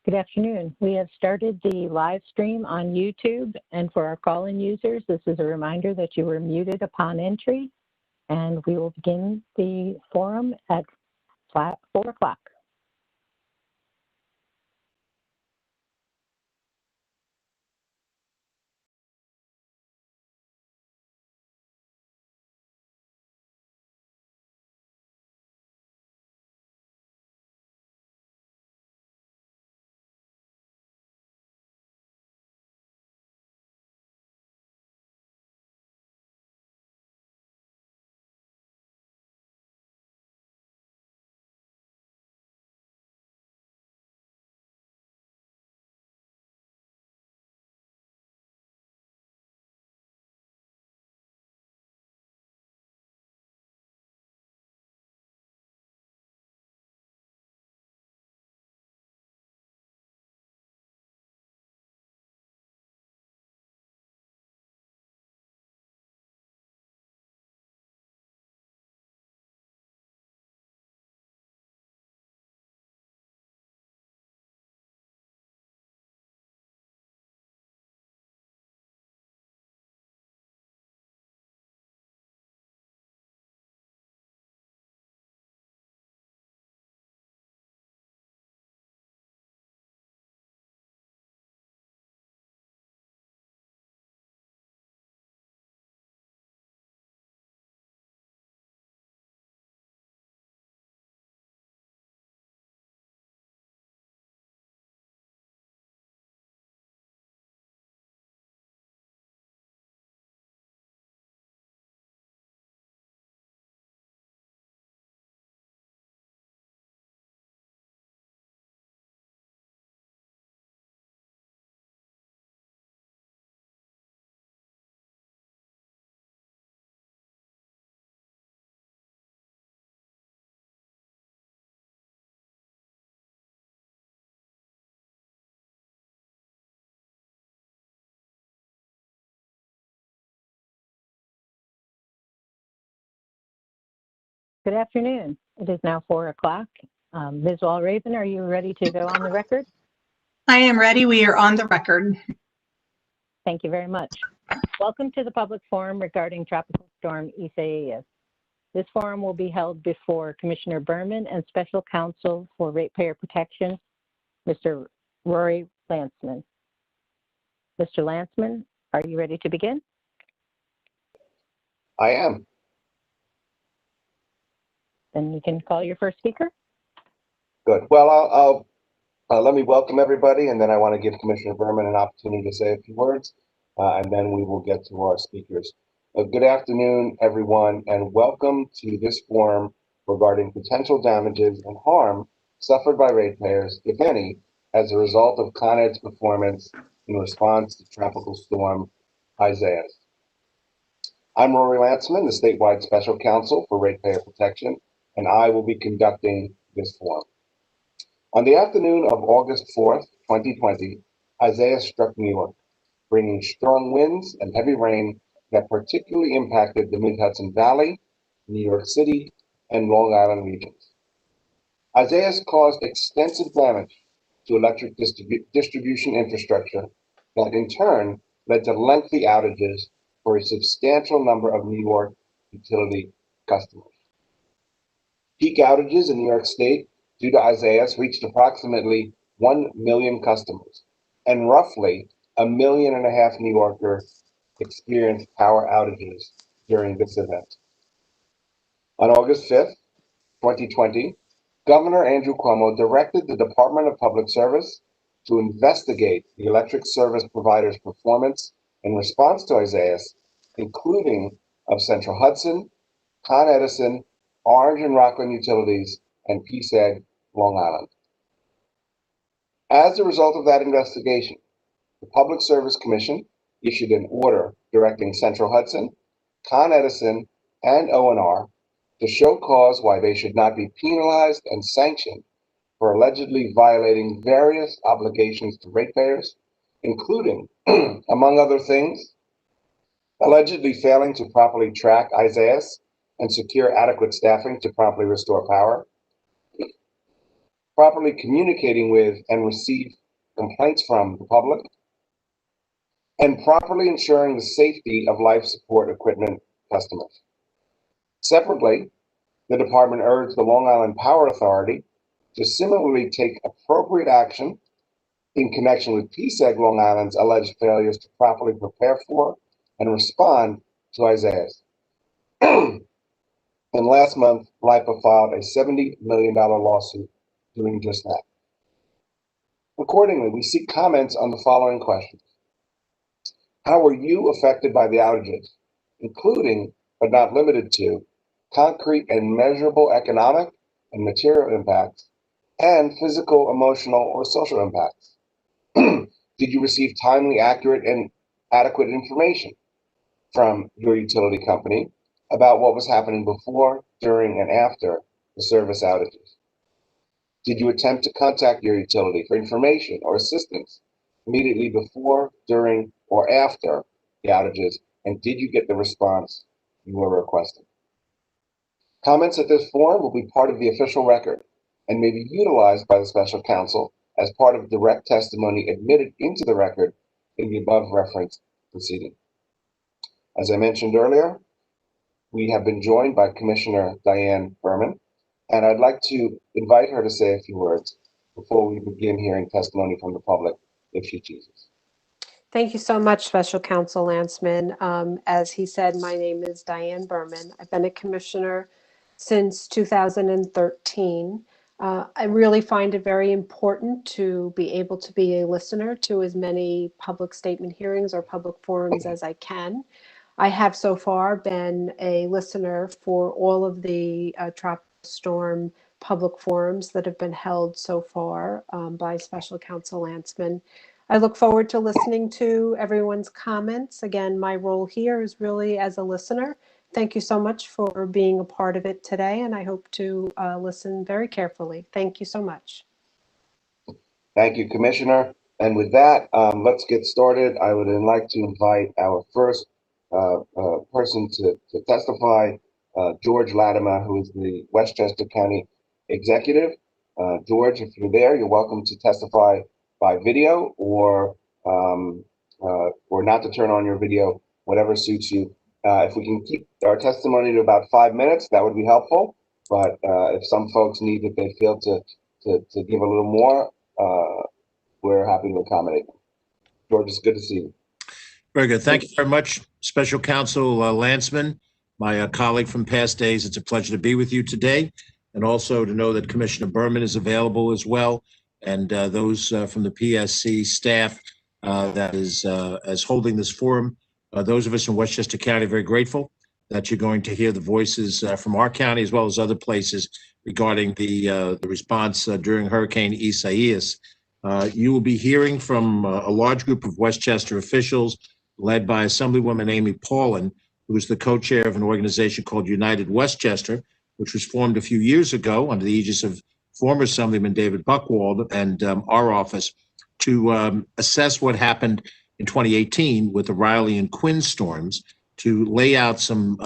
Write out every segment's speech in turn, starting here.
Good afternoon. We have started the live stream on YouTube, and for our call-in users, this is a reminder that you were muted upon entry, and we will begin the forum at 4 o'clock. Good afternoon. It is now 4 o'clock. Ms. Walraven, are you ready to go on the record? I am ready. We are on the record. Thank you very much. Welcome to the public forum regarding Tropical Storm Isaias. This forum will be held before Commissioner Berman and Special Counsel for Ratepayer Protection, Mr. Rory Landsman. Mr. Landsman, are you ready to begin? I am. Then you can call your first speaker. Good. Well, let me welcome everybody, and then I want to give Commissioner Berman an opportunity to say a few words, and then we will get to our speakers. Good afternoon, everyone, and welcome to this forum regarding potential damages and harm suffered by ratepayers, if any, as a result of Con Ed's performance in response to Tropical Storm Isaias. I'm Rory Landsman, the statewide Special Counsel for Ratepayer Protection, and I will be conducting this forum. On the afternoon of August 4th, 2020, Isaias struck New York, bringing strong winds and heavy rain that particularly impacted the Mid-Hudson Valley, New York City, and Long Island regions. Isaias caused extensive damage to electric distribution infrastructure that in turn led to lengthy outages for a substantial number of New York utility customers. Peak outages in New York State due to Isaias reached approximately 1 million customers, and roughly 1.5 million New Yorkers experienced power outages during this event. On August 5th, 2020, Governor Andrew Cuomo directed the Department of Public Service to investigate the electric service provider's performance in response to Isaias, including of Central Hudson, Con Edison, Orange and Rockland Utilities, and PSEG Long Island. As a result of that investigation, the Public Service Commission issued an order directing Central Hudson, Con Edison, and ONR to show cause why they should not be penalized and sanctioned for allegedly violating various obligations to ratepayers, including, among other things, allegedly failing to properly track Isaias and secure adequate staffing to promptly restore power, properly communicating with and receive complaints from the public, and properly ensuring the safety of life support equipment customers. Separately, the department urged the Long Island Power Authority to similarly take appropriate action in connection with PSEG Long Island's alleged failures to properly prepare for and respond to Isaias. And last month, LIPA filed a $70 million lawsuit doing just that. Accordingly, we seek comments on the following questions. How were you affected by the outages, including, but not limited to, concrete and measurable economic and material impacts, and physical, emotional, or social impacts? Did you receive timely, accurate, and adequate information from your utility company about what was happening before, during, and after the service outages? Did you attempt to contact your utility for information or assistance immediately before, during, or after the outages? And did you get the response you were requesting? Comments at this forum will be part of the official record and may be utilized by the special counsel as part of direct testimony admitted into the record in the above referenced proceeding. As I mentioned earlier, we have been joined by Commissioner Diane Berman, and I'd like to invite her to say a few words before we begin hearing testimony from the public, if she chooses. Thank you so much, Special Counsel Landsman. As he said, my name is Diane Berman. I've been a commissioner since 2013. I really find it very important to be able to be a listener to as many public statement hearings or public forums as I can. I have so far been a listener for all of the tropical storm public forums that have been held so far by Special Counsel Landsman. I look forward to listening to everyone's comments. Again, my role here is really as a listener. Thank you so much for being a part of it today, and I hope to listen very carefully. Thank you so much. Thank you, Commissioner. And with that, let's get started. I would then like to invite our first person to testify, George Latimer, who is the Westchester County Executive. George, if you're there, you're welcome to testify by video or not to turn on your video, whatever suits you. If we can keep our testimony to about 5 minutes, that would be helpful. But if some folks need, if they feel to give a little more, we're happy to accommodate them. George, it's good to see you. Very good. Thank you very much, Special Counsel Landsman, my colleague from past days. It's a pleasure to be with you today, and also to know that Commissioner Berman is available as well, and those from the PSC staff that is holding this forum. Those of us in Westchester County are very grateful that you're going to hear the voices from our county as well as other places regarding the response during Hurricane Isaias. You will be hearing from a large group of Westchester officials led by Assemblywoman Amy Paulin, who is the co-chair of an organization called United Westchester, which was formed a few years ago under the aegis of former Assemblyman David Buchwald and our office to assess what happened in 2018 with the Riley and Quinn storms, to lay out some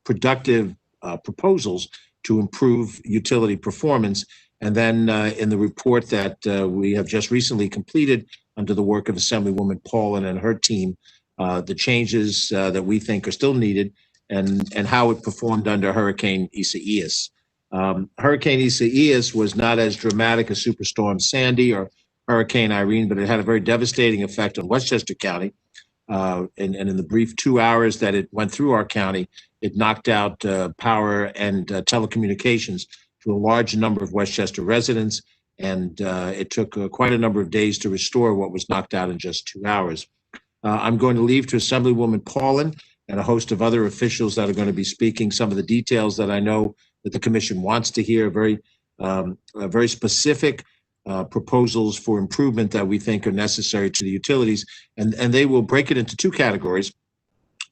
productive proposals to improve utility performance. And then in the report that we have just recently completed under the work of Assemblywoman Paulin and her team, the changes that we think are still needed and how it performed under Hurricane Isaias. Hurricane Isaias was not as dramatic as Superstorm Sandy or Hurricane Irene, but it had a very devastating effect on Westchester County. And in the brief 2 hours that it went through our county, it knocked out power and telecommunications to a large number of Westchester residents. And it took quite a number of days to restore what was knocked out in just 2 hours. I'm going to leave to Assemblywoman Paulin and a host of other officials that are going to be speaking some of the details that I know that the commission wants to hear, very specific proposals for improvement that we think are necessary to the utilities. And they will break it into two categories,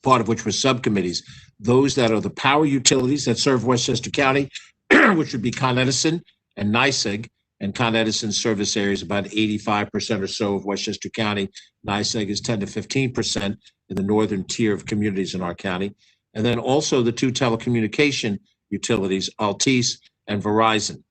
part of which were subcommittees. Those that are the power utilities that serve Westchester County, which would be Con Edison and NYSEG. And Con Edison's service area is about 85% or so of Westchester County. NYSEG is 10 to 15% in the northern tier of communities in our county. And then also the two telecommunication utilities, Altice and Verizon.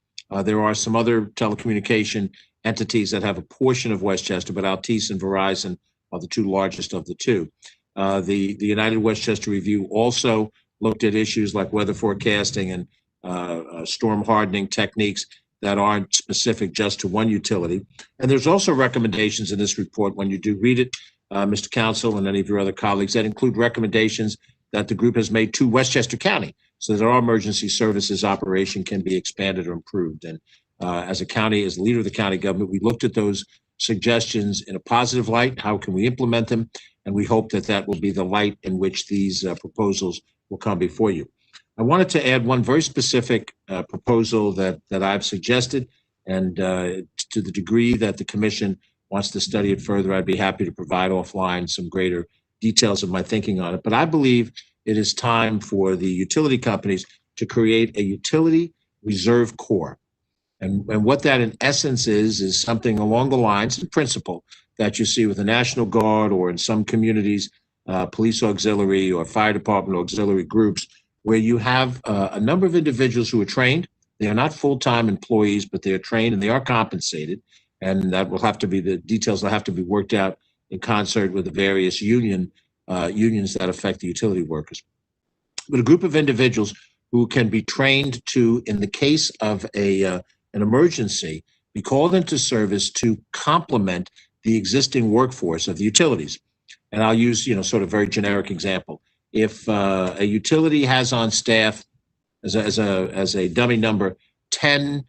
There are some other telecommunication entities that have a portion of Westchester, but Altice and Verizon are the two largest of the two. The United Westchester Review also looked at issues like weather forecasting and storm hardening techniques that aren't specific just to one utility. And there's also recommendations in this report, when you do read it, Mr. Council and any of your other colleagues, that include recommendations that the group has made to Westchester County so that our emergency services operation can be expanded or improved. And as a county, as leader of the county government, we looked at those suggestions in a positive light. How can we implement them? And we hope that that will be the light in which these proposals will come before you. I wanted to add one very specific proposal that I've suggested, and to the degree that the commission wants to study it further, I'd be happy to provide offline some greater details of my thinking on it. But I believe it is time for the utility companies to create a utility reserve corps. And what that in essence is something along the lines, in principle, that you see with the National Guard or in some communities, police auxiliary or fire department auxiliary groups, where you have a number of individuals who are trained. They are not full-time employees, but they are trained and they are compensated. And that will have to be, the details will have to be worked out in concert with the various unions that affect the utility workers. But a group of individuals who can be trained to, in the case of an emergency, be called into service to complement the existing workforce of the utilities. And I'll use, sort of very generic example. If a utility has on staff, as a dummy number, 10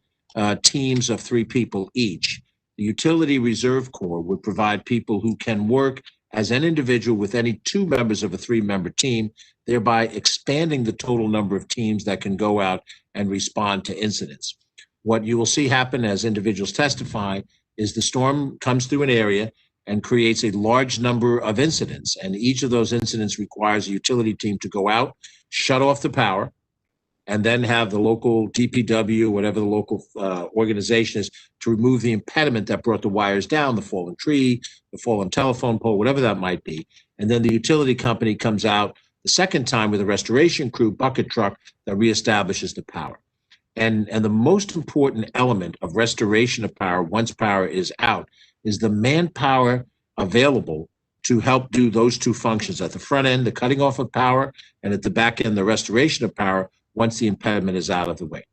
teams of 3 people each, the Utility Reserve Corps would provide people who can work as an individual with any 2 members of a 3-member team, thereby expanding the total number of teams that can go out and respond to incidents. What you will see happen as individuals testify is the storm comes through an area and creates a large number of incidents. And each of those incidents requires a utility team to go out, shut off the power, and then have the local DPW, whatever the local organization is, to remove the impediment that brought the wires down, the fallen tree, the fallen telephone pole, whatever that might be. And then the utility company comes out the second time with a restoration crew bucket truck that reestablishes the power. And the most important element of restoration of power, once power is out, is the manpower available to help do those 2 functions. At the front end, the cutting off of power, and at the back end, the restoration of power once the impediment is out of the way.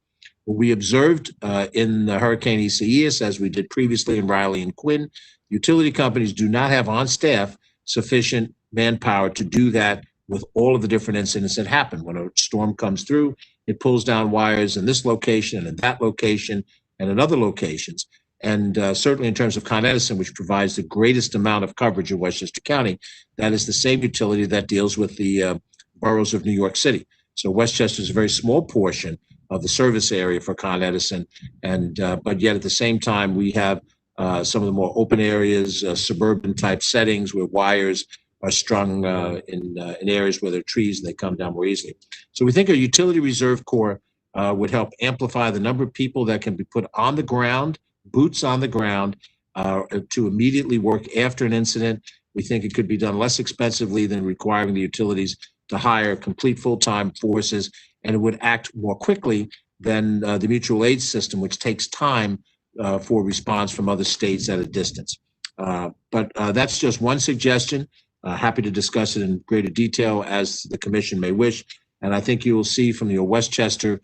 What we observed in the Hurricane Isaias, as we did previously in Riley and Quinn, utility companies do not have on staff sufficient manpower to do that with all of the different incidents that happen. When a storm comes through, it pulls down wires in this location and in that location and in other locations. And certainly in terms of Con Edison, which provides the greatest amount of coverage in Westchester County, that is the same utility that deals with the boroughs of New York City. So Westchester is a very small portion of the service area for Con Edison, and but yet at the same time we have some of the more open areas, suburban type settings where wires are strung in areas where there are trees and they come down more easily. So we think a utility reserve corps would help amplify the number of people that can be put on the ground, boots on the ground, to immediately work after an incident. We think it could be done less expensively than requiring the utilities to hire complete full-time forces, and it would act more quickly than the mutual aid system, which takes time for response from other states at a distance. But that's just one suggestion. Happy to discuss it in greater detail as the commission may wish. And I think you will see from your Westchester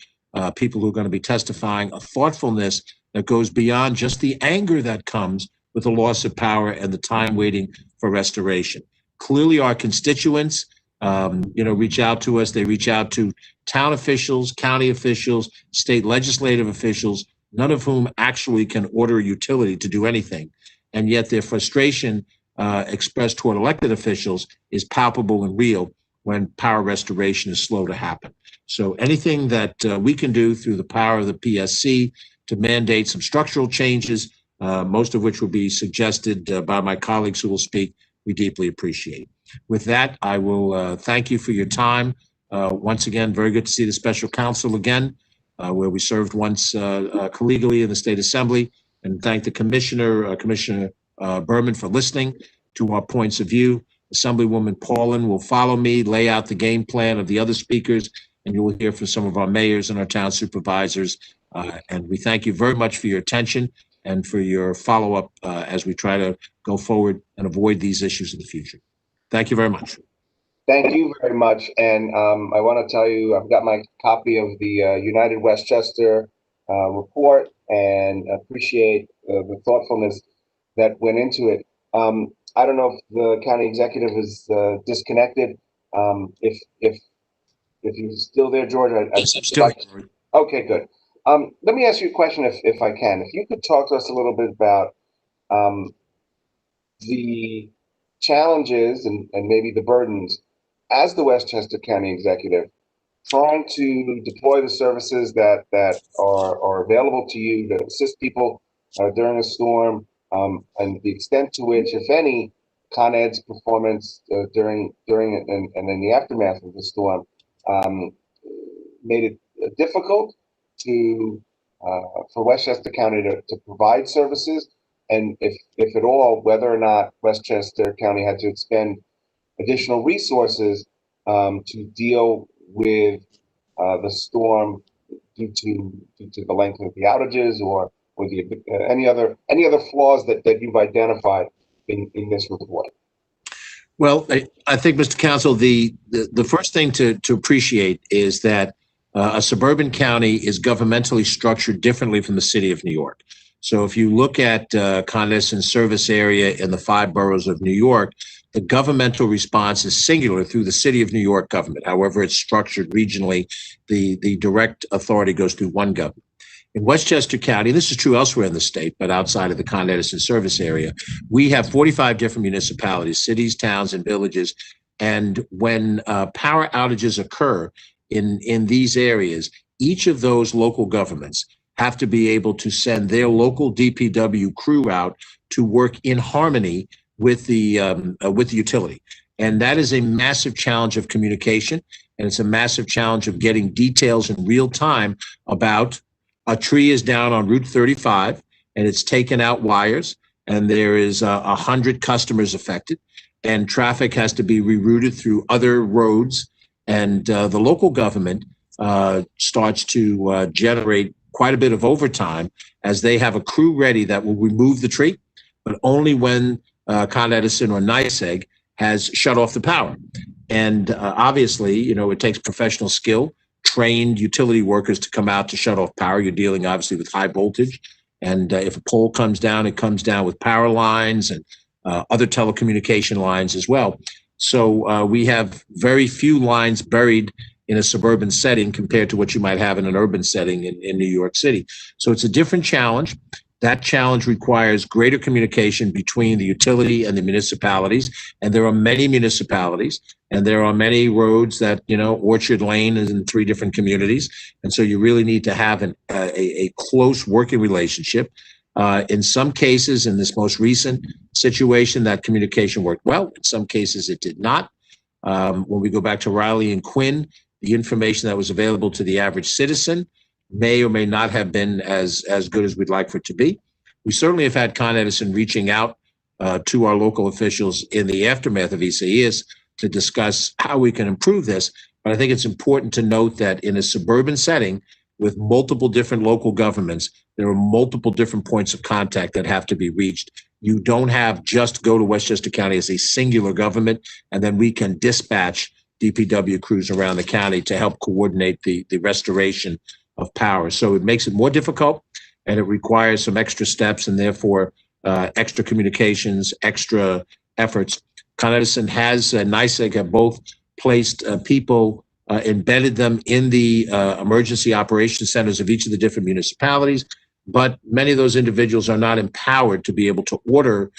people who are going to be testifying a thoughtfulness that goes beyond just the anger that comes with the loss of power and the time waiting for restoration. Clearly, our constituents reach out to us. They reach out to town officials, county officials, state legislative officials, none of whom actually can order a utility to do anything. And yet their frustration expressed toward elected officials is palpable and real when power restoration is slow to happen. So anything that we can do through the power of the PSC to mandate some structural changes, most of which will be suggested by my colleagues who will speak, we deeply appreciate. With that, I will thank you for your time. Once again, very good to see the special counsel again, where we served once collegially in the State Assembly, and thank the Commissioner Berman, for listening to our points of view. Assemblywoman Paulin will follow me, lay out the game plan of the other speakers, and you will hear from some of our mayors and our town supervisors. And we thank you very much for your attention and for your follow-up as we try to go forward and avoid these issues in the future. Thank you very much. Thank you very much. And I want to tell you, I've got my copy of the United Westchester report, and appreciate the thoughtfulness that went into it. I don't know if the county executive is disconnected. If you're still there, George, Yes, I'm still here. Okay, good. Let me ask you a question, if I can. If you could talk to us a little bit about the challenges and maybe the burdens as the Westchester County executive, trying to deploy the services that are available to you to assist people during a storm, and the extent to which, if any, Con Ed's performance during and in the aftermath of the storm made it difficult to for Westchester County to provide services, and if at all, whether or not Westchester County had to expend additional resources to deal with the storm due to the length of the outages, or the any other flaws that you've identified in this report. Well, I think, Mr. Council, the first thing to appreciate is that a suburban county is governmentally structured differently from the city of New York. So if you look at Con Edison service area in the 5 boroughs of New York, the governmental response is singular through the city of New York government. However, it's structured regionally. The direct authority goes through one government. In Westchester County, this is true elsewhere in the state, but outside of the Con Edison service area, we have 45 different municipalities, cities, towns, and villages. And when power outages occur in these areas, each of those local governments have to be able to send their local DPW crew out to work in harmony with the utility. And that is a massive challenge of communication, and it's a massive challenge of getting details in real time about a tree is down on Route 35 and it's taken out wires, and there is 100 customers affected, and traffic has to be rerouted through other roads, and the local government starts to generate quite a bit of overtime as they have a crew ready that will remove the tree, but only when Con Edison or NYSEG has shut off the power. And obviously, it takes professional skill, trained utility workers to come out to shut off power. You're dealing obviously with high voltage. And if a pole comes down, it comes down with power lines and other telecommunication lines as well. So we have very few lines buried in a suburban setting compared to what you might have in an urban setting in New York City. So it's a different challenge. That challenge requires greater communication between the utility and the municipalities. And there are many municipalities, and there are many roads that, Orchard Lane is in 3 different communities. And so you really need to have a close working relationship. In some cases, in this most recent situation, that communication worked well. In some cases, it did not. When we go back to Riley and Quinn, the information that was available to the average citizen may or may not have been as good as we'd like for it to be. We certainly have had Con Edison reaching out to our local officials in the aftermath of Isaias to discuss how we can improve this. But I think it's important to note that in a suburban setting with multiple different local governments, there are multiple different points of contact that have to be reached. You don't have just go to Westchester County as a singular government, and then we can dispatch DPW crews around the county to help coordinate the restoration of power. So it makes it more difficult, and it requires some extra steps, and therefore extra communications, extra efforts. Con Edison has NYSEG have both placed people, embedded them in the emergency operations centers of each of the different municipalities, but many of those individuals are not empowered to be able to order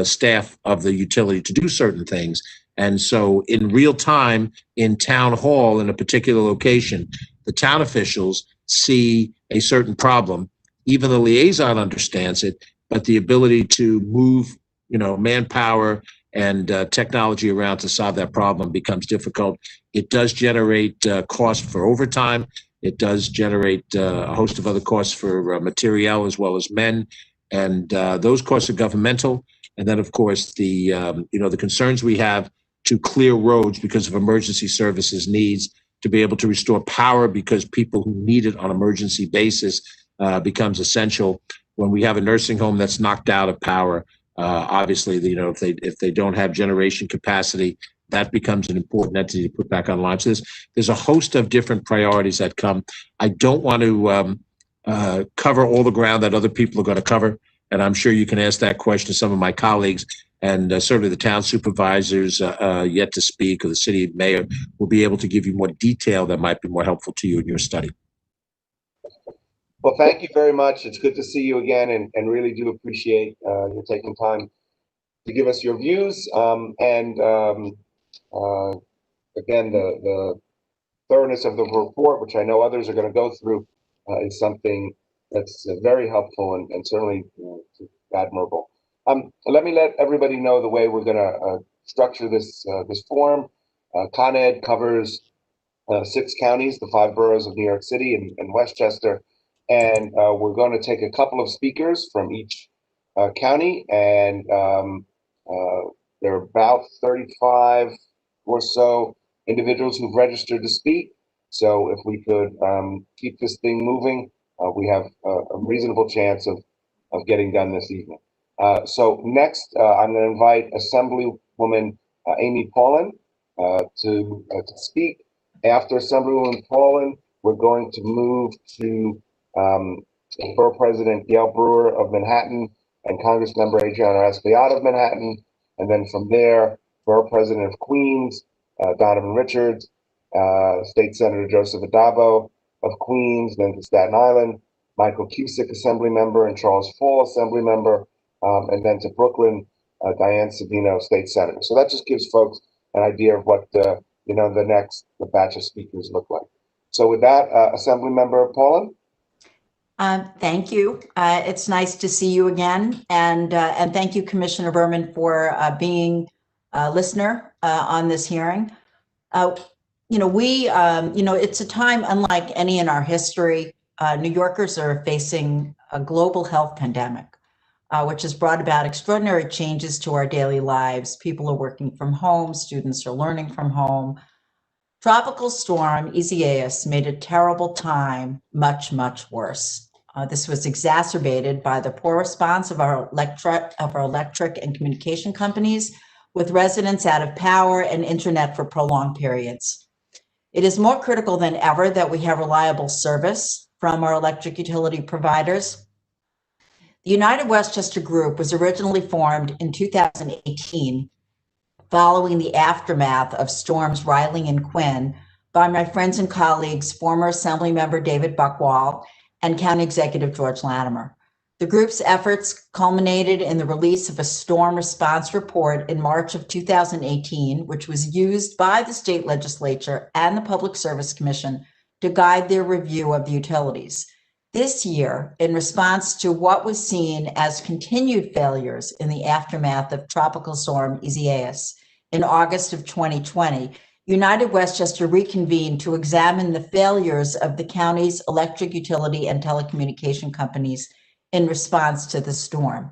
staff of the utility to do certain things. And so in real time in town hall in a particular location, the town officials see a certain problem. Even the liaison understands it, but the ability to move, manpower and technology around to solve that problem becomes difficult. It does generate cost for overtime. It does generate a host of other costs for materiel as well as men. And those costs are governmental. And then, of course, the concerns we have to clear roads because of emergency services needs to be able to restore power because people who need it on an emergency basis becomes essential. When we have a nursing home that's knocked out of power, obviously, if they don't have generation capacity, that becomes an important entity to put back online. So there's a host of different priorities that come. I don't want to cover all the ground that other people are going to cover, and I'm sure you can ask that question to some of my colleagues, and certainly the town supervisors yet to speak, or the city mayor will be able to give you more detail that might be more helpful to you in your study. Well, thank you very much. It's good to see you again, and really do appreciate you taking time to give us your views. Again, the thoroughness of the report, which I know others are going to go through, is something that's very helpful and certainly admirable. Let me let everybody know the way we're going to structure this forum. Con Ed covers 6 counties, the 5 boroughs of New York City and Westchester, and we're going to take a couple of speakers from each county, and there are about 35 or so individuals who've registered to speak. So if we could keep this thing moving, we have a reasonable chance of getting done this evening. So next, I'm going to invite Assemblywoman Amy Paulin to speak. After Assemblywoman Paulin, we're going to move to Borough President Gail Brewer of Manhattan and Congressmember Adriana Espaillat of Manhattan. And then from there, Borough President of Queens, Donovan Richards, State Senator Joseph Addabbo of Queens, then to Staten Island, Michael Cusick, Assembly Member, and Charles Fall, Assembly Member, and then to Brooklyn, Diane Savino, State Senator. So that just gives folks an idea of what the next batch of speakers look like. So with that, Assembly Member Paulin. Thank you. It's nice to see you again, and thank you, Commissioner Berman, for being a listener on this hearing. It's a time unlike any in our history. New Yorkers are facing a global health pandemic, which has brought about extraordinary changes to our daily lives. People are working from home, students are learning from home. Tropical storm Isaias made a terrible time much, much worse. This was exacerbated by the poor response of our electric and communication companies, with residents out of power and internet for prolonged periods. It is more critical than ever that we have reliable service from our electric utility providers. The United Westchester Group was originally formed in 2018, following the aftermath of storms Riley and Quinn, by my friends and colleagues, former Assemblymember David Buckwall and County Executive George Latimer. The group's efforts culminated in the release of a storm response report in March of 2018, which was used by the state legislature and the Public Service Commission to guide their review of the utilities. This year, in response to what was seen as continued failures in the aftermath of Tropical Storm Isaias in August of 2020, United Westchester reconvened to examine the failures of the county's electric utility and telecommunication companies in response to the storm.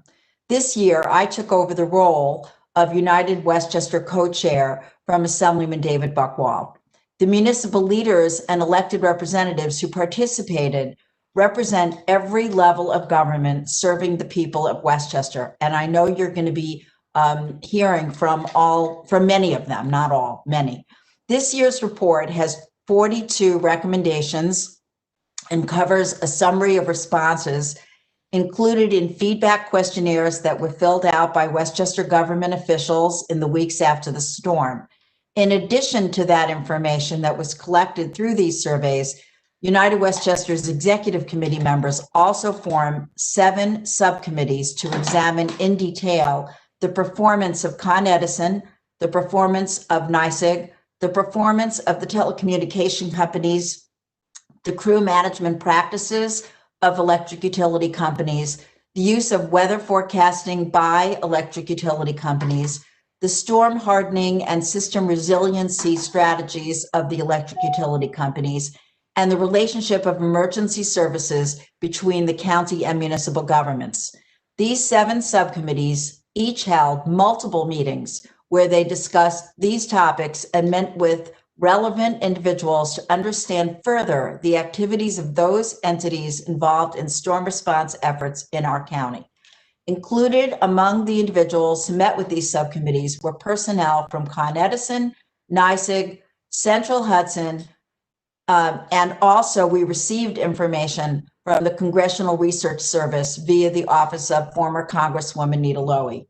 This year, I took over the role of United Westchester co-chair from Assemblyman David Buckwall. The municipal leaders and elected representatives who participated represent every level of government serving the people of Westchester. And I know you're going to be hearing from many of them, not all, many. This year's report has 42 recommendations and covers a summary of responses included in feedback questionnaires that were filled out by Westchester government officials in the weeks after the storm. In addition to that information that was collected through these surveys, United Westchester's executive committee members also formed 7 subcommittees to examine in detail the performance of Con Edison, the performance of NYSEG, the performance of the telecommunication companies, the crew management practices of electric utility companies, the use of weather forecasting by electric utility companies, the storm hardening and system resiliency strategies of the electric utility companies, and the relationship of emergency services between the county and municipal governments. These 7 subcommittees each held multiple meetings where they discussed these topics and met with relevant individuals to understand further the activities of those entities involved in storm response efforts in our county. Included among the individuals who met with these subcommittees were personnel from Con Edison, NYSEG, Central Hudson, and also we received information from the Congressional Research Service via the office of former Congresswoman Nita Lowey.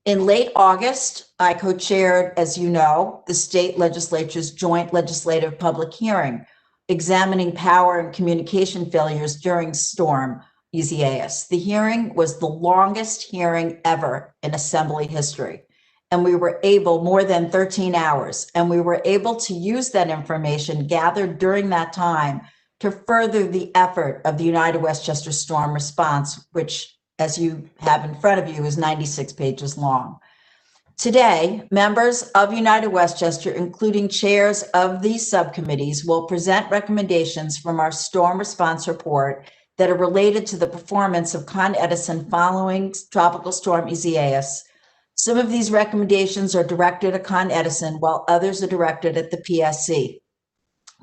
In late August, I co-chaired, as you know, the state legislature's joint legislative public hearing examining power and communication failures during Storm Isaias. The hearing was the longest hearing ever in Assembly history. And we were able, more than 13 hours, and we were able to use that information gathered during that time to further the effort of the United Westchester Storm Response, which, as you have in front of you, is 96 pages long. Today, members of United Westchester, including chairs of these subcommittees, will present recommendations from our storm response report that are related to the performance of Con Edison following Tropical Storm Isaias. Some of these recommendations are directed at Con Edison, while others are directed at the PSC.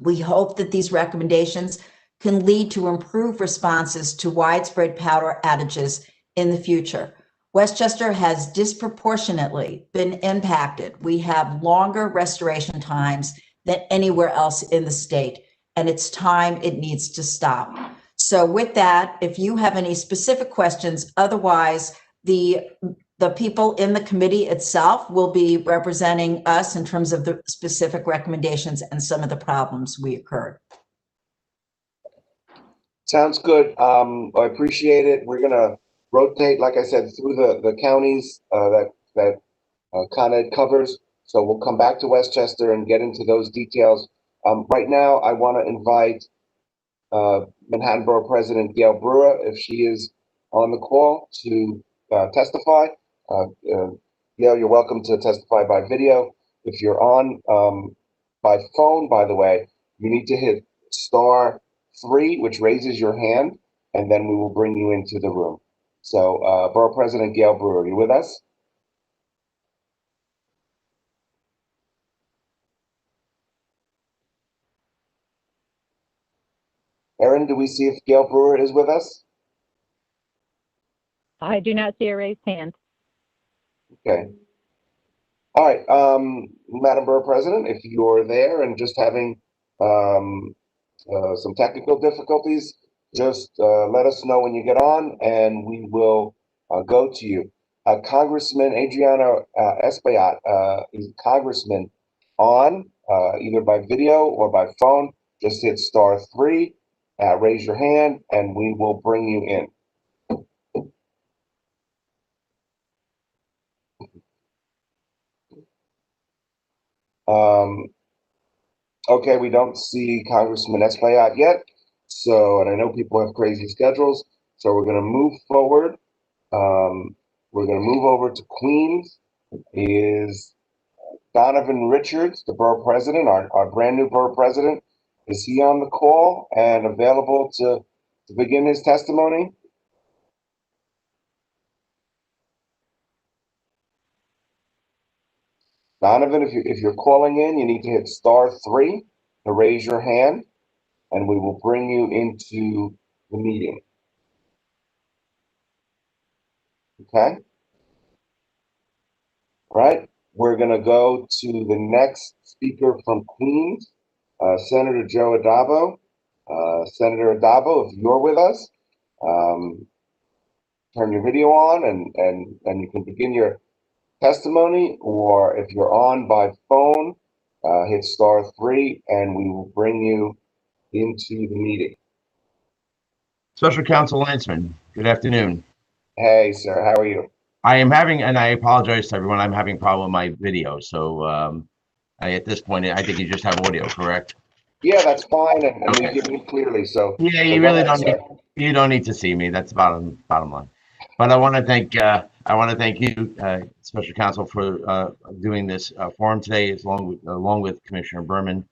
We hope that these recommendations can lead to improved responses to widespread power outages in the future. Westchester has disproportionately been impacted. We have longer restoration times than anywhere else in the state, and it's time it needs to stop. So with that, if you have any specific questions, otherwise the people in the committee itself will be representing us in terms of the specific recommendations and some of the problems we occurred. Sounds good. I appreciate it. We're gonna rotate, like I said, through the counties that Con Ed covers. So we'll come back to Westchester and get into those details. Right now, I want to invite Manhattan Borough President Gail Brewer, if she is on the call, to testify. Gail, you're welcome to testify by video. If you're on by phone, by the way, you need to hit *3, which raises your hand, and then we will bring you into the room. So, Borough President Gail Brewer, are you with us? Erin, do we see if Gail Brewer is with us? I do not see a raised hand. Okay. All right, Madam Borough President, if you're there and just having some technical difficulties, just let us know when you get on and we will go to you. Congressman Adriano Espaillat is Congressman on either by video or by phone. Just hit *3, raise your hand, and we will bring you in. Okay, we don't see Congressman Espaillat yet. So, and I know people have crazy schedules, so we're going to move forward. We're going to move over to Queens. Is Donovan Richards, the borough president, our brand new borough president. Is he on the call and available to begin his testimony? Donovan, if you're calling in, you need to hit *3 to raise your hand, and we will bring you into the meeting. Okay? All right, we're going to go to the next speaker from Queens, Senator Joe Addabbo. Senator Addabbo, if you're with us, turn your video on and you can begin your testimony, or if you're on by phone, hit *3 and we will bring you into the meeting. Special Counsel Landsman, good afternoon. Hey, sir, how are you? I am having, and I apologize to everyone, I'm having a problem with my video. So at this point, I think you just have audio, correct? Yeah, that's fine, and Okay. we give you clearly. So yeah, you really don't need, you don't need to see me. That's bottom line. But I want to thank you, Special Counsel, for doing this forum today, along with Commissioner Berman.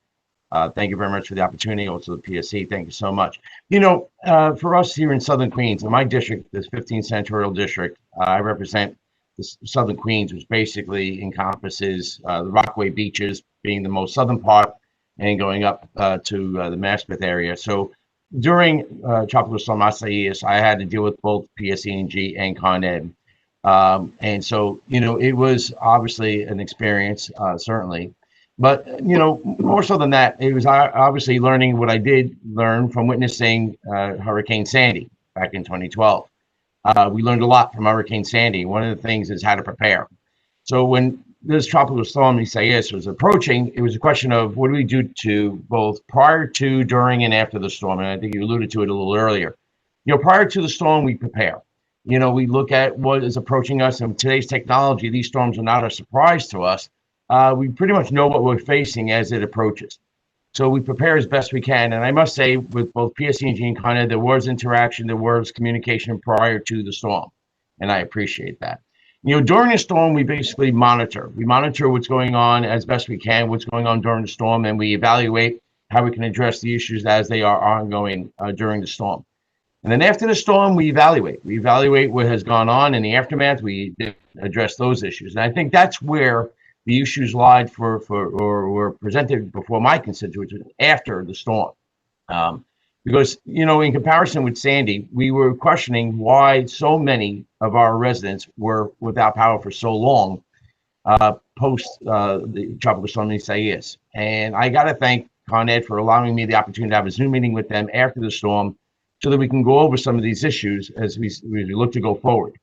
Thank you very much for the opportunity. Also, the PSC, thank you so much. You know, for us here in Southern Queens, in my district, this 15th Senatorial District, I represent the Southern Queens, which basically encompasses the Rockaway Beaches, being the most southern part and going up to the Maspeth area. So during Tropical Storm Isaias, I had to deal with both PSE&G and Con Ed. And so, you know, it was obviously an experience, certainly. But, you know, more so than that, it was obviously learning what I did learn from witnessing Hurricane Sandy back in 2012. We learned a lot from Hurricane Sandy. One of the things is how to prepare. So when this tropical storm Isaias was approaching, it was a question of what do we do to both prior to, during, and after the storm. And I think you alluded to it a little earlier. You know, prior to the storm, we prepare. You know, we look at what is approaching us, and today's technology, these storms are not a surprise to us. We pretty much know what we're facing as it approaches. So we prepare as best we can. And I must say, with both PSE&G and Con Ed, there was interaction, there was communication prior to the storm. And I appreciate that. You know, during the storm, we basically monitor. We monitor what's going on as best we can, what's going on during the storm, and we evaluate how we can address the issues as they are ongoing during the storm. And then after the storm, we evaluate. We evaluate what has gone on in the aftermath. We address those issues. And I think that's where the issues lied or were presented before my constituents after the storm. Because, you know, in comparison with Sandy, we were questioning why so many of our residents were without power for so long post the tropical storm Isaias. And I got to thank Con Ed for allowing me the opportunity to have a Zoom meeting with them after the storm so that we can go over some of these issues as we look to go forward.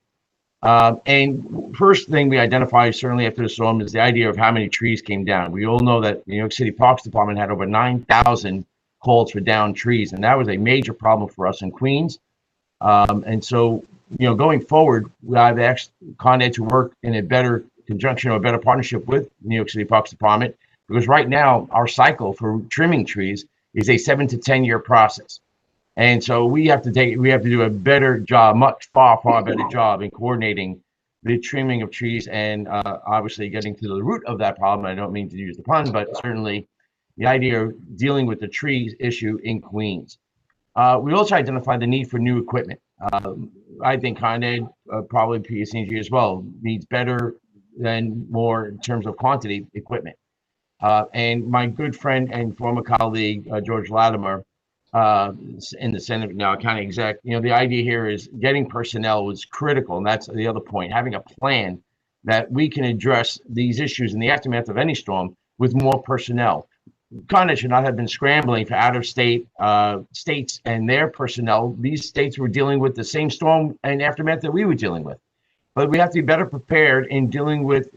And first thing we identified certainly after the storm is the idea of how many trees came down. We all know that the New York City Parks Department had over 9,000 calls for downed trees, and that was a major problem for us in Queens. And so, you know, going forward, I've asked Con Ed to work in a better conjunction or a better partnership with New York City Parks Department, because right now our cycle for trimming trees is a 7 to 10 year process. And so we have to do a better job, far better job in coordinating the trimming of trees and obviously getting to the root of that problem. I don't mean to use the pun, but certainly the idea of dealing with the trees issue in Queens. We also identified the need for new equipment. I think Con Ed, probably PSE&G as well, needs better than more in terms of quantity equipment. And my good friend and former colleague, George Latimer, in the Senate now, county exec, you know, the idea here is getting personnel was critical. And that's the other point, having a plan that we can address these issues in the aftermath of any storm with more personnel. Con Ed should not have been scrambling for out-of-state states and their personnel. These states were dealing with the same storm and aftermath that we were dealing with. But we have to be better prepared in dealing with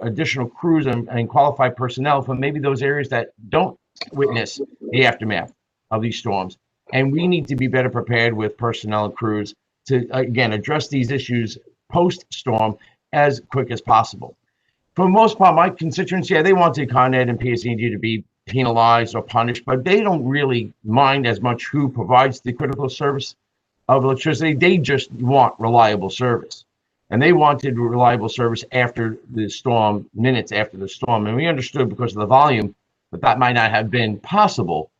additional crews and qualified personnel from maybe those areas that don't witness the aftermath of these storms. And we need to be better prepared with personnel and crews to, again, address these issues post-storm as quick as possible. For the most part, my constituents, yeah, they wanted Con Ed and PSE&G to be penalized or punished, but they don't really mind as much who provides the critical service of electricity. They just want reliable service. And they wanted reliable service after the storm, minutes after the storm. And we understood because of the volume that might not have been possible.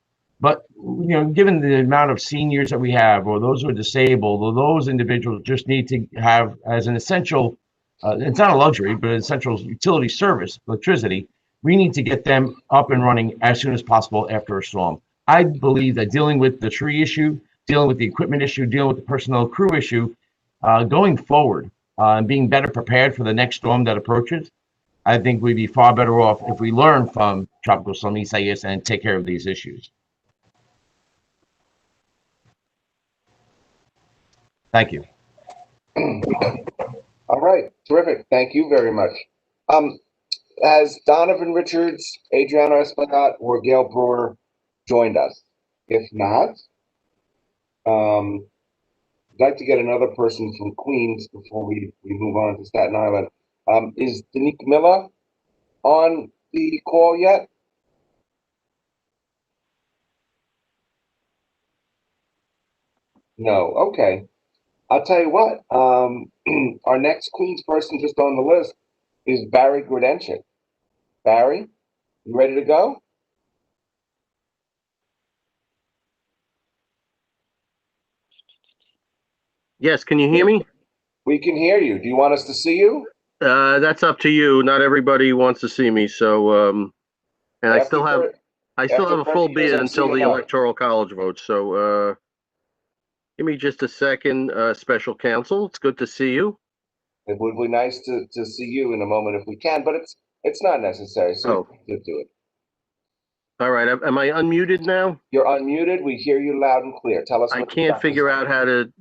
But, you know, given the amount of seniors that we have, or those who are disabled, or those individuals just need to have as an essential, it's not a luxury, but an essential utility service, electricity, we need to get them up and running as soon as possible after a storm. I believe that dealing with the tree issue, dealing with the equipment issue, dealing with the personnel crew issue, going forward, and being better prepared for the next storm that approaches, I think we'd be far better off if we learn from Tropical Storm Isaias and take care of these issues. Thank you. All right, terrific. Thank you very much. Has Donovan Richards, Adriana Espaillat, or Gail Brewer joined us? If not, I'd like to get another person from Queens before we move on to Staten Island. Is Danique Miller on the call yet? No, okay. I'll tell you what, our next Queens person just on the list is Barry Grudenchik. Barry, you ready to go? Yes, can you hear me? We can hear you. Do you want us to see you? That's up to you. Not everybody wants to see me, so And I After still have, thir- I still after have a full 30 years, beard I'm until the seeing no. electoral college votes. So, give me just a second, special counsel. It's good to see you. It would be nice to see you in a moment if we can, but it's not necessary, so Oh. you do it. All right. Am I unmuted now? You're unmuted. We hear you loud and clear. Tell us I what you can't got to figure say. out how to,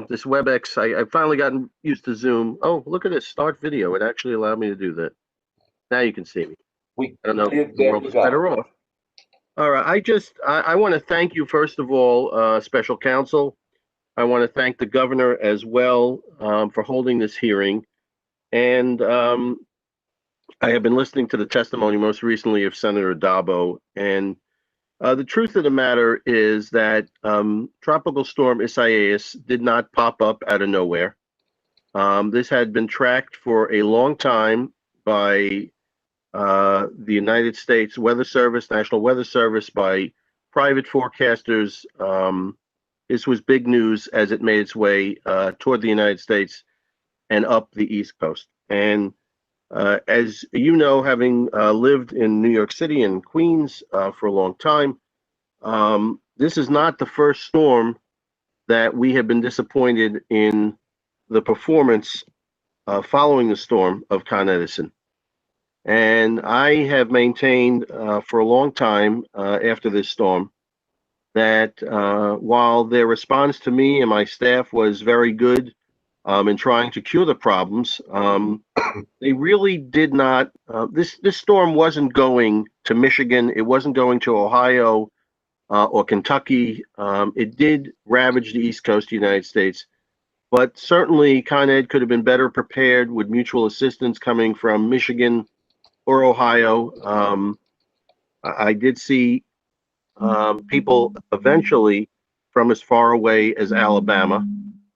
this WebEx. I've finally gotten used to Zoom. Oh, look at this. Start video. It actually allowed me to do that. Now you can see me. I don't know if the There world you is go. better off. All right. I want to thank you, first of all, special counsel. I want to thank the governor as well for holding this hearing. And I have been listening to the testimony most recently of Senator Dabo. And the truth of the matter is that Tropical Storm Isaias did not pop up out of nowhere. This had been tracked for a long time by the United States Weather Service, National Weather Service, by private forecasters. This was big news as it made its way toward the United States and up the East Coast. And as you know, having lived in New York City and Queens for a long time, this is not the first storm that we have been disappointed in the performance following the storm of Con Edison. And I have maintained for a long time after this storm that while their response to me and my staff was very good in trying to cure the problems, they really did not. This storm wasn't going to Michigan. It wasn't going to Ohio or Kentucky. It did ravage the East Coast of the United States, but certainly Con Ed could have been better prepared with mutual assistance coming from Michigan or Ohio. I did see people eventually from as far away as Alabama,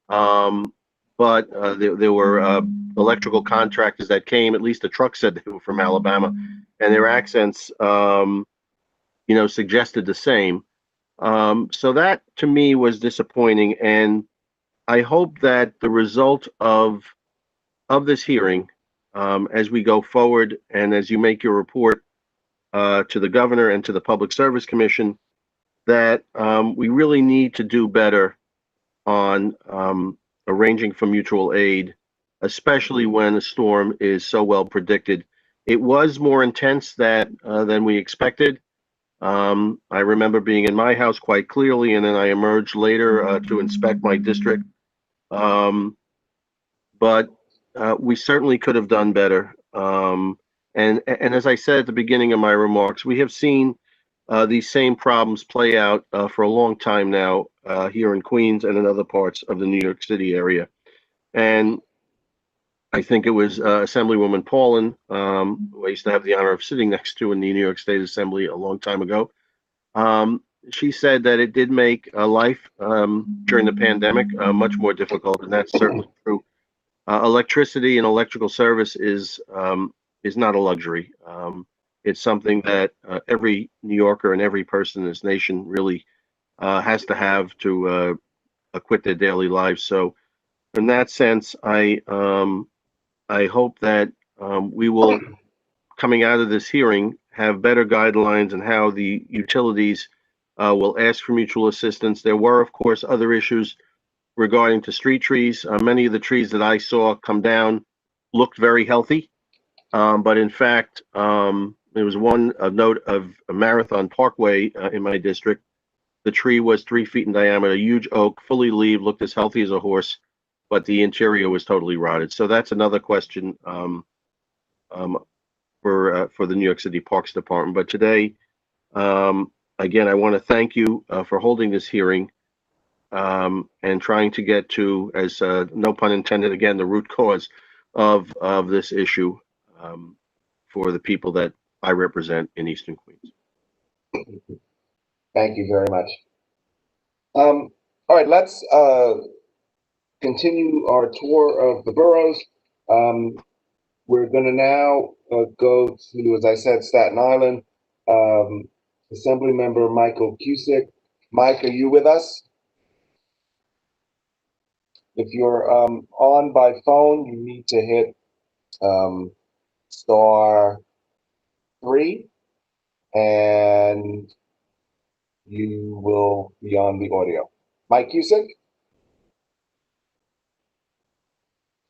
but there were electrical contractors that came. At least the truck said they were from Alabama, and their accents, suggested the same. So that to me was disappointing, and I hope that the result of this hearing, as we go forward and as you make your report to the governor and to the Public Service Commission, that we really need to do better on arranging for mutual aid, especially when a storm is so well predicted. It was more intense than we expected. I remember being in my house quite clearly, and then I emerged later to inspect my district. But we certainly could have done better. And as I said at the beginning of my remarks, we have seen these same problems play out for a long time now here in Queens and in other parts of the New York City area. And I think it was Assemblywoman Paulin, who I used to have the honor of sitting next to in the New York State Assembly a long time ago. She said that it did make life during the pandemic much more difficult, and that's certainly true. Electricity and electrical service is not a luxury. It's something that every New Yorker and every person in this nation really has to have to quit their daily lives. So, in that sense, I hope that we will, coming out of this hearing, have better guidelines on how the utilities will ask for mutual assistance. There were, of course, other issues regarding to street trees. Many of the trees that I saw come down looked very healthy. But in fact, there was a note of a Marathon Parkway in my district. The tree was 3 feet in diameter, a huge oak, fully leaved, looked as healthy as a horse, but the interior was totally rotted. So that's another question for the New York City Parks Department. But today, again, I want to thank you for holding this hearing and trying to get to, as no pun intended, again, the root cause of this issue for the people that I represent in Eastern Queens. Thank you very much. All right, let's continue our tour of the boroughs. We're going to now go to, as I said, Staten Island. Assemblymember Michael Cusick. Mike, are you with us? If you're on by phone, you need to hit *3, and you will be on the audio. Mike Cusick?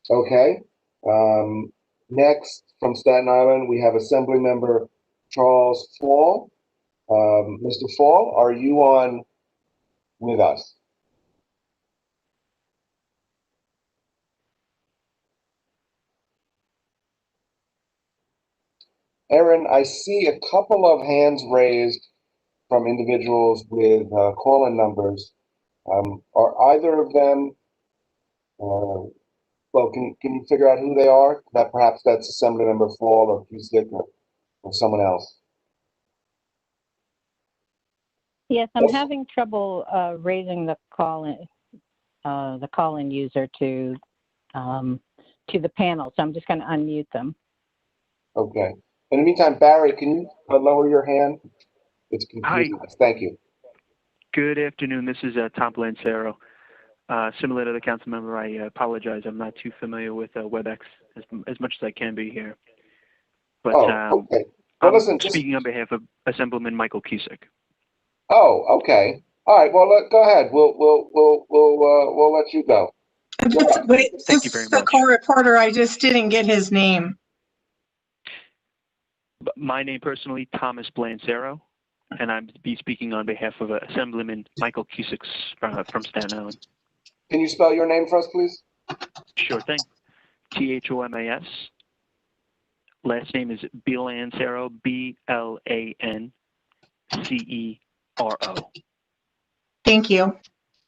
Okay. Next, from Staten Island, we have Assembly Member Charles Fall. Mr. Fall, are you on with us? Erin, I see a couple of hands raised from individuals with call-in numbers. Are either of them, well, can you figure out who they are? That perhaps that's Assembly Member Fall or Cusick or someone else. Yes, I'm Yes. having trouble raising the call-in user to the panel, so I'm just going to unmute them. Okay. In the meantime, Barry, can you lower your hand? It's confusing us. Thank you. Good afternoon. This is Tom Lancero. Similar to the council member, I apologize. I'm not too familiar with WebEx as much as I can be here. But okay. Well, I'm listen, speaking on behalf of Assemblyman Michael Cusick. Oh, okay. All right. Well, go ahead. We'll let you go. Wait, Thank you this very is the much. co-reporter. I just didn't get his name. My name personally, Thomas Blancero, and I'm be speaking on behalf of Assemblyman Michael Cusick from Staten Island. Can you spell your name for us, please? Sure thing. Thomas. Last name is Blancero, Blancero. Thank you.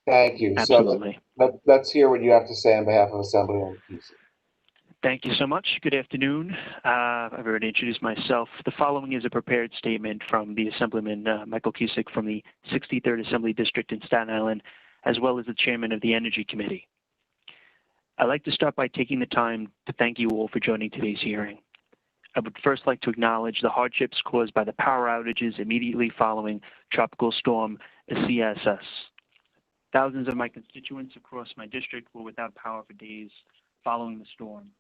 Thank you. Absolutely. So let's hear what you have to say on behalf of Assemblyman Cusick. Thank you so much. Good afternoon. I've already introduced myself. The following is a prepared statement from the Assemblyman Michael Cusick from the 63rd Assembly District in Staten Island, as well as the chairman of the Energy Committee. I'd like to start by taking the time to thank you all for joining today's hearing. I would first like to acknowledge the hardships caused by the power outages immediately following Tropical Storm Isaias. Thousands of my constituents across my district were without power for days following the storm.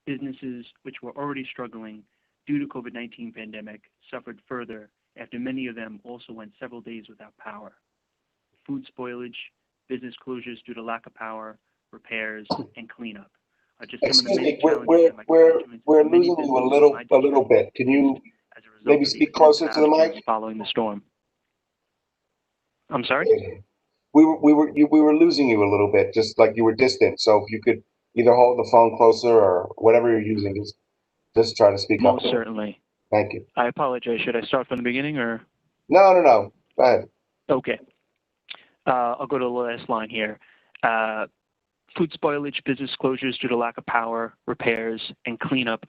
Businesses, which were already struggling due to COVID-19 pandemic, suffered further after many of them also went several days without power. Food spoilage, business closures due to lack of power, repairs, and cleanup are just some of the many challenges that my constituents we're and many losing you businesses in my a little district bit. Can you as a result maybe of the speak closer extensive to the mic? outages following the storm. I'm sorry? We were losing you a little bit, just like you were distant. So if you could either hold the phone closer or whatever you're using, just try to speak up. Most certainly. Thank you. I apologize. Should I start from the beginning or? No. Go ahead. Okay. I'll go to the last line here. Food spoilage, business closures due to lack of power, repairs, and cleanup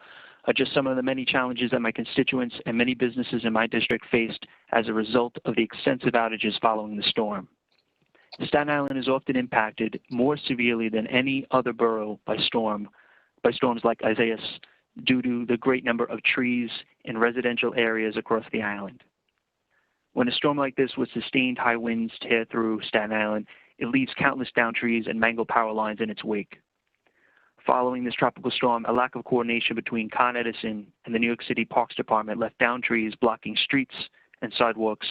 are just some of the many challenges that my constituents and many businesses in my district faced as a result of the extensive outages following the storm. Staten Island is often impacted more severely than any other borough by storms like Isaias due to the great number of trees in residential areas across the island. When a storm like this with sustained high winds tear through Staten Island, it leaves countless downed trees and mangled power lines in its wake. Following this tropical storm, a lack of coordination between Con Edison and the New York City Parks Department left downed trees blocking streets and sidewalks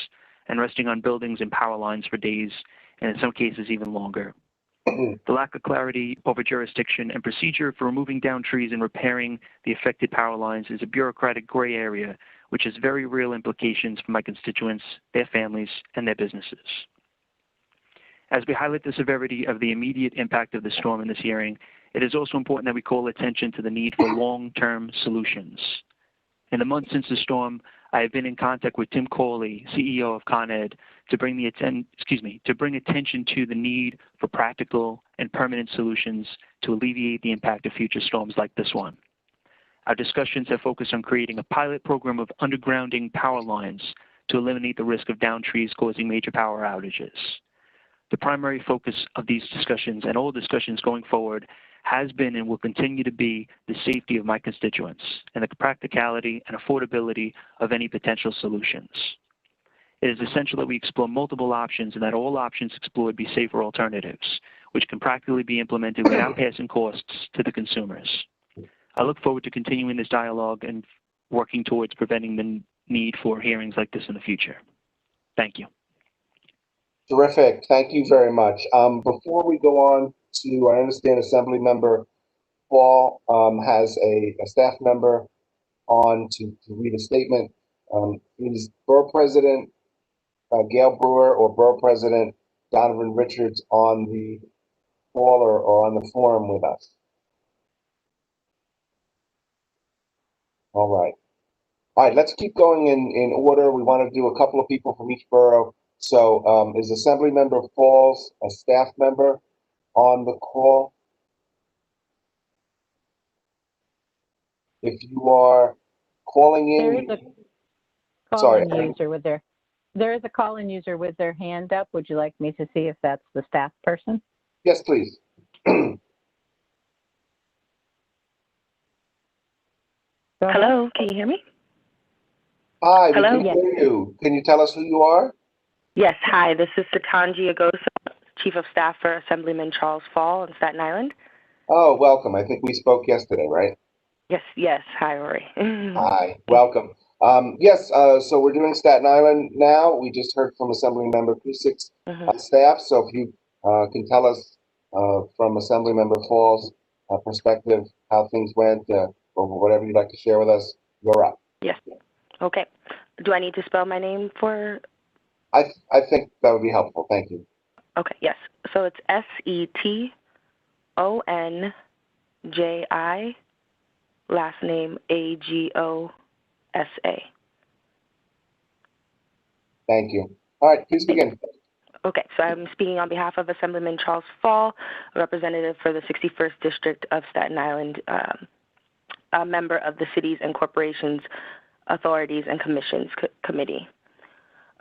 and resting on buildings and power lines for days, and in some cases even longer. The lack of clarity over jurisdiction and procedure for removing downed trees and repairing the affected power lines is a bureaucratic gray area which has very real implications for my constituents, their families, and their businesses. As we highlight the severity of the immediate impact of the storm in this hearing, it is also important that we call attention to the need for long-term solutions. In the months since the storm, I have been in contact with Tim Corley, CEO of Con Ed, to bring attention to the need for practical and permanent solutions to alleviate the impact of future storms like this one. Our discussions have focused on creating a pilot program of undergrounding power lines to eliminate the risk of downed trees causing major power outages. The primary focus of these discussions and all discussions going forward has been and will continue to be the safety of my constituents and the practicality and affordability of any potential solutions. It is essential that we explore multiple options and that all options explored be safer alternatives, which can practically be implemented without passing costs to the consumers. I look forward to continuing this dialogue and working towards preventing the need for hearings like this in the future. Thank you. Terrific. Thank you very much. Before we go on to, I understand Assemblymember Paul has a staff member on to read a statement. Is Borough President Gail Brewer or Borough President Donovan Richards on the call or on the forum with us? All right. All right, let's keep going in order. We want to do a couple of people from each borough. So is Assemblymember Falls a staff member on the call? If you are calling in, There is a sorry. call-in user with their, there is a call-in user with their hand up. Would you like me to see if that's the staff person? Yes, please. Go ahead. Hello, can you hear me? Hi, we Hello? can hear you. Can you tell us who you are? Yes, hi, this is Satanji Agosa, Chief of Staff for Assemblyman Charles Fall in Staten Island. Oh, welcome. I think we spoke yesterday, right? Yes, hi, Rory. Hi, welcome. Yes, so we're doing Staten Island now. We just heard from Assemblymember Cusick's staff. So if you can tell us from Assemblymember Fall's perspective how things went or whatever you'd like to share with us, you're up. Yes, okay. Do I need to spell my name for? I think that would be helpful. Thank you. Okay, yes. So it's SETONJI, last name AGOSA. Thank you. All right, please begin. Okay, so I'm speaking on behalf of Assemblyman Charles Fall, a representative for the 61st District of Staten Island, a member of the Cities and Corporations Authorities and Commissions Committee.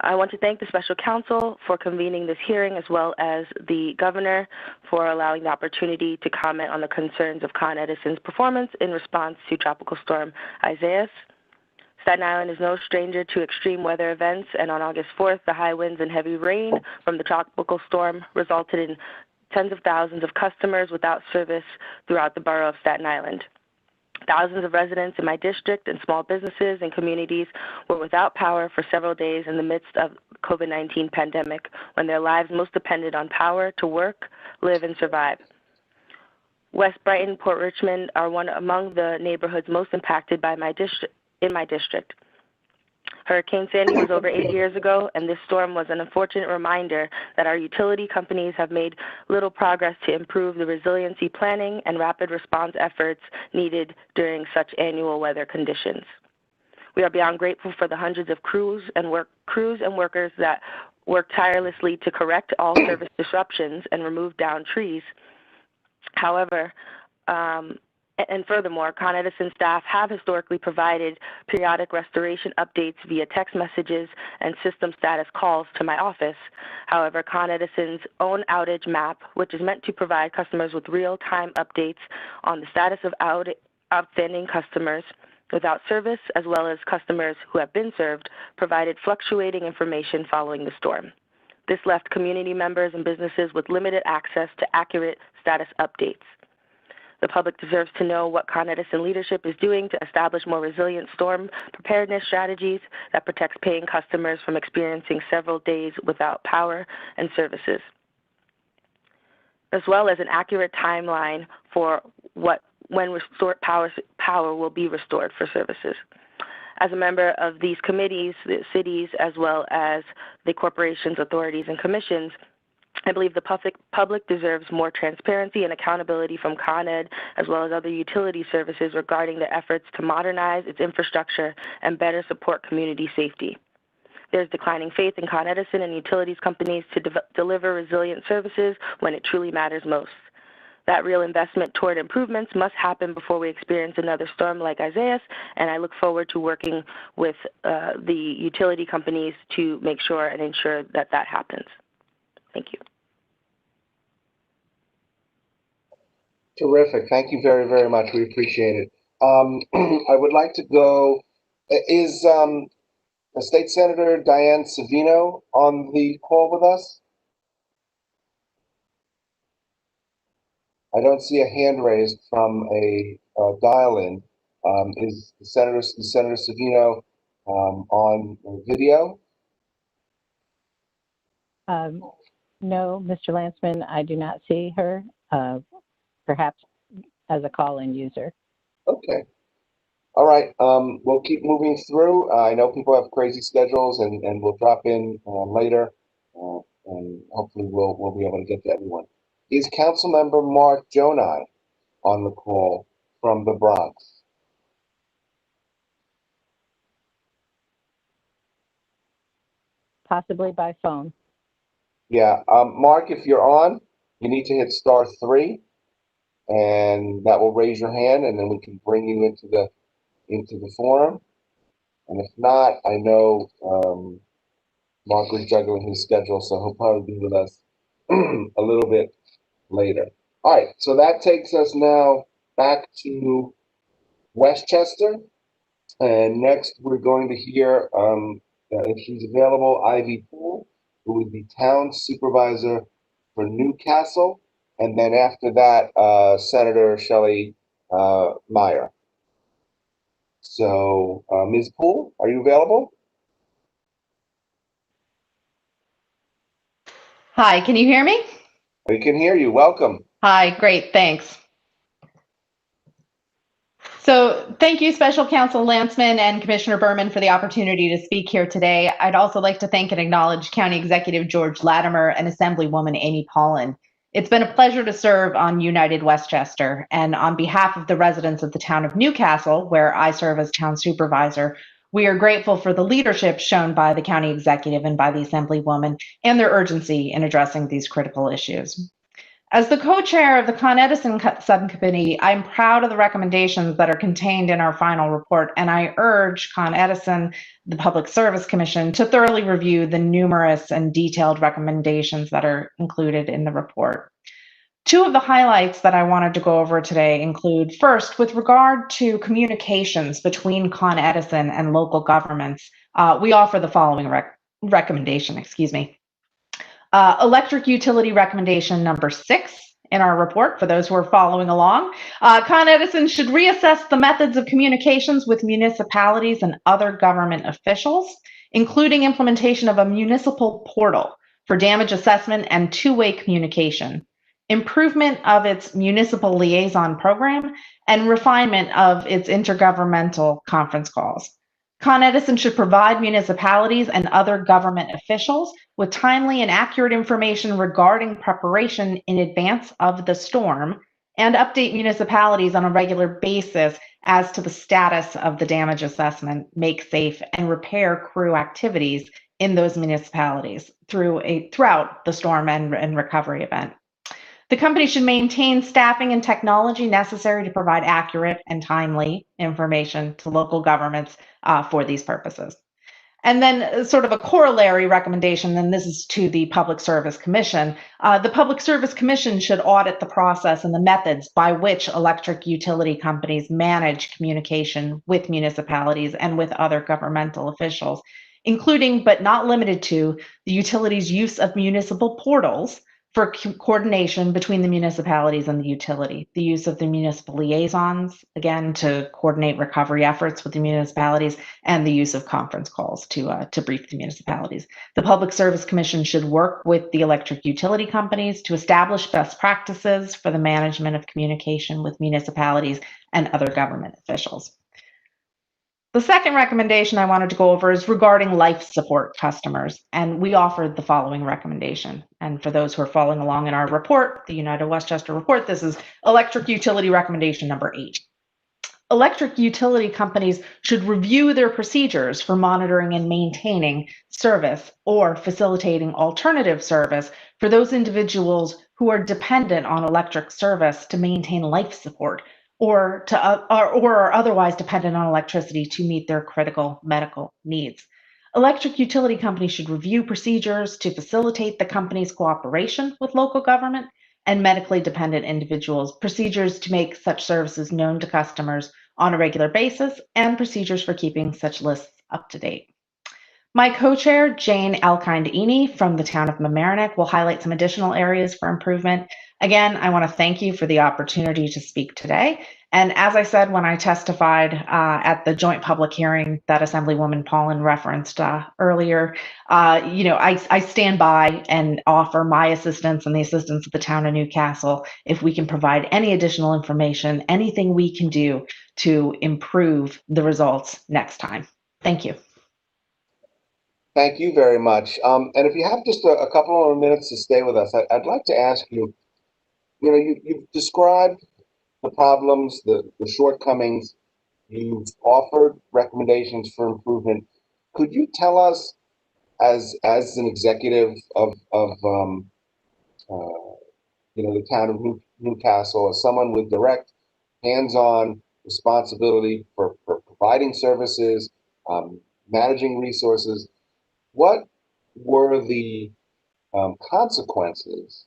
I want to thank the Special Counsel for convening this hearing, as well as the Governor for allowing the opportunity to comment on the concerns of Con Edison's performance in response to Tropical Storm Isaias. Staten Island is no stranger to extreme weather events, and on August 4th, the high winds and heavy rain from the tropical storm resulted in tens of thousands of customers without service throughout the borough of Staten Island. Thousands of residents in my district and small businesses and communities were without power for several days in the midst of the COVID-19 pandemic, when their lives most depended on power to work, live, and survive. West Brighton, Port Richmond are one among the neighborhoods most impacted by my district. Hurricane Sandy was over 8 years ago, and this storm was an unfortunate reminder that our utility companies have made little progress to improve the resiliency planning and rapid response efforts needed during such annual weather conditions. We are beyond grateful for the hundreds of crews and workers that work tirelessly to correct all service disruptions and remove downed trees. However, and furthermore, Con Edison staff have historically provided periodic restoration updates via text messages and system status calls to my office. However, Con Edison's own outage map, which is meant to provide customers with real-time updates on the status of outstanding customers without service, as well as customers who have been served, provided fluctuating information following the storm. This left community members and businesses with limited access to accurate status updates. The public deserves to know what Con Edison leadership is doing to establish more resilient storm preparedness strategies that protects paying customers from experiencing several days without power and services, as well as an accurate timeline for when restored power will be restored for services. As a member of these committees, the cities, as well as the corporations, authorities, and commissions, I believe the public deserves more transparency and accountability from Con Ed, as well as other utility services, regarding their efforts to modernize its infrastructure and better support community safety. There's declining faith in Con Edison and utilities companies to deliver resilient services when it truly matters most. That real investment toward improvements must happen before we experience another storm like Isaias, and I look forward to working with the utility companies to make sure and ensure that that happens. Thank you. Terrific. Thank you very, very much. We appreciate it. I would like to go, is State Senator Diane Savino on the call with us? I don't see a hand raised from a dial-in. Is Senator Savino on video? No, Mr. Landsman, I do not see her, perhaps as a call-in user. Okay. All right. We'll keep moving through. I know people have crazy schedules, and we'll drop in later, and hopefully we'll be able to get to everyone. Is Councilmember Mark Jonai on the call from the Bronx? Possibly by phone. Yeah. Mark, if you're on, you need to hit *3, and that will raise your hand, and then we can bring you into the forum. And if not, I know Mark was juggling his schedule, so he'll probably be with us a little bit later. All right, so that takes us now back to Westchester. And next we're going to hear, if she's available, Ivy Poole, who would be town supervisor for Newcastle. And then after that, Senator Shelley Meyer. So, Ms. Poole, are you available? Hi, can you hear me? We can hear you. Welcome. Hi, great, thanks. So thank you, Special Counsel Landsman and Commissioner Berman, for the opportunity to speak here today. I'd also like to thank and acknowledge County Executive George Latimer and Assemblywoman Amy Paulin. It's been a pleasure to serve on United Westchester, and on behalf of the residents of the town of Newcastle, where I serve as town supervisor, we are grateful for the leadership shown by the county executive and by the Assemblywoman and their urgency in addressing these critical issues. As the co-chair of the Con Edison subcommittee, I'm proud of the recommendations that are contained in our final report, and I urge Con Edison, the Public Service Commission, to thoroughly review the numerous and detailed recommendations that are included in the report. Two of the highlights that I wanted to go over today include, first, with regard to communications between Con Edison and local governments, we offer the following recommendation, electric utility recommendation number 6 in our report, for those who are following along. Con Edison should reassess the methods of communications with municipalities and other government officials, including implementation of a municipal portal for damage assessment and two-way communication, improvement of its municipal liaison program, and refinement of its intergovernmental conference calls. Con Edison should provide municipalities and other government officials with timely and accurate information regarding preparation in advance of the storm, and update municipalities on a regular basis as to the status of the damage assessment, make safe, and repair crew activities in those municipalities throughout the storm and recovery event. The company should maintain staffing and technology necessary to provide accurate and timely information to local governments for these purposes. And then sort of a corollary recommendation, and this is to the Public Service Commission. The Public Service Commission should audit the process and the methods by which electric utility companies manage communication with municipalities and with other governmental officials, including but not limited to the utilities' use of municipal portals for coordination between the municipalities and the utility, the use of the municipal liaisons, again, to coordinate recovery efforts with the municipalities, and the use of conference calls to brief the municipalities. The Public Service Commission should work with the electric utility companies to establish best practices for the management of communication with municipalities and other government officials. The second recommendation I wanted to go over is regarding life support customers, and we offered the following recommendation. And for those who are following along in our report, the United Westchester report, this is electric utility recommendation number 8. Electric utility companies should review their procedures for monitoring and maintaining service or facilitating alternative service for those individuals who are dependent on electric service to maintain life support, or are otherwise dependent on electricity to meet their critical medical needs. Electric utility companies should review procedures to facilitate the company's cooperation with local government and medically dependent individuals, procedures to make such services known to customers on a regular basis, and procedures for keeping such lists up to date. My co-chair, Jane Alkind-Eny from the town of Mamaroneck, will highlight some additional areas for improvement. Again, I want to thank you for the opportunity to speak today. And as I said when I testified at the joint public hearing that Assemblywoman Paulin referenced earlier, I stand by and offer my assistance and the assistance of the town of Newcastle if we can provide any additional information, anything we can do to improve the results next time. Thank you. Thank you very much. And if you have just a couple more minutes to stay with us, I'd like to ask you, you've described the problems, the shortcomings. You've offered recommendations for improvement. Could you tell us, as an executive of the town of Newcastle, as someone with direct hands-on responsibility for providing services, managing resources, what were the consequences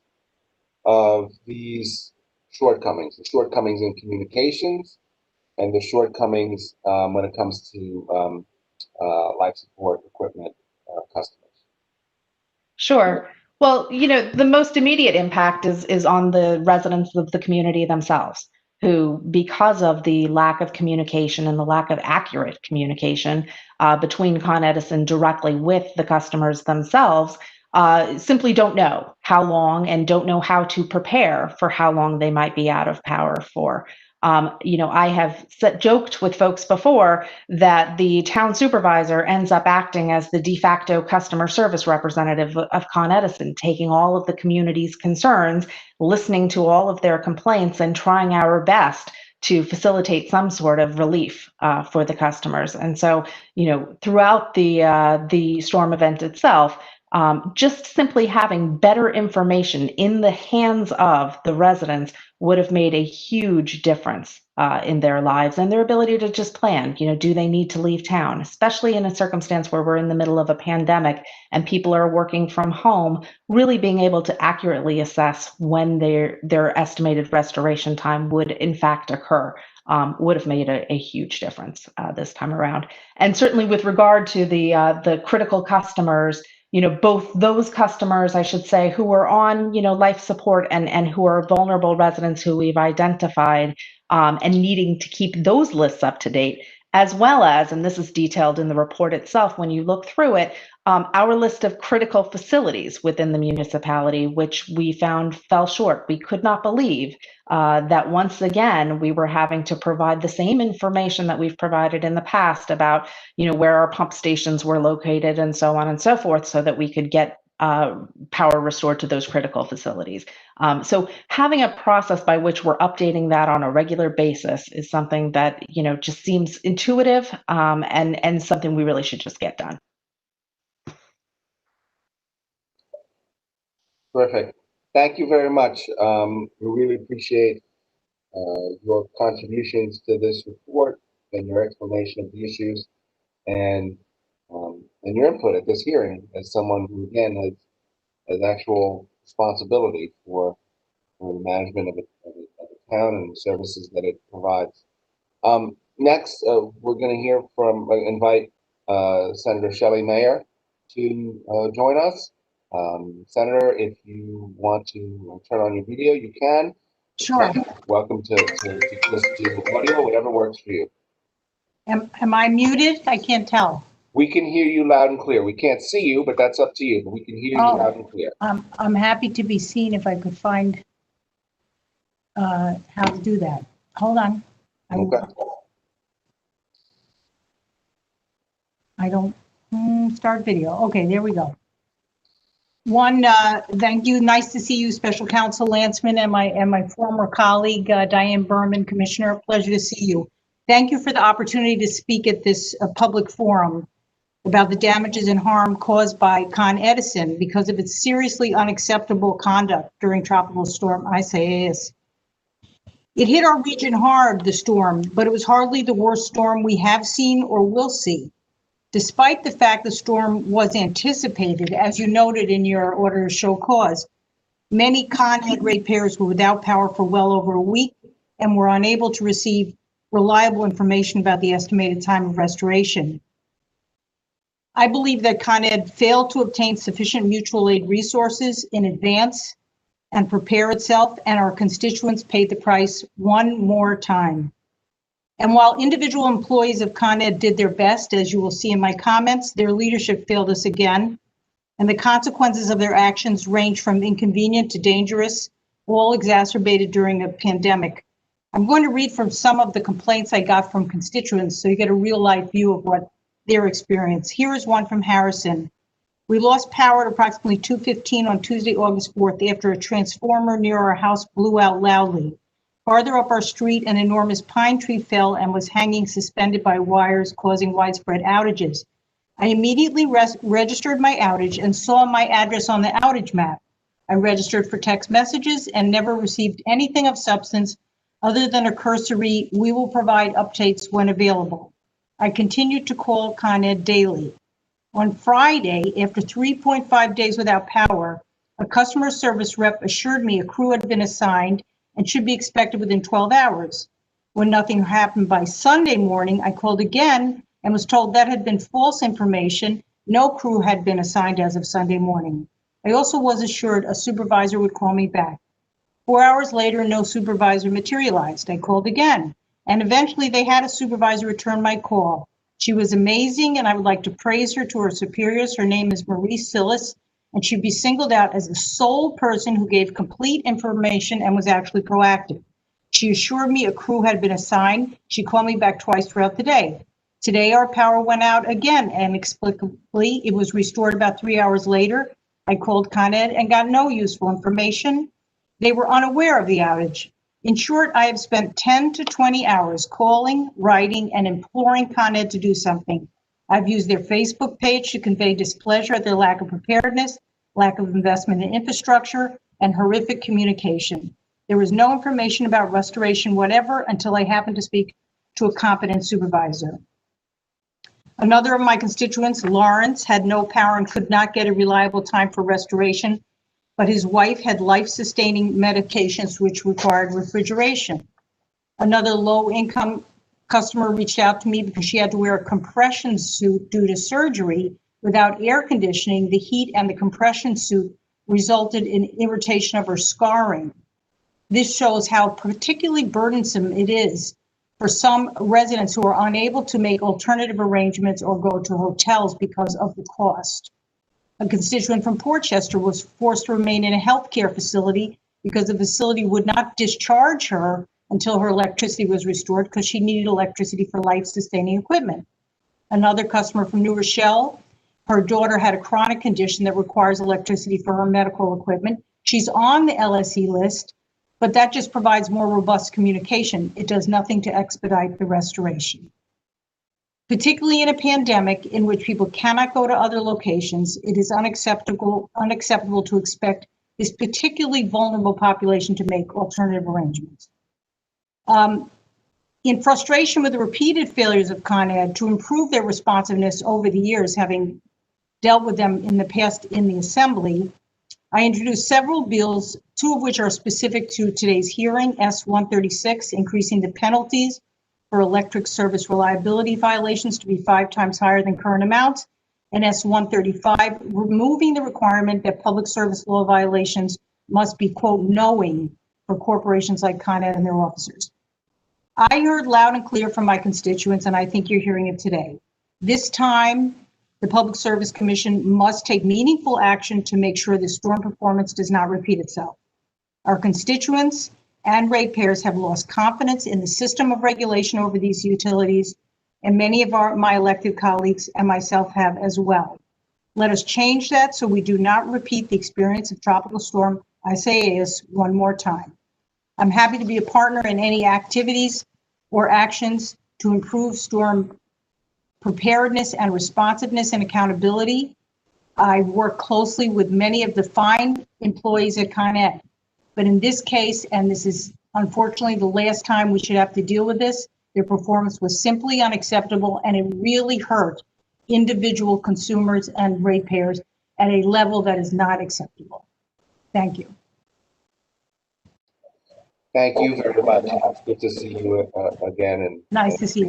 of these shortcomings, the shortcomings in communications and the shortcomings when it comes to life support equipment customers? Sure. Well, the most immediate impact is on the residents of the community themselves, who, because of the lack of communication and the lack of accurate communication between Con Edison directly with the customers themselves, simply don't know how long and don't know how to prepare for how long they might be out of power for. I have joked with folks before that the town supervisor ends up acting as the de facto customer service representative of Con Edison, taking all of the community's concerns, listening to all of their complaints, and trying our best to facilitate some sort of relief for the customers. And so, throughout the storm event itself, just simply having better information in the hands of the residents would have made a huge difference in their lives and their ability to just plan. Do they need to leave town, especially in a circumstance where we're in the middle of a pandemic and people are working from home? Really being able to accurately assess when their estimated restoration time would in fact occur would have made a huge difference this time around. And certainly with regard to the critical customers, both those customers, I should say, who are on, life support and who are vulnerable residents who we've identified and needing to keep those lists up to date, as well as, and this is detailed in the report itself when you look through it, our list of critical facilities within the municipality, which we found fell short. We could not believe that once again, we were having to provide the same information that we've provided in the past about, where our pump stations were located and so on and so forth, so that we could get power restored to those critical facilities. So having a process by which we're updating that on a regular basis is something that, just seems intuitive and something we really should just get done. Terrific. Thank you very much. We really appreciate your contributions to this report and your explanation of the issues and your input at this hearing as someone who, again, has actual responsibility for the management of the town and the services that it provides. Next, we're going to invite Senator Shelley Mayer to join us. Senator, if you want to turn on your video, you can. Sure. Welcome to listen to audio, whatever works for you. Am I muted? I can't tell. We can hear you loud and clear. We can't see you, but that's up to you. But we can hear you loud and clear. I'm happy to be seen if I could find how to do that. Hold on. Okay. I don't start video. Okay, there we go. Thank you. Nice to see you, Special Counsel Landsman, and my former colleague, Diane Berman, Commissioner. Pleasure to see you. Thank you for the opportunity to speak at this public forum about the damages and harm caused by Con Edison because of its seriously unacceptable conduct during Tropical Storm Isaias. It hit our region hard, the storm, but it was hardly the worst storm we have seen or will see. Despite the fact the storm was anticipated, as you noted in your order to show cause, many Con Ed ratepayers were without power for well over a week and were unable to receive reliable information about the estimated time of restoration. I believe that Con Ed failed to obtain sufficient mutual aid resources in advance and prepare itself, and our constituents paid the price one more time. And while individual employees of Con Ed did their best, as you will see in my comments, their leadership failed us again, and the consequences of their actions range from inconvenient to dangerous, all exacerbated during a pandemic. I'm going to read from some of the complaints I got from constituents so you get a real-life view of what their experience. Here is one from Harrison. We lost power at approximately 2:15 on Tuesday, August 4th, after a transformer near our house blew out loudly. Farther up our street, an enormous pine tree fell and was hanging suspended by wires, causing widespread outages. I immediately registered my outage and saw my address on the outage map. I registered for text messages and never received anything of substance other than a cursory, "We will provide updates when available." I continued to call Con Ed daily. On Friday, after 3.5 days without power, a customer service rep assured me a crew had been assigned and should be expected within 12 hours. When nothing happened by Sunday morning, I called again and was told that had been false information. No crew had been assigned as of Sunday morning. I also was assured a supervisor would call me back. 4 hours later, no supervisor materialized. I called again, and eventually they had a supervisor return my call. She was amazing, and I would like to praise her to her superiors. Her name is Marie Sillis, and she'd be singled out as the sole person who gave complete information and was actually proactive. She assured me a crew had been assigned. She called me back twice throughout the day. Today, our power went out again, and inexplicably, it was restored about 3 hours later. I called Con Ed and got no useful information. They were unaware of the outage. In short, I have spent 10 to 20 hours calling, writing, and imploring Con Ed to do something. I've used their Facebook page to convey displeasure at their lack of preparedness, lack of investment in infrastructure, and horrific communication. There was no information about restoration whatever until I happened to speak to a competent supervisor. Another of my constituents, Lawrence, had no power and could not get a reliable time for restoration, but his wife had life-sustaining medications which required refrigeration. Another low-income customer reached out to me because she had to wear a compression suit due to surgery. Without air conditioning, the heat and the compression suit resulted in irritation of her scarring. This shows how particularly burdensome it is for some residents who are unable to make alternative arrangements or go to hotels because of the cost. A constituent from Portchester was forced to remain in a healthcare facility because the facility would not discharge her until her electricity was restored because she needed electricity for life-sustaining equipment. Another customer from New Rochelle, her daughter had a chronic condition that requires electricity for her medical equipment. She's on the LSE list, but that just provides more robust communication. It does nothing to expedite the restoration. Particularly in a pandemic in which people cannot go to other locations, it is unacceptable to expect this particularly vulnerable population to make alternative arrangements. In frustration with the repeated failures of Con Ed to improve their responsiveness over the years, having dealt with them in the past in the Assembly, I introduced several bills, two of which are specific to today's hearing, S-136, increasing the penalties for electric service reliability violations to be 5 times higher than current amounts, and S-135, removing the requirement that public service law violations must be, quote, knowing for corporations like Con Ed and their officers. I heard loud and clear from my constituents, and I think you're hearing it today. This time, the Public Service Commission must take meaningful action to make sure the storm performance does not repeat itself. Our constituents and ratepayers have lost confidence in the system of regulation over these utilities, and many of my elected colleagues and myself have as well. Let us change that so we do not repeat the experience of Tropical Storm Isaias one more time. I'm happy to be a partner in any activities or actions to improve storm preparedness and responsiveness and accountability. I work closely with many of the fine employees at Con Ed. But in this case, and this is unfortunately the last time we should have to deal with this, their performance was simply unacceptable, and it really hurt individual consumers and ratepayers at a level that is not acceptable. Thank you. Thank you very much. It's good to see you again. And nice to see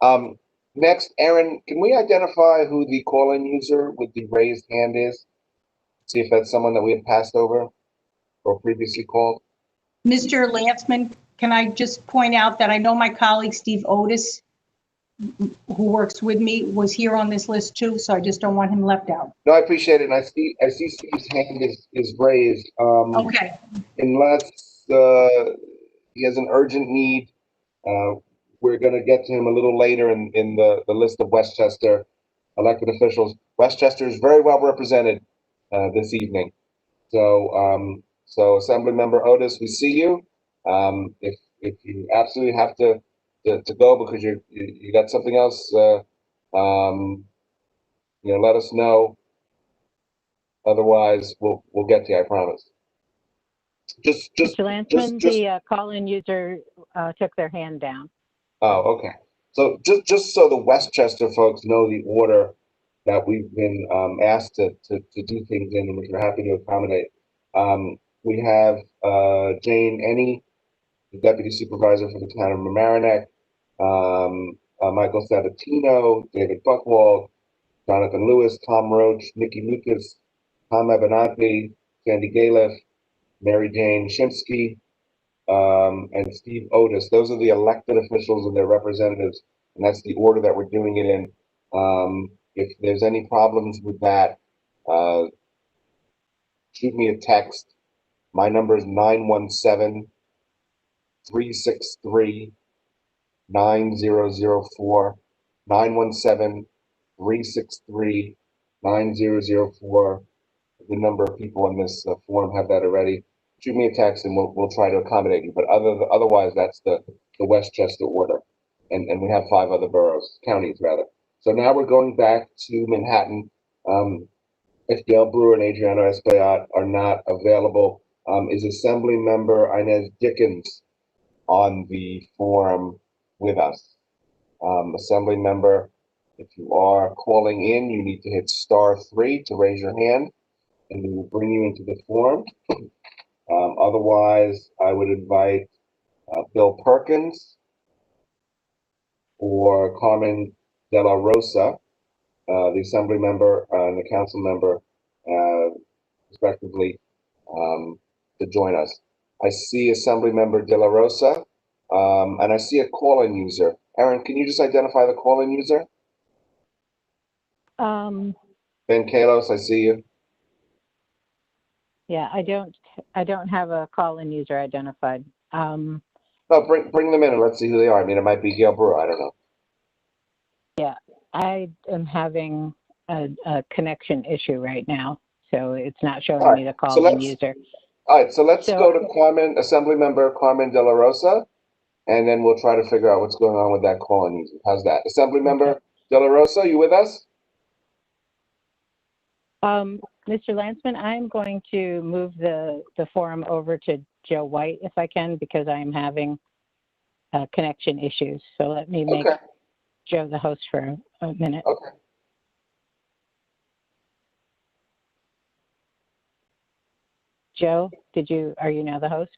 you. Next, Aaron, can we identify who the call-in user with the raised hand is? See if that's someone that we have passed over. or previously called? Mr. Landsman, can I just point out that I know my colleague Steve Otis, who works with me, was here on this list too, so I just don't want him left out. No, I appreciate it. And I see Steve's hand is raised. Okay, Unless he has an urgent need, we're going to get to him a little later in the list of Westchester elected officials. Westchester is very well represented this evening. So, so Assemblymember Otis, we see you. If you absolutely have to go because you got something else, let us know. Otherwise, we'll get to you. I promise. Mr. Landsman, the call-in user took their hand down. Oh, okay. So just so the Westchester folks know the order that we've been asked to do things in, and which we're happy to accommodate. We have Jane Ennie, the Deputy Supervisor for the town of Mamaroneck, Michael Sabatino, David Buchwald, Jonathan Lewis, Tom Roach, Nikki Lucas, Tom Abenante, Sandy Galiff, Mary Jane Shimsky, and Steve Otis. Those are the elected officials and their representatives, and that's the order that we're doing it in. If there's any problems with that, shoot me a text. My number is 917-363-9004, 917-363-9004. The number of people in this forum have that already. Shoot me a text and we'll try to accommodate you. But otherwise, that's the Westchester order, and we have 5 other counties rather. So now we're going back to Manhattan. If Gail Brewer and Adriano Espaillat are not available, is Assemblymember Inez Dickens on the forum with us? Assemblymember, if you are calling in, you need to hit *3 to raise your hand, and we will bring you into the forum. Otherwise, I would invite Bill Perkins or Carmen De La Rosa, the Assembly member and the council member, respectively, to join us. I see Assemblymember De La Rosa, and I see a call-in user. Erin, can you just identify the call-in user? Ben Kalos, I see you. Yeah, I don't have a call-in user identified. No, bring them in and let's see who they are. I mean, it might be Gail Brewer. I don't know. Yeah, I am having a connection issue right now, so it's not showing me the call-in user. All right, so let's go to Assemblymember Carmen De La Rosa, and then we'll try to figure out what's going on with that call-in user. How's that? Assemblymember De La Rosa, you with us? Mr. Landsman, I'm going to move the forum over to Joe White if I can, because I'm having connection issues. So let me make Joe the host for a minute. Okay. Joe, are you now the host?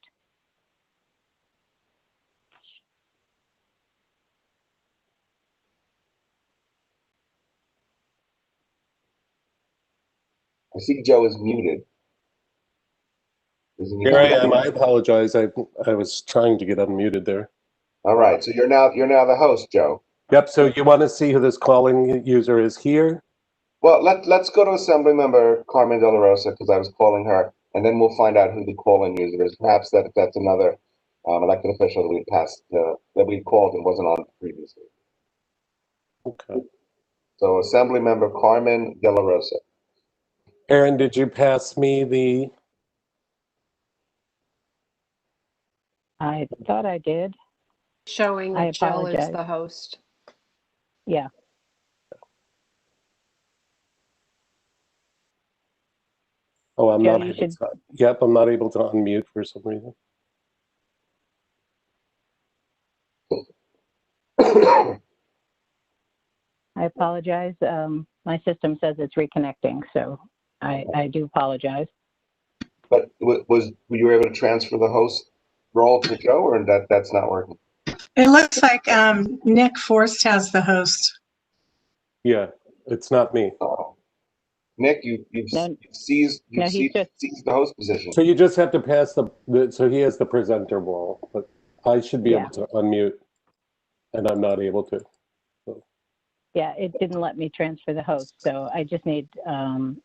I see Joe is muted. Here I am. I apologize. I was trying to get unmuted there. All right. So you're now the host, Joe. Yep. So you want to see who this calling user is here? Well, let's go to Assemblymember Carmen De La Rosa, because I was calling her, and then we'll find out who the call-in user is. Perhaps that's another elected official that we passed that we called and wasn't on previously. Okay. So Assemblymember Carmen De La Rosa. Erin, did you pass me the? I thought I did. Showing that Jill is the host. Yeah. Oh, I'm Joe, not able to. Yep, I'm not able to unmute for some reason. I apologize. My system says it's reconnecting, so I do apologize. But were you able to transfer the host role to Joe, or that's not working? It looks like Nick Forst has the host. Yeah, it's not me. Oh. Nick, you've No, seized no, he's just, seized the host position. So you just have to pass so he has the presenter role, but I should be Yeah. able to unmute, and I'm not able to. yeah, it didn't let me transfer the host. So I just need,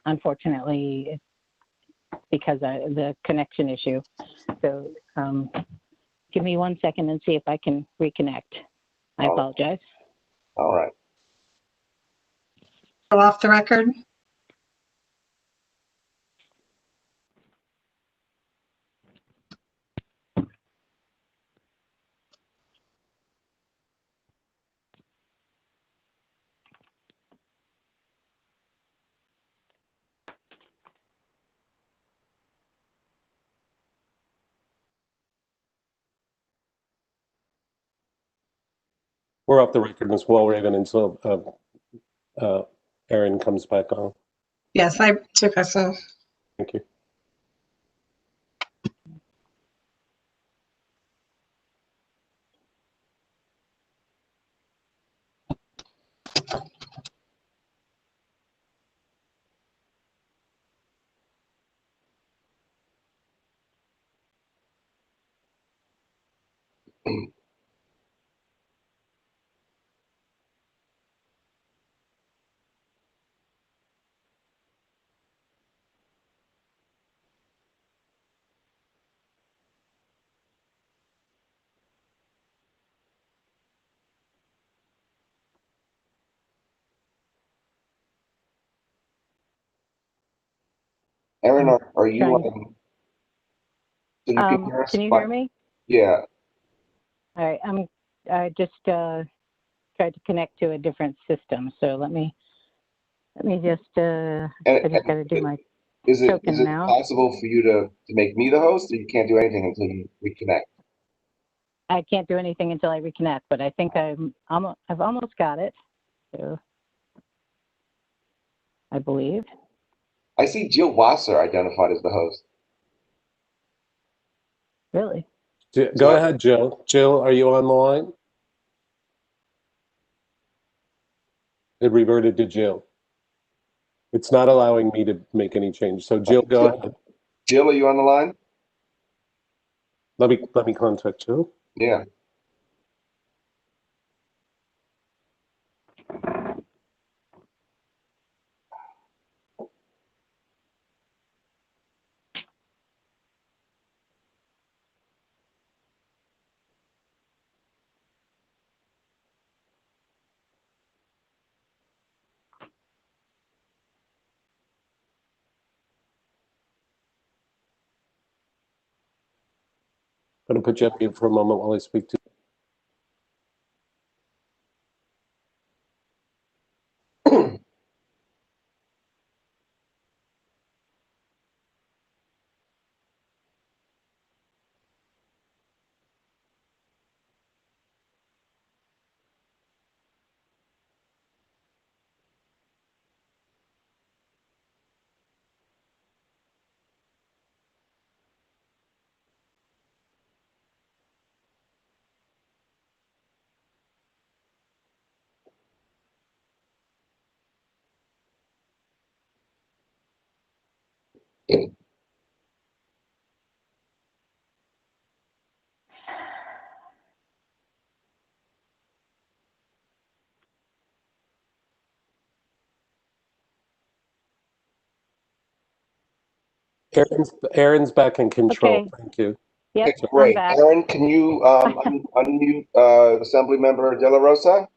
unfortunately, because of the connection issue. So give me 1 second and see if I can reconnect. I Oh. apologize. All right. Go off the record. We're off the record as well, Raven, until Erin comes back on. Yes, I took us off. Thank you. Erin, are you Trying- on? So you can hear us? Can you hear me? Yeah. All right, I just tried to connect to a different system. So let me just, I just got to do my Is it token now. possible for you to make me the host, or you can't do anything until you reconnect? I can't do anything until I reconnect, but I think I've almost got it. So I believe. I see Jill Wasser identified as the host. Really? Go ahead, Jill. Jill, are you on the line? It reverted to Jill. It's not allowing me to make any change. So Jill, go ahead. Jill, are you on the line? Let me contact Jill. Yeah. I'm going to put you up here for a moment while I speak to Erin's back in control. Okay. Thank you. Yep, Okay, great. I'm back. Erin, can you unmute Assemblymember De La Rosa?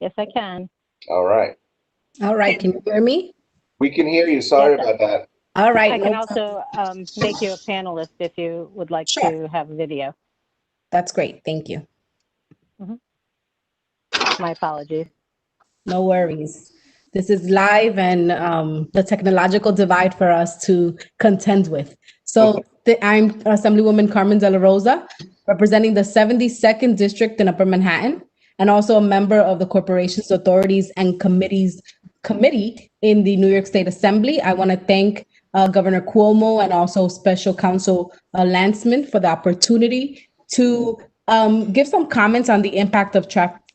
Yes, I can. All right. All right, can you hear me? We can hear you. Sorry Yes, about that. All right. I can no- also make you a panelist if you would like Sure. to have a video. That's great. Thank you. My apologies. No worries. This is live and the technological divide for us to contend with. So I'm Assemblywoman Carmen De La Rosa, representing the 72nd District in Upper Manhattan, and also a member of the Corporations, Authorities, and Committee in the New York State Assembly. I want to thank Governor Cuomo and also Special Counsel Landsman for the opportunity to give some comments on the impact of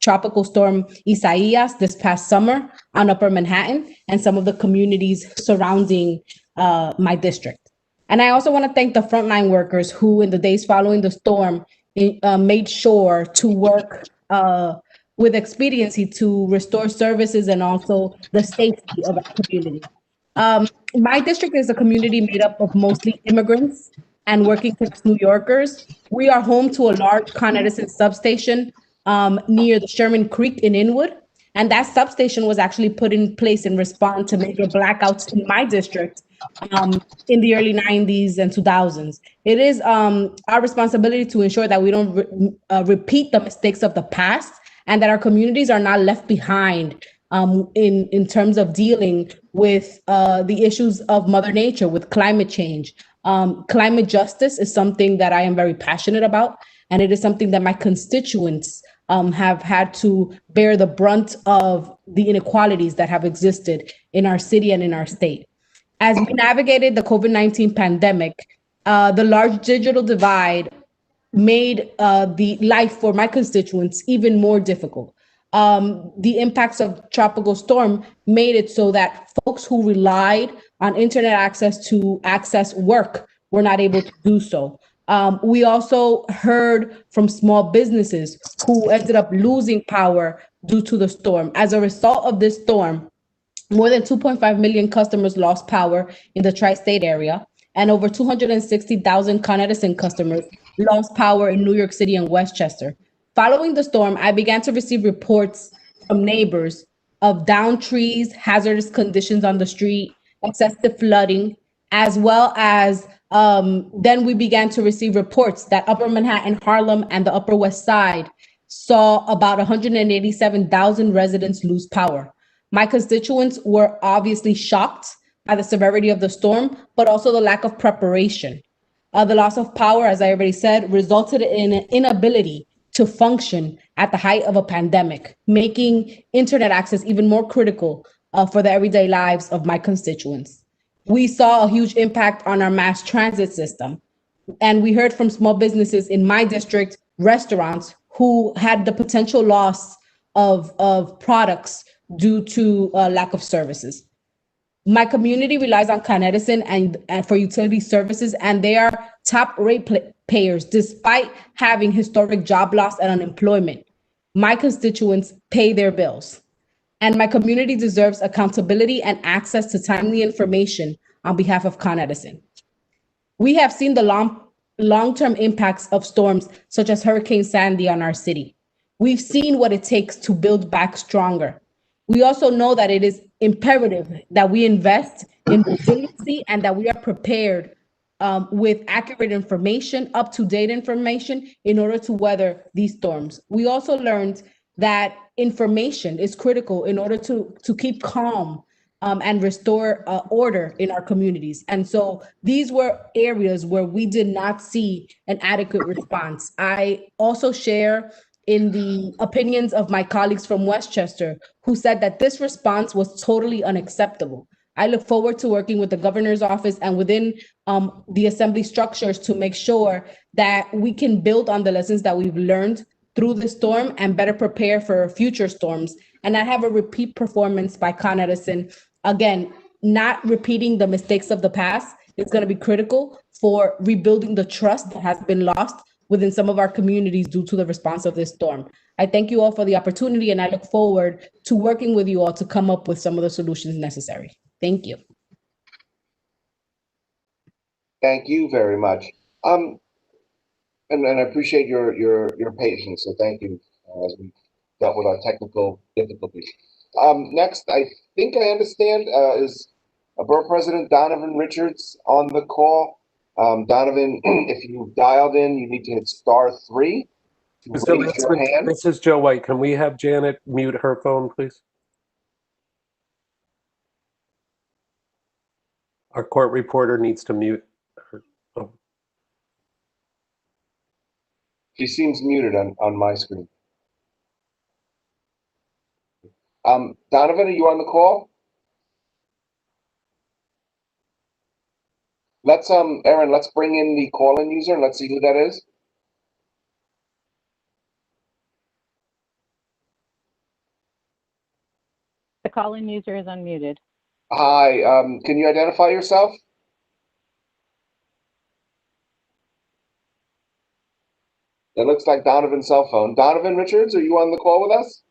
Tropical Storm Isaias this past summer on Upper Manhattan and some of the communities surrounding my district. And I also want to thank the frontline workers who, in the days following the storm, made sure to work with expediency to restore services and also the safety of our community. My district is a community made up of mostly immigrants and working class New Yorkers. We are home to a large Con Edison substation near the Sherman Creek in Inwood. And that substation was actually put in place in response to major blackouts in my district in the early 90s and 2000s. It is our responsibility to ensure that we don't repeat the mistakes of the past and that our communities are not left behind in terms of dealing with the issues of Mother Nature, with climate change. Climate justice is something that I am very passionate about, and it is something that my constituents have had to bear the brunt of the inequalities that have existed in our city and in our state. As we navigated the COVID-19 pandemic, the large digital divide made the life for my constituents even more difficult. The impacts of tropical storm made it so that folks who relied on internet access to access work were not able to do so. We also heard from small businesses who ended up losing power due to the storm. As a result of this storm, more than 2.5 million customers lost power in the tri-state area, and over 260,000 Con Edison customers lost power in New York City and Westchester. Following the storm, I began to receive reports from neighbors of downed trees, hazardous conditions on the street, excessive flooding, as well as then we began to receive reports that Upper Manhattan, Harlem, and the Upper West Side saw about 187,000 residents lose power. My constituents were obviously shocked by the severity of the storm, but also the lack of preparation. The loss of power, as I already said, resulted in an inability to function at the height of a pandemic, making internet access even more critical for the everyday lives of my constituents. We saw a huge impact on our mass transit system. And we heard from small businesses in my district, restaurants, who had the potential loss of products due to lack of services. My community relies on Con Edison and for utility services, and they are top rate payers despite having historic job loss and unemployment. My constituents pay their bills, and my community deserves accountability and access to timely information on behalf of Con Edison. We have seen the long-term impacts of storms such as Hurricane Sandy on our city. We've seen what it takes to build back stronger. We also know that it is imperative that we invest in resiliency and that we are prepared with accurate information, up-to-date information in order to weather these storms. We also learned that information is critical in order to keep calm and restore order in our communities. And so these were areas where we did not see an adequate response. I also share in the opinions of my colleagues from Westchester, who said that this response was totally unacceptable. I look forward to working with the governor's office and within the assembly structures to make sure that we can build on the lessons that we've learned through the storm and better prepare for future storms and not have a repeat performance by Con Edison. Again, not repeating the mistakes of the past is going to be critical for rebuilding the trust that has been lost within some of our communities due to the response of this storm. I thank you all for the opportunity, and I look forward to working with you all to come up with some of the solutions necessary. Thank you. Thank you very much. And I appreciate your patience, so thank you as we dealt with our technical difficulties. Next, I think I understand, is Borough President Donovan Richards on the call. Donovan, if you dialed in, you need to hit *3 to raise your hand. This is Joe White. Can we have Janet mute her phone, please? Our court reporter needs to mute her phone. She seems muted on my screen. Donovan, are you on the call? Let's Aaron, let's bring in the call-in user and let's see who that is. call-in user is unmuted. Hi, can you identify yourself? It looks like Donovan's cell phone. Donovan Richards, are you on the call with us?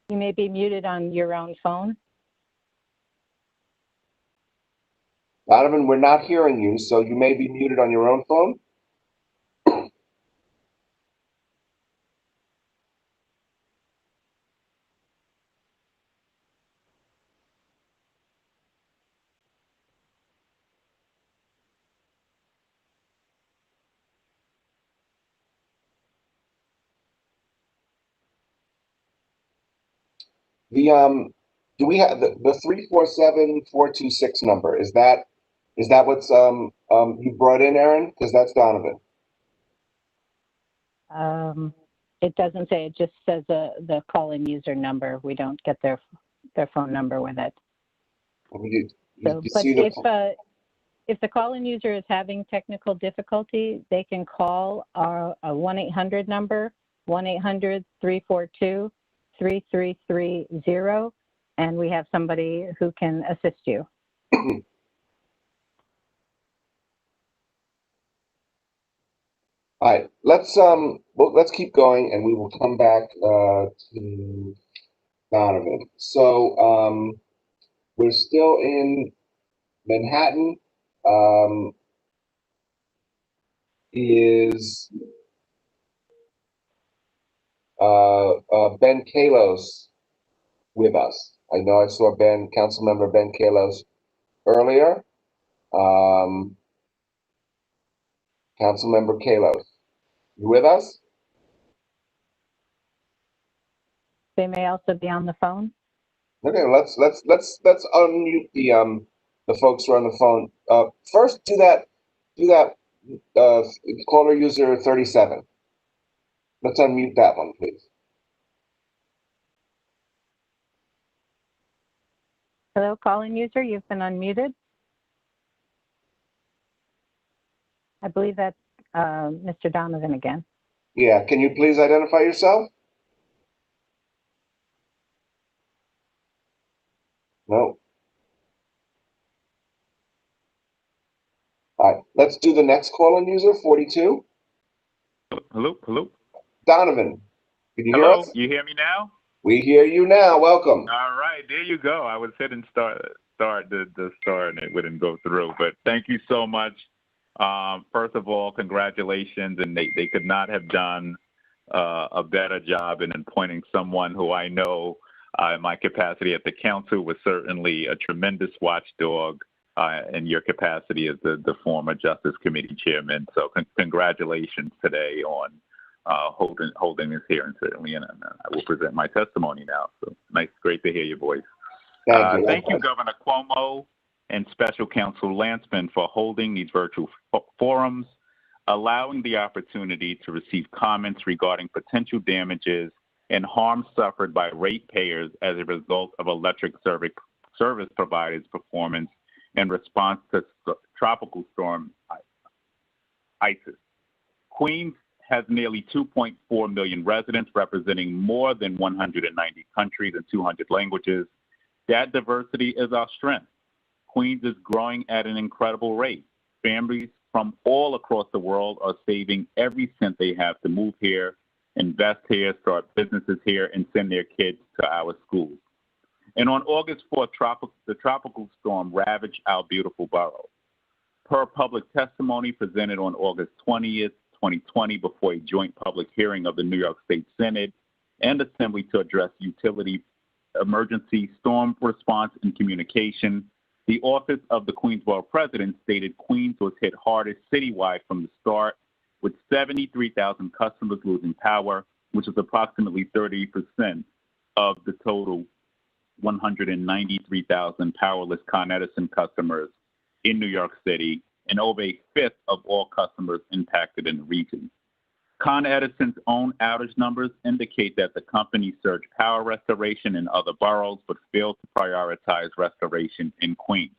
You may be muted on your own phone. Donovan, we're not hearing you, so you may be muted on your own phone. Do we have the 347-426 number? Is that what's you brought in, Aaron? Because that's Donovan. It doesn't say, it just says the call-in user number. We don't get their phone number with it. If the call-in user is having technical difficulty, they can call our 1-800 number, 1-800-342-3330, and we have somebody who can assist you. All right, let's keep going, and we will come back to Donovan. So we're still in Manhattan. Is Ben Kalos with us? I know I saw Councilmember Ben Kalos earlier. Councilmember Kalos, you with us? They may also be on the phone. Okay, let's unmute the folks who are on the phone. First, do that caller user 37. Let's unmute that one, please. Hello, call-in user, you've been unmuted. I believe that's Mr. Donovan again. Yeah, can you please identify yourself? No. All right, let's do the next call-in user, 42. Hello. Donovan, can you hear Hello, us? you hear me now? We hear you now. Welcome. All right, there you go. I was hitting start and it wouldn't go through. But thank you so much. First of all, congratulations, and they could not have done a better job in appointing someone who I know in my capacity at the council was certainly a tremendous watchdog in your capacity as the former Justice Committee Chairman. So congratulations today on holding this hearing, certainly, and I will present my testimony now. So great to hear your voice. Thank you, Governor Cuomo and Special Counsel Landsman, for holding these virtual forums, allowing the opportunity to receive comments regarding potential damages and harm suffered by ratepayers as a result of electric service providers' performance in response to Tropical Storm Isis. Queens has nearly 2.4 million residents, representing more than 190 countries and 200 languages. That diversity is our strength. Queens is growing at an incredible rate. Families from all across the world are saving every cent they have to move here, invest here, start businesses here, and send their kids to our schools. And on August 4th, the tropical storm ravaged our beautiful borough. Per public testimony presented on August 20th, 2020, before a joint public hearing of the New York State Senate and Assembly to address utility emergency storm response and communication, the Office of the Queensborough President stated Queens was hit hardest citywide from the start, with 73,000 customers losing power, which is approximately 30% of the total 193,000 powerless Con Edison customers in New York City, and over a fifth of all customers impacted in the region. Con Edison's own outage numbers indicate that the company surged power restoration in other boroughs, but failed to prioritize restoration in Queens.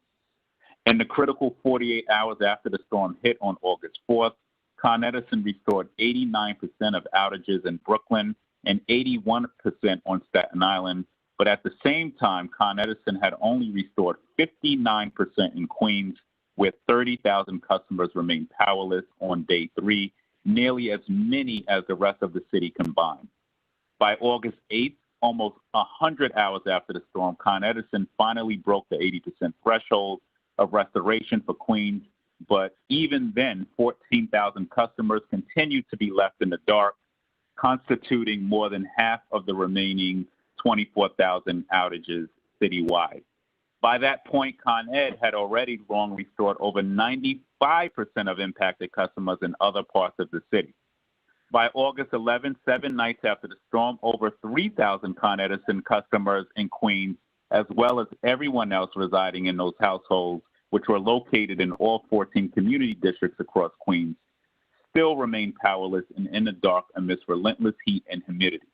In the critical 48 hours after the storm hit on August 4th, Con Edison restored 89% of outages in Brooklyn and 81% on Staten Island. But at the same time, Con Edison had only restored 59% in Queens, where 30,000 customers remained powerless on day 3, nearly as many as the rest of the city combined. By August 8th, almost 100 hours after the storm, Con Edison finally broke the 80% threshold of restoration for Queens. But even then, 14,000 customers continued to be left in the dark, constituting more than half of the remaining 24,000 outages citywide. By that point, Con Ed had already long restored over 95% of impacted customers in other parts of the city. By August 11th, 7 nights after the storm, over 3,000 Con Edison customers in Queens, as well as everyone else residing in those households, which were located in all 14 community districts across Queens, still remain powerless and in the dark amidst relentless heat and humidity.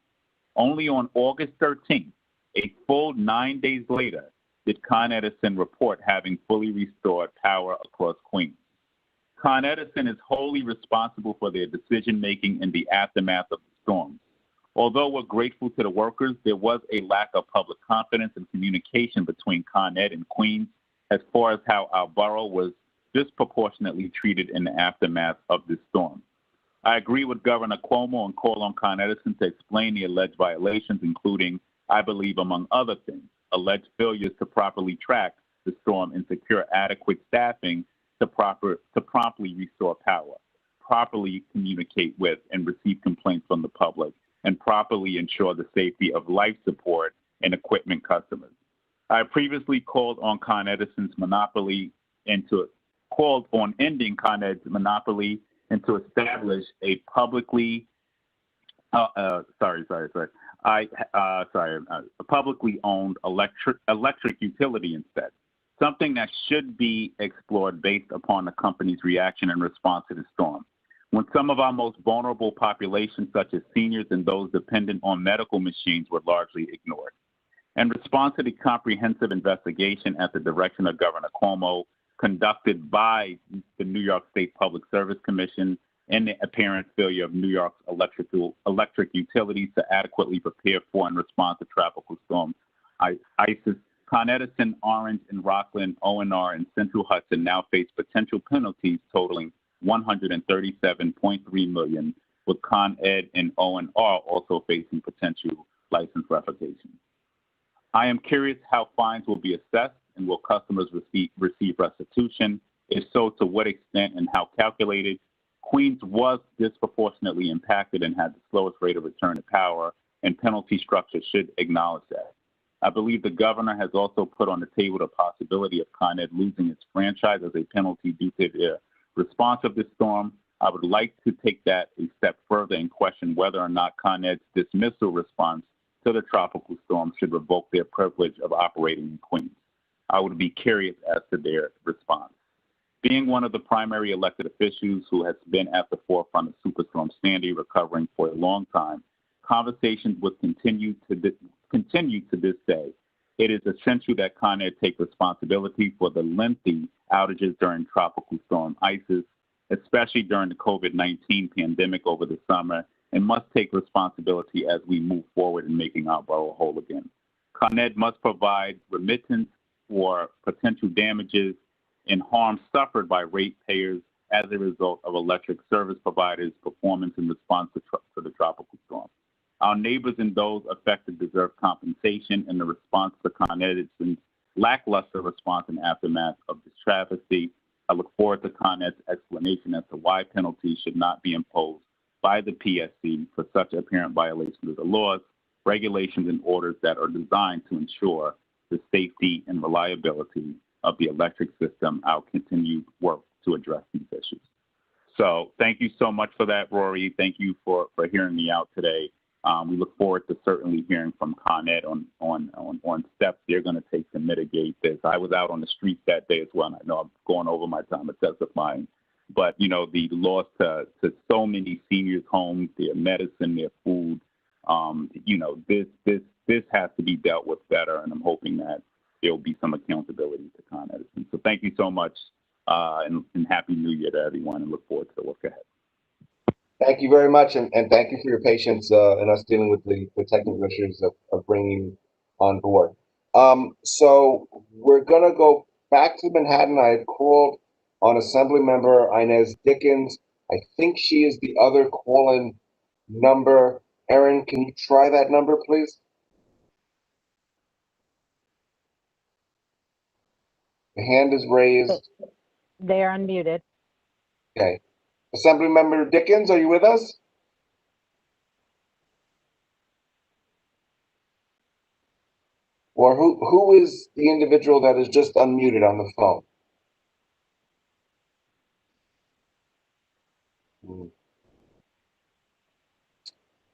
Only on August 13th, a full 9 days later, did Con Edison report having fully restored power across Queens. Con Edison is wholly responsible for their decision-making in the aftermath of the storm. Although we're grateful to the workers, there was a lack of public confidence and communication between Con Ed and Queens as far as how our borough was disproportionately treated in the aftermath of this storm. I agree with Governor Cuomo and call on Con Edison to explain the alleged violations, including, I believe, among other things, alleged failures to properly track the storm and secure adequate staffing to promptly restore power, properly communicate with and receive complaints from the public, and properly ensure the safety of life support and equipment customers. I previously called on Con Edison's monopoly and called on ending Con Ed's monopoly and to establish a publicly a publicly owned electric utility instead, something that should be explored based upon the company's reaction and response to the storm. When some of our most vulnerable populations, such as seniors and those dependent on medical machines, were largely ignored. In response to the comprehensive investigation at the direction of Governor Cuomo, conducted by the New York State Public Service Commission, and the apparent failure of New York's electric utilities to adequately prepare for and respond to Tropical Storm Isis, Con Edison, Orange, and Rockland, O&R, and Central Hudson now face potential penalties totaling $137.3 million, with Con Ed and O&R also facing potential license revocation. I am curious how fines will be assessed and will customers receive restitution? If so, to what extent and how calculated? Queens was disproportionately impacted and had the slowest rate of return to power, and penalty structure should acknowledge that. I believe the governor has also put on the table the possibility of Con Ed losing its franchise as a penalty due to their response of this storm. I would like to take that a step further and question whether or not Con Ed's dismissal response to the tropical storm should revoke their privilege of operating in Queens. I would be curious as to their response. Being one of the primary elected officials who has been at the forefront of Superstorm Sandy recovering for a long time, conversations would continue to this day. It is essential that Con Ed take responsibility for the lengthy outages during Tropical Storm Isis, especially during the COVID-19 pandemic over the summer, and must take responsibility as we move forward in making our borough whole again. Con Ed must provide remittance for potential damages and harm suffered by ratepayers as a result of electric service providers' performance in response to the tropical storm. Our neighbors and those affected deserve compensation, and the response to Con Edison's lackluster response and aftermath of this travesty. I look forward to Con Ed's explanation as to why penalties should not be imposed by the PSC for such apparent violations of the laws, regulations, and orders that are designed to ensure the safety and reliability of the electric system. Our continued work to address these issues. So thank you so much for that, Rory. Thank you for hearing me out today. We look forward to certainly hearing from Con Ed on steps they're going to take to mitigate this. I was out on the streets that day as well, and I know I'm going over my time of testifying. But, you know, the loss to so many seniors' homes, their medicine, their food, you know, this has to be dealt with better, and I'm hoping that there will be some accountability to Con Edison. So thank you so much, and Happy New Year to everyone, and look forward to the work ahead. Thank you very much, and thank you for your patience in us dealing with the technical issues of bringing you on board. So we're going to go back to Manhattan. I had called on Assembly Member Inez Dickens. I think she is the other call-in number. Erin, can you try that number, please? The hand is raised. They are unmuted. Okay. Assembly Member Dickens, are you with us? Or who is the individual that is just unmuted on the phone?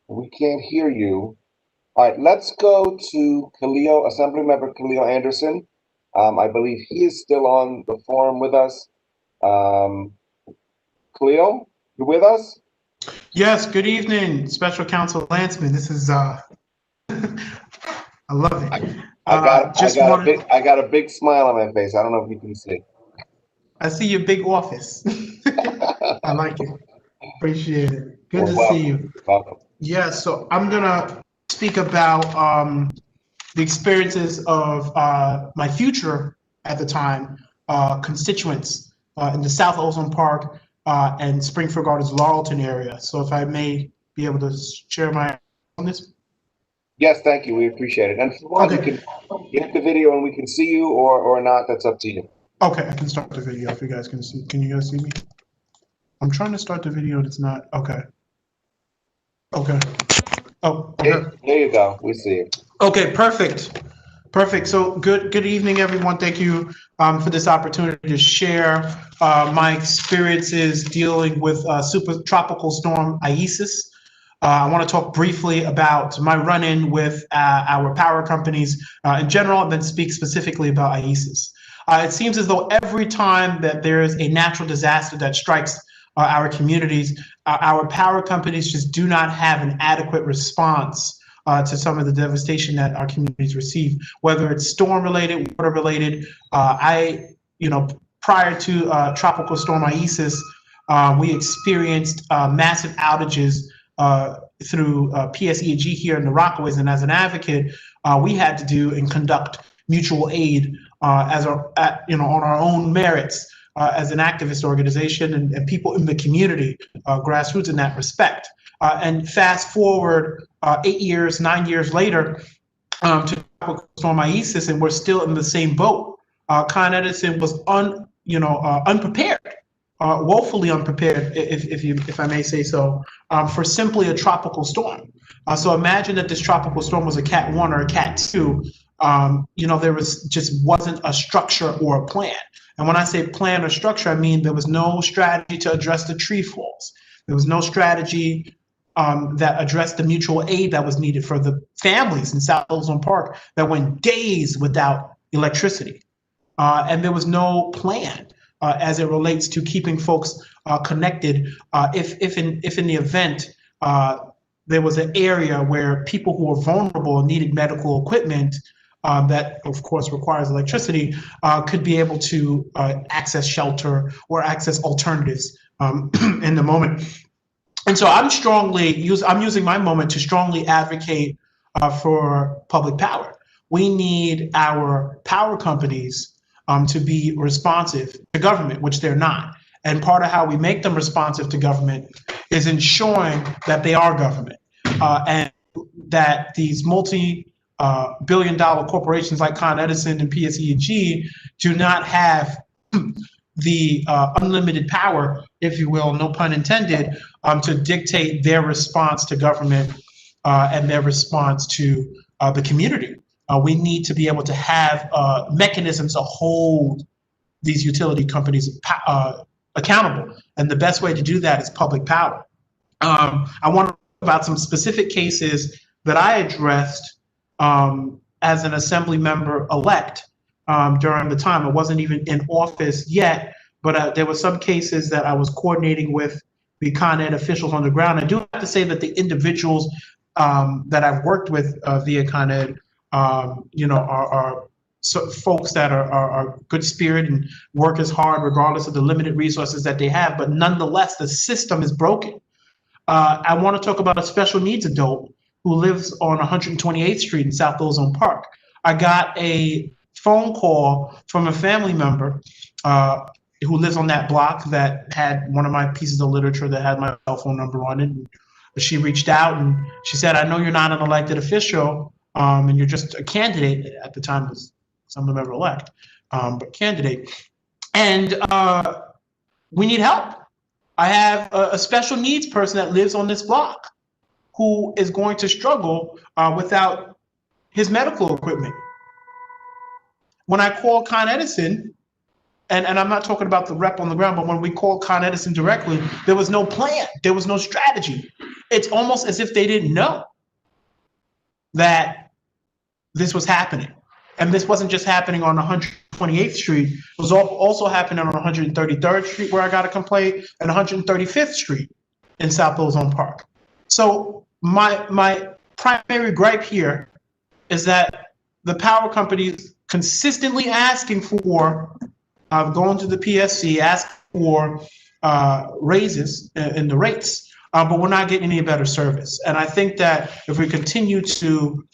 We can't hear you. All right, let's go to Khalil, Assemblymember Khalil Anderson. I believe he is still on the forum with us. Khalil, you with us? Yes, good evening, Special Counsel Landsman. This is, I love it. I got a big smile on my face. I don't know if you can see. I see your big office. I like it. Appreciate it. Good to welcome. see you. Welcome. Yeah, so I'm gonna speak about the experiences of my future at the time constituents in the South Ozone Park and Springfield Gardens, Laurelton area. So if I may be able to share my on this. Yes, thank you. We appreciate it. And if you want, you can get the video and we can see you, or not. That's up to you. Okay, I can start the video if you guys can see. Can you guys see me? I'm trying to start the video and it's not. Okay. Okay. Oh, okay. There you go. We see you. Okay, perfect. Perfect. So good evening, everyone. Thank you for this opportunity to share my experiences dealing with super tropical storm Isis. I want to talk briefly about my run-in with our power companies in general, and then speak specifically about Isis. It seems as though every time that there is a natural disaster that strikes our communities, our power companies just do not have an adequate response to some of the devastation that our communities receive, whether it's storm-related, water-related. Prior to Tropical Storm Isis, we experienced massive outages through PSE&G here in the Rockaways, and as an advocate, we had to do and conduct mutual aid on our own merits as an activist organization and people in the community, grassroots in that respect. And fast forward 9 years later to Tropical Storm Isis, and we're still in the same boat. Con Edison was unprepared, woefully unprepared, if I may say so, for simply a tropical storm. So imagine that this tropical storm was a Cat 1 or a Cat 2. There wasn't a structure or a plan. And when I say plan or structure, I mean there was no strategy to address the tree falls. There was no strategy that addressed the mutual aid that was needed for the families in South Ozone Park that went days without electricity. And there was no plan as it relates to keeping folks connected. If in the event there was an area where people who were vulnerable and needed medical equipment that of course requires electricity, could be able to access shelter or access alternatives in the moment. And so I'm using my moment to strongly advocate for public power. We need our power companies to be responsive to government, which they're not. And part of how we make them responsive to government is ensuring that they are government and that these multi-billion-dollar corporations like Con Edison and PSE&G do not have the unlimited power, if you will, no pun intended, to dictate their response to government and their response to the community. We need to be able to have mechanisms to hold these utility companies accountable. And the best way to do that is public power. I want to talk about some specific cases that I addressed as an assembly member elect during the time. I wasn't even in office yet, but there were some cases that I was coordinating with the Con Ed officials on the ground. I do have to say that the individuals that I've worked with via Con Ed, are folks that are good spirit and work as hard regardless of the limited resources that they have, but nonetheless, the system is broken. I want to talk about a special needs adult who lives on 128th Street in South Ozone Park. I got a phone call from a family member who lives on that block that had one of my pieces of literature that had my cell phone number on it. And she reached out and she said, I know you're not an elected official and you're just a candidate. At the time, was Assemblyman-elect, but candidate. And we need help. I have a special needs person that lives on this block who is going to struggle without his medical equipment. When I called Con Edison, and I'm not talking about the rep on the ground, but when we called Con Edison directly, there was no plan. There was no strategy. It's almost as if they didn't know that this was happening. And this wasn't just happening on 128th Street. It was also happening on 133rd Street, where I got a complaint, and 135th Street in South Ozone Park. So my primary gripe here is that the power companies consistently asking for, going to the PSC, ask for raises in the rates, but we're not getting any better service. And I think that if we continue to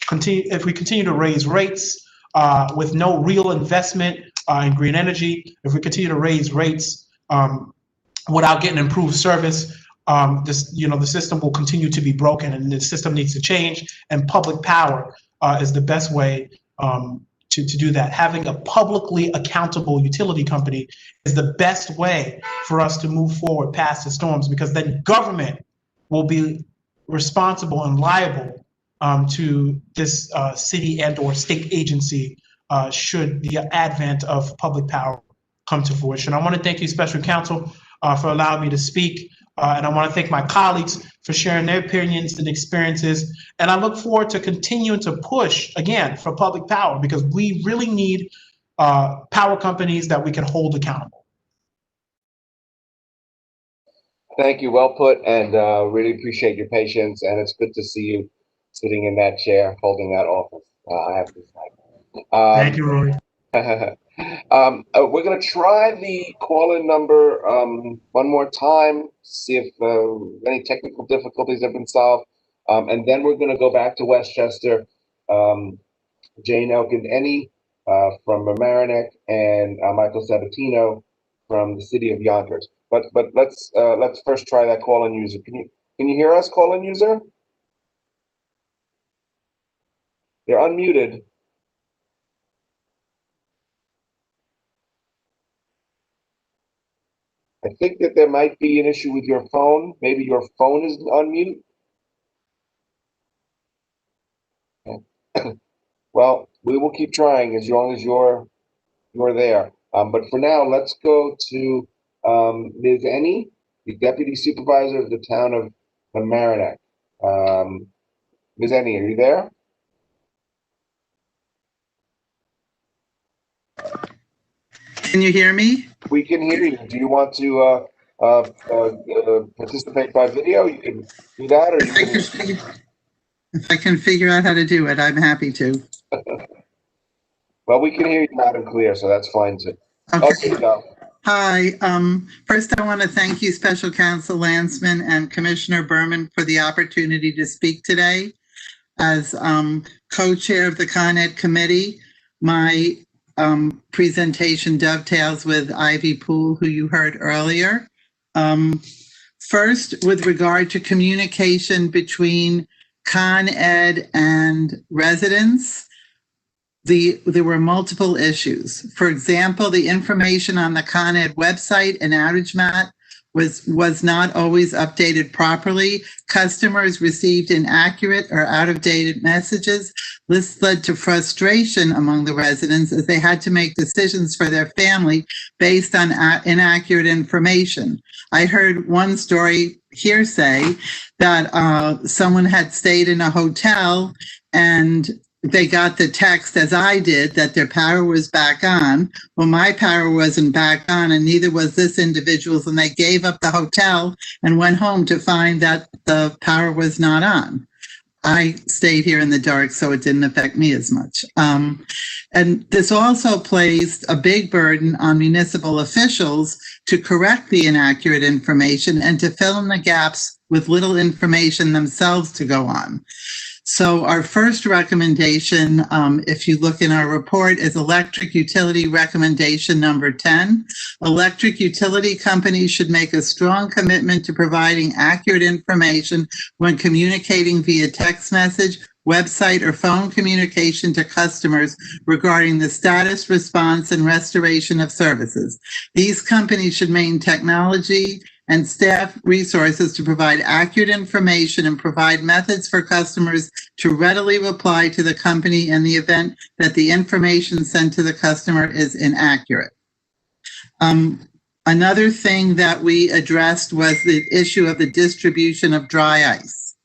raise rates with no real investment in green energy, if we continue to raise rates without getting improved service, the system will continue to be broken, and the system needs to change. And public power is the best way to do that. Having a publicly accountable utility company is the best way for us to move forward past the storms, because then government will be responsible and liable to this city and or state agency should the advent of public power come to fruition. I want to thank you, Special Counsel, for allowing me to speak. And I want to thank my colleagues for sharing their opinions and experiences. And I look forward to continuing to push, again, for public power, because we really need power companies that we can hold accountable. Thank you. Well put, and really appreciate your patience. And it's good to see you sitting in that chair, holding that office. I have to say. Thank you, Rory. We're going to try the call-in number one more time, see if any technical difficulties have been solved. And then we're going to go back to Westchester, Jane Elkin-Eny from Mamaroneck, and Michael Sabatino from the city of Yonkers. But let's first try that call-in user. Can you hear us, call-in user? You're unmuted. I think that there might be an issue with your phone. Maybe your phone is on mute. Well, we will keep trying as long as you're there. But for now, let's go to Ms. Eny, the Deputy Supervisor of the town of Mamaroneck. Ms. Eny, are you there? Can you hear me? We can hear you. Do you want to participate by video? You can do that, or if I can figure out how to do it, I'm happy to. Well, we can hear you loud and clear, so that's fine too. Okay, go. Hi. First, I want to thank you, Special Counsel Landsman and Commissioner Berman, for the opportunity to speak today. As co-chair of the Con Ed committee, my presentation dovetails with Ivy Poole, who you heard earlier. First, with regard to communication between Con Ed and residents, there were multiple issues. For example, the information on the Con Ed website and outage map was not always updated properly. Customers received inaccurate or out-of-date messages. This led to frustration among the residents as they had to make decisions for their family based on inaccurate information. I heard one story, hearsay, that someone had stayed in a hotel and they got the text, as I did, that their power was back on. Well, my power wasn't back on, and neither was this individual's, and they gave up the hotel and went home to find that the power was not on. I stayed here in the dark, so it didn't affect me as much. And this also placed a big burden on municipal officials to correct the inaccurate information and to fill in the gaps with little information themselves to go on. So our first recommendation, if you look in our report, is electric utility recommendation number 10. Electric utility companies should make a strong commitment to providing accurate information when communicating via text message, website, or phone communication to customers regarding the status, response, and restoration of services. These companies should maintain technology and staff resources to provide accurate information and provide methods for customers to readily reply to the company in the event that the information sent to the customer is inaccurate. Another thing that we addressed was the issue of the distribution of dry ice.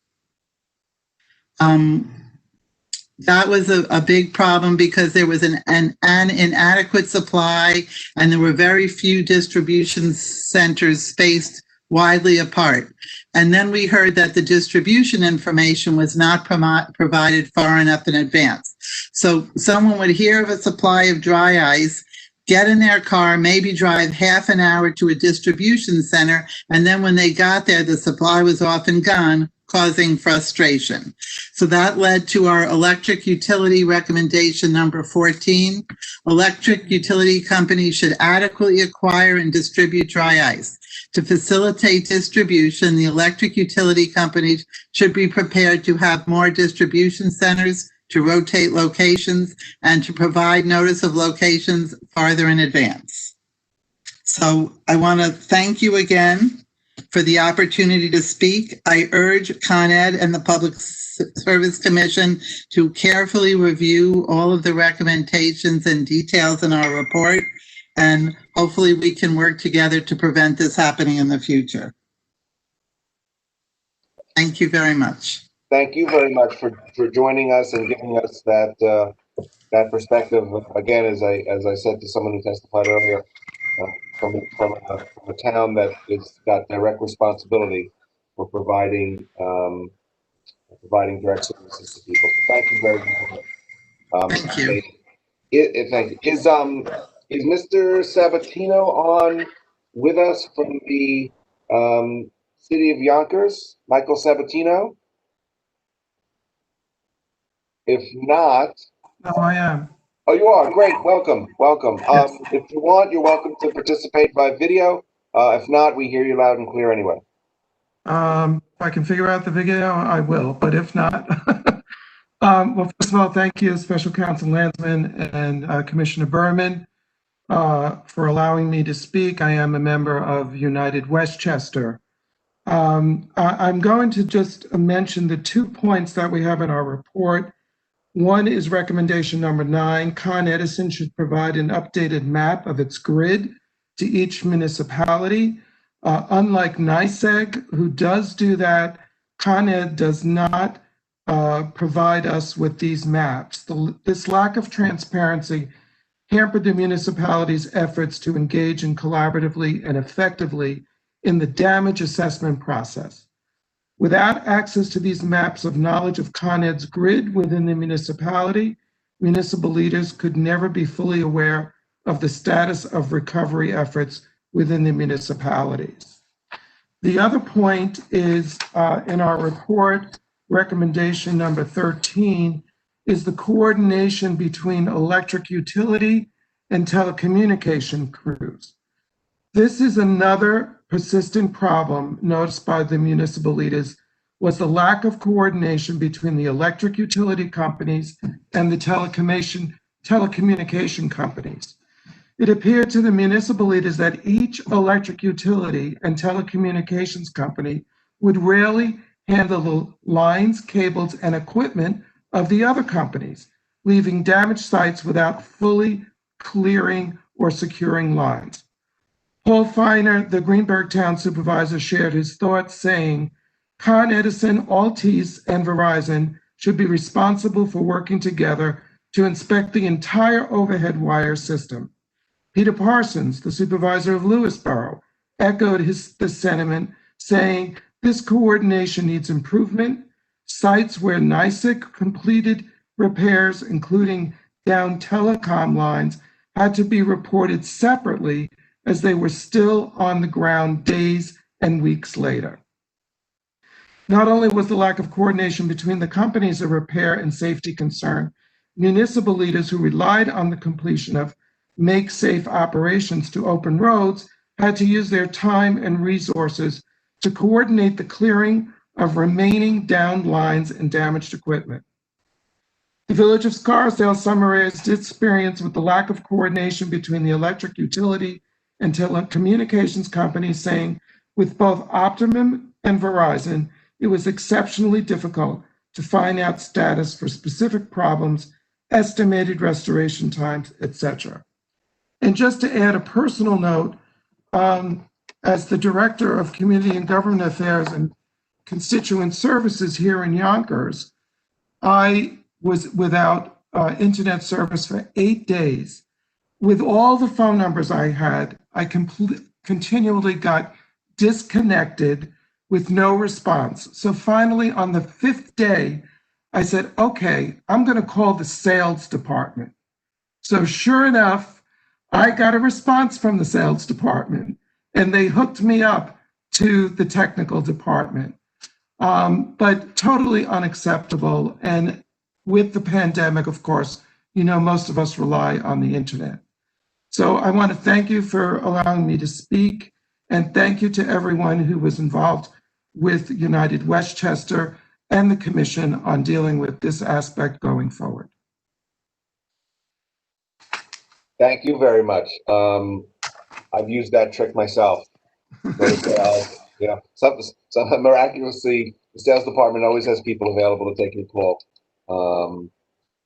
That was a big problem because there was an inadequate supply and there were very few distribution centers spaced widely apart. And then we heard that the distribution information was not provided far enough in advance. So someone would hear of a supply of dry ice, get in their car, maybe drive half an hour to a distribution center, and then when they got there, the supply was often gone, causing frustration. So that led to our electric utility recommendation number 14. Electric utility companies should adequately acquire and distribute dry ice. To facilitate distribution, the electric utility companies should be prepared to have more distribution centers, to rotate locations, and to provide notice of locations farther in advance. So I want to thank you again for the opportunity to speak. I urge Con Ed and the Public Service Commission to carefully review all of the recommendations and details in our report, and hopefully we can work together to prevent this happening in the future. Thank you very much. Thank you very much for joining us and giving us that that perspective. Again, as I said to someone who testified earlier, from a town that has got direct responsibility for providing direct services to people. So thank you very much. Thank you. Thank you. Is Mr. Sabatino on with us from the city of Yonkers? Michael Sabatino? If not, No, I am. oh, you are. Great. Welcome. Welcome. Yes. If you want, you're welcome to participate by video. If not, we hear you loud and clear anyway. If I can figure out the video, I will, but if not, well, first of all, thank you, Special Counsel Landsman and Commissioner Berman, for allowing me to speak. I am a member of United Westchester. I'm going to just mention the 2 points that we have in our report. One is recommendation number 9. Con Edison should provide an updated map of its grid to each municipality. Unlike NYSEG, who does do that, Con Ed does not provide us with these maps. This lack of transparency hampered the municipality's efforts to engage in collaboratively and effectively in the damage assessment process. Without access to these maps of knowledge of Con Ed's grid within the municipality, municipal leaders could never be fully aware of the status of recovery efforts within the municipalities. The other point is in our report, recommendation number 13, is the coordination between electric utility and telecommunication crews. This is another persistent problem noticed by the municipal leaders, was the lack of coordination between the electric utility companies and the telecommunication companies. It appeared to the municipal leaders that each electric utility and telecommunications company would rarely handle the lines, cables, and equipment of the other companies, leaving damaged sites without fully clearing or securing lines. Paul Feiner, the Greenberg Town Supervisor, shared his thoughts, saying, Con Edison, Altice, and Verizon should be responsible for working together to inspect the entire overhead wire system. Peter Parsons, the supervisor of Lewisboro, echoed the sentiment, saying, this coordination needs improvement. Sites where NYSEG completed repairs, including down telecom lines, had to be reported separately as they were still on the ground days and weeks later. Not only was the lack of coordination between the companies a repair and safety concern, municipal leaders who relied on the completion of make-safe operations to open roads had to use their time and resources to coordinate the clearing of remaining downed lines and damaged equipment. The Village of Scarsdale summarized its experience with the lack of coordination between the electric utility and telecommunications companies, saying, with both Optimum and Verizon, it was exceptionally difficult to find out status for specific problems, estimated restoration times, etc. And just to add a personal note, as the Director of Community and Government Affairs and Constituent Services here in Yonkers, I was without internet service for 8 days. With all the phone numbers I had, I continually got disconnected with no response. So finally, on the 5th day, I said, okay, I'm going to call the sales department. So sure enough, I got a response from the sales department, and they hooked me up to the technical department. But totally unacceptable. And with the pandemic, of course, you know, most of us rely on the internet. So I want to thank you for allowing me to speak, and thank you to everyone who was involved with United Westchester and the Commission on dealing with this aspect going forward. Thank you very much. I've used that trick myself. Yeah, some miraculously, the sales department always has people available to take your call.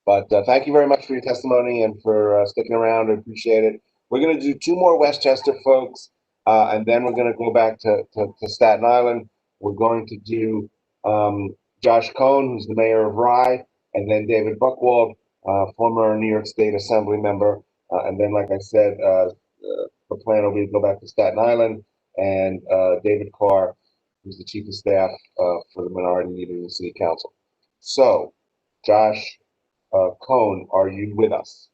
But thank you very much for your testimony and for sticking around. I appreciate it. We're going to do 2 more Westchester folks, and then we're going to go back to Staten Island. We're going to do Josh Cohn, who's the mayor of Rye, and then David Buchwald, former New York State Assembly member. And then, like I said, the plan will be to go back to Staten Island, and David Carr, who's the chief of staff for the minority leader in the city council. So, Josh Cohn, are you with us?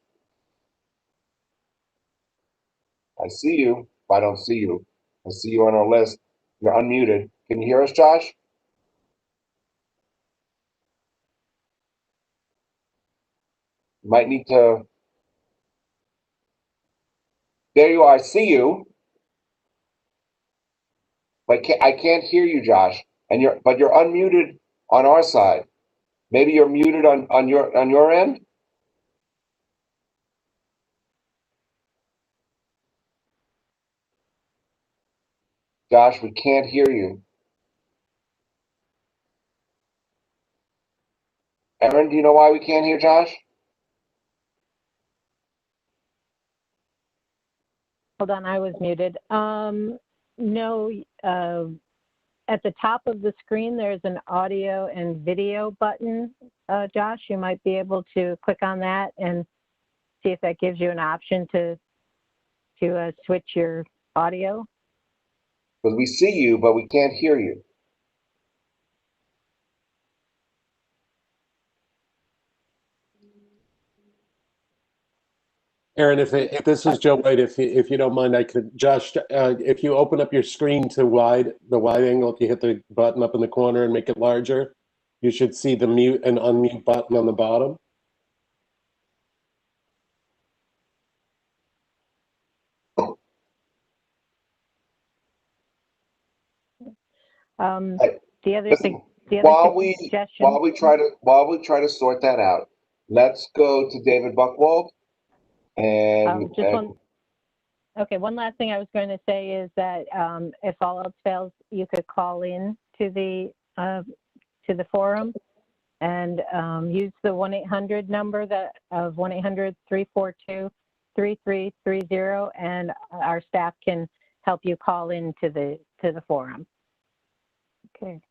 I see you. If I don't see you, I see you on our list. You're unmuted. Can you hear us, Josh? You might need to. There you are. I see you. But I can't hear you, Josh. And you're unmuted on our side. Maybe you're muted on your end. Josh, we can't hear you. Erin, do you know why we can't hear Josh? Hold on, I was muted. No, at the top of the screen, there's an audio and video button. Josh, you might be able to click on that and see if that gives you an option to switch your audio. Because we see you, but we can't hear you. Aaron, if this is Joe White, if you don't mind, I could, Josh, if you open up your screen to the wide angle, if you hit the button up in the corner and make it larger, you should see the mute and unmute button on the bottom. The other thing, while we try to sort that out, let's go to David Buchwald. And one last thing I was going to say is that if all else fails, you could call in to the forum and use the 1-800 number of 1-800-342-3330, and our staff can help you call in to the forum. Okay.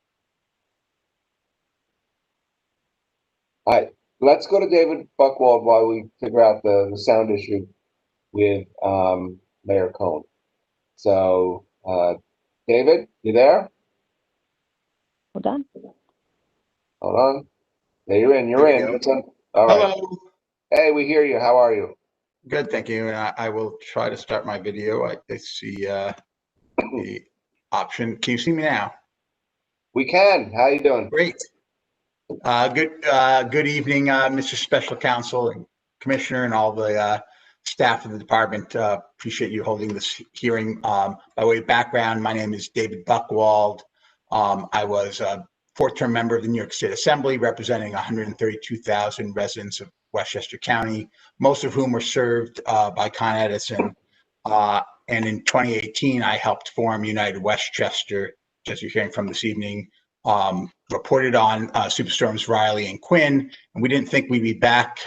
All right, let's go to David Buchwald while we figure out the sound issue with Mayor Cohn. So, David, you there? Hold on. Hold on. There you're in. You're in. All right. Hello. Hey, we hear you. How are you? Good, thank you. I will try to start my video. I see the option. Can you see me now? We can. How you doing? Great. Good evening, Mr. Special Counsel and Commissioner and all the staff of the department. Appreciate you holding this hearing. By way of background, my name is David Buchwald. I was a fourth-term member of the New York State Assembly, representing 132,000 residents of Westchester County, most of whom were served by Con Edison. And in 2018, I helped form United Westchester, as you're hearing from this evening, reported on Superstorms Riley and Quinn. And we didn't think we'd be back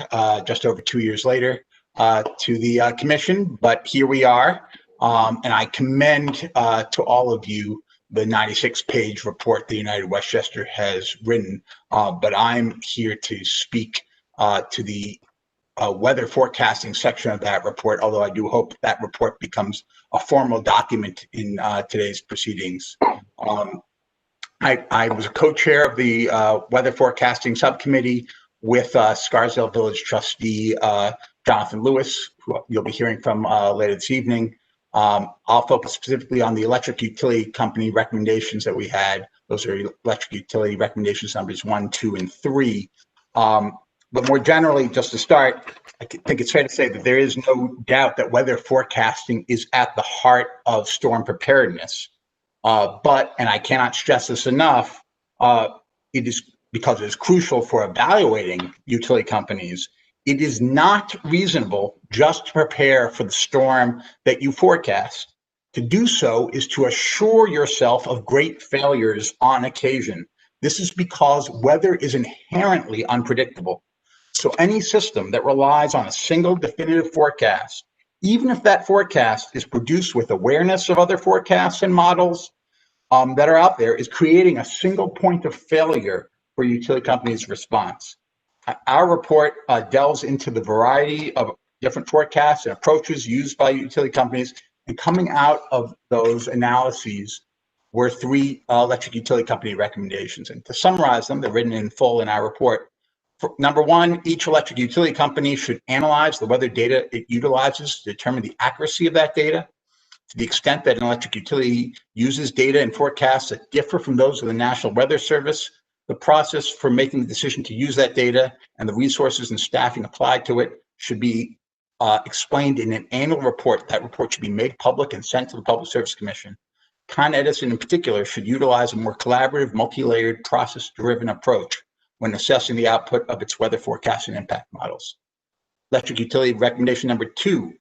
just over 2 years later to the commission, but here we are. And I commend to all of you the 96-page report the United Westchester has written. But I'm here to speak to the weather forecasting section of that report, although I do hope that report becomes a formal document in today's proceedings. I was a co-chair of the weather forecasting subcommittee with Scarsdale Village trustee Jonathan Lewis, who you'll be hearing from later this evening. I'll focus specifically on the electric utility company recommendations that we had. Those are electric utility recommendations numbers 1, 2, and 3. But more generally, just to start, I think it's fair to say that there is no doubt that weather forecasting is at the heart of storm preparedness. But, and I cannot stress this enough, it is because it is crucial for evaluating utility companies. It is not reasonable just to prepare for the storm that you forecast. To do so is to assure yourself of great failures on occasion. This is because weather is inherently unpredictable. So any system that relies on a single definitive forecast, even if that forecast is produced with awareness of other forecasts and models that are out there, is creating a single point of failure for utility companies' response. Our report delves into the variety of different forecasts and approaches used by utility companies, and coming out of those analyses were 3 electric utility company recommendations. And to summarize them, they're written in full in our report. Number 1, each electric utility company should analyze the weather data it utilizes to determine the accuracy of that data. To the extent that an electric utility uses data and forecasts that differ from those of the National Weather Service, the process for making the decision to use that data and the resources and staffing applied to it should be explained in an annual report. That report should be made public and sent to the Public Service Commission. Con Edison in particular should utilize a more collaborative, multi-layered, process-driven approach when assessing the output of its weather forecast and impact models. Electric utility recommendation number 2,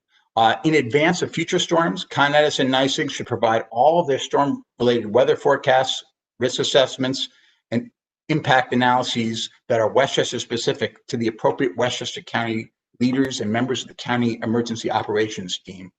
in advance of future storms, Con Edison and NYSEG should provide all of their storm-related weather forecasts, risk assessments, and impact analyses that are Westchester specific to the appropriate Westchester County leaders and members of the County Emergency Operations Team.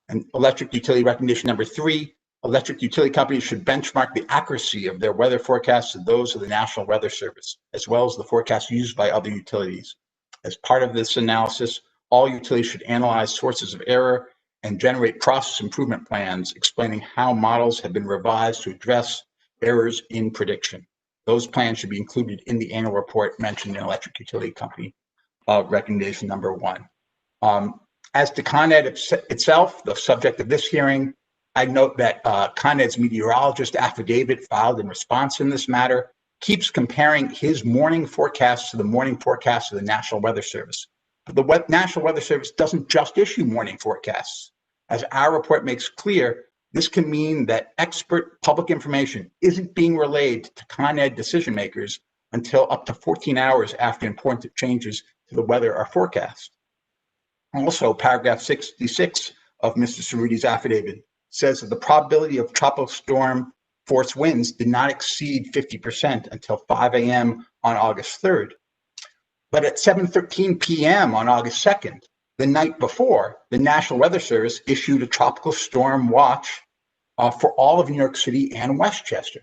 And electric utility recommendation number 3, electric utility companies should benchmark the accuracy of their weather forecasts to those of the National Weather Service, as well as the forecasts used by other utilities. As part of this analysis, all utilities should analyze sources of error and generate process improvement plans explaining how models have been revised to address errors in prediction. Those plans should be included in the annual report mentioned in electric utility company recommendation number 1. As to Con Ed itself, the subject of this hearing, I note that Con Ed's meteorologist affidavit filed in response in this matter keeps comparing his morning forecast to the morning forecast of the National Weather Service. But the National Weather Service doesn't just issue morning forecasts. As our report makes clear, this can mean that expert public information isn't being relayed to Con Ed decision makers until up to 14 hours after important changes to the weather are forecast. Also, paragraph 66 of Mr. Cerruti's affidavit says that the probability of tropical storm force winds did not exceed 50% until 5 a.m. on August 3rd. But at 7:13 p.m. on August 2nd, the night before, the National Weather Service issued a tropical storm watch for all of New York City and Westchester.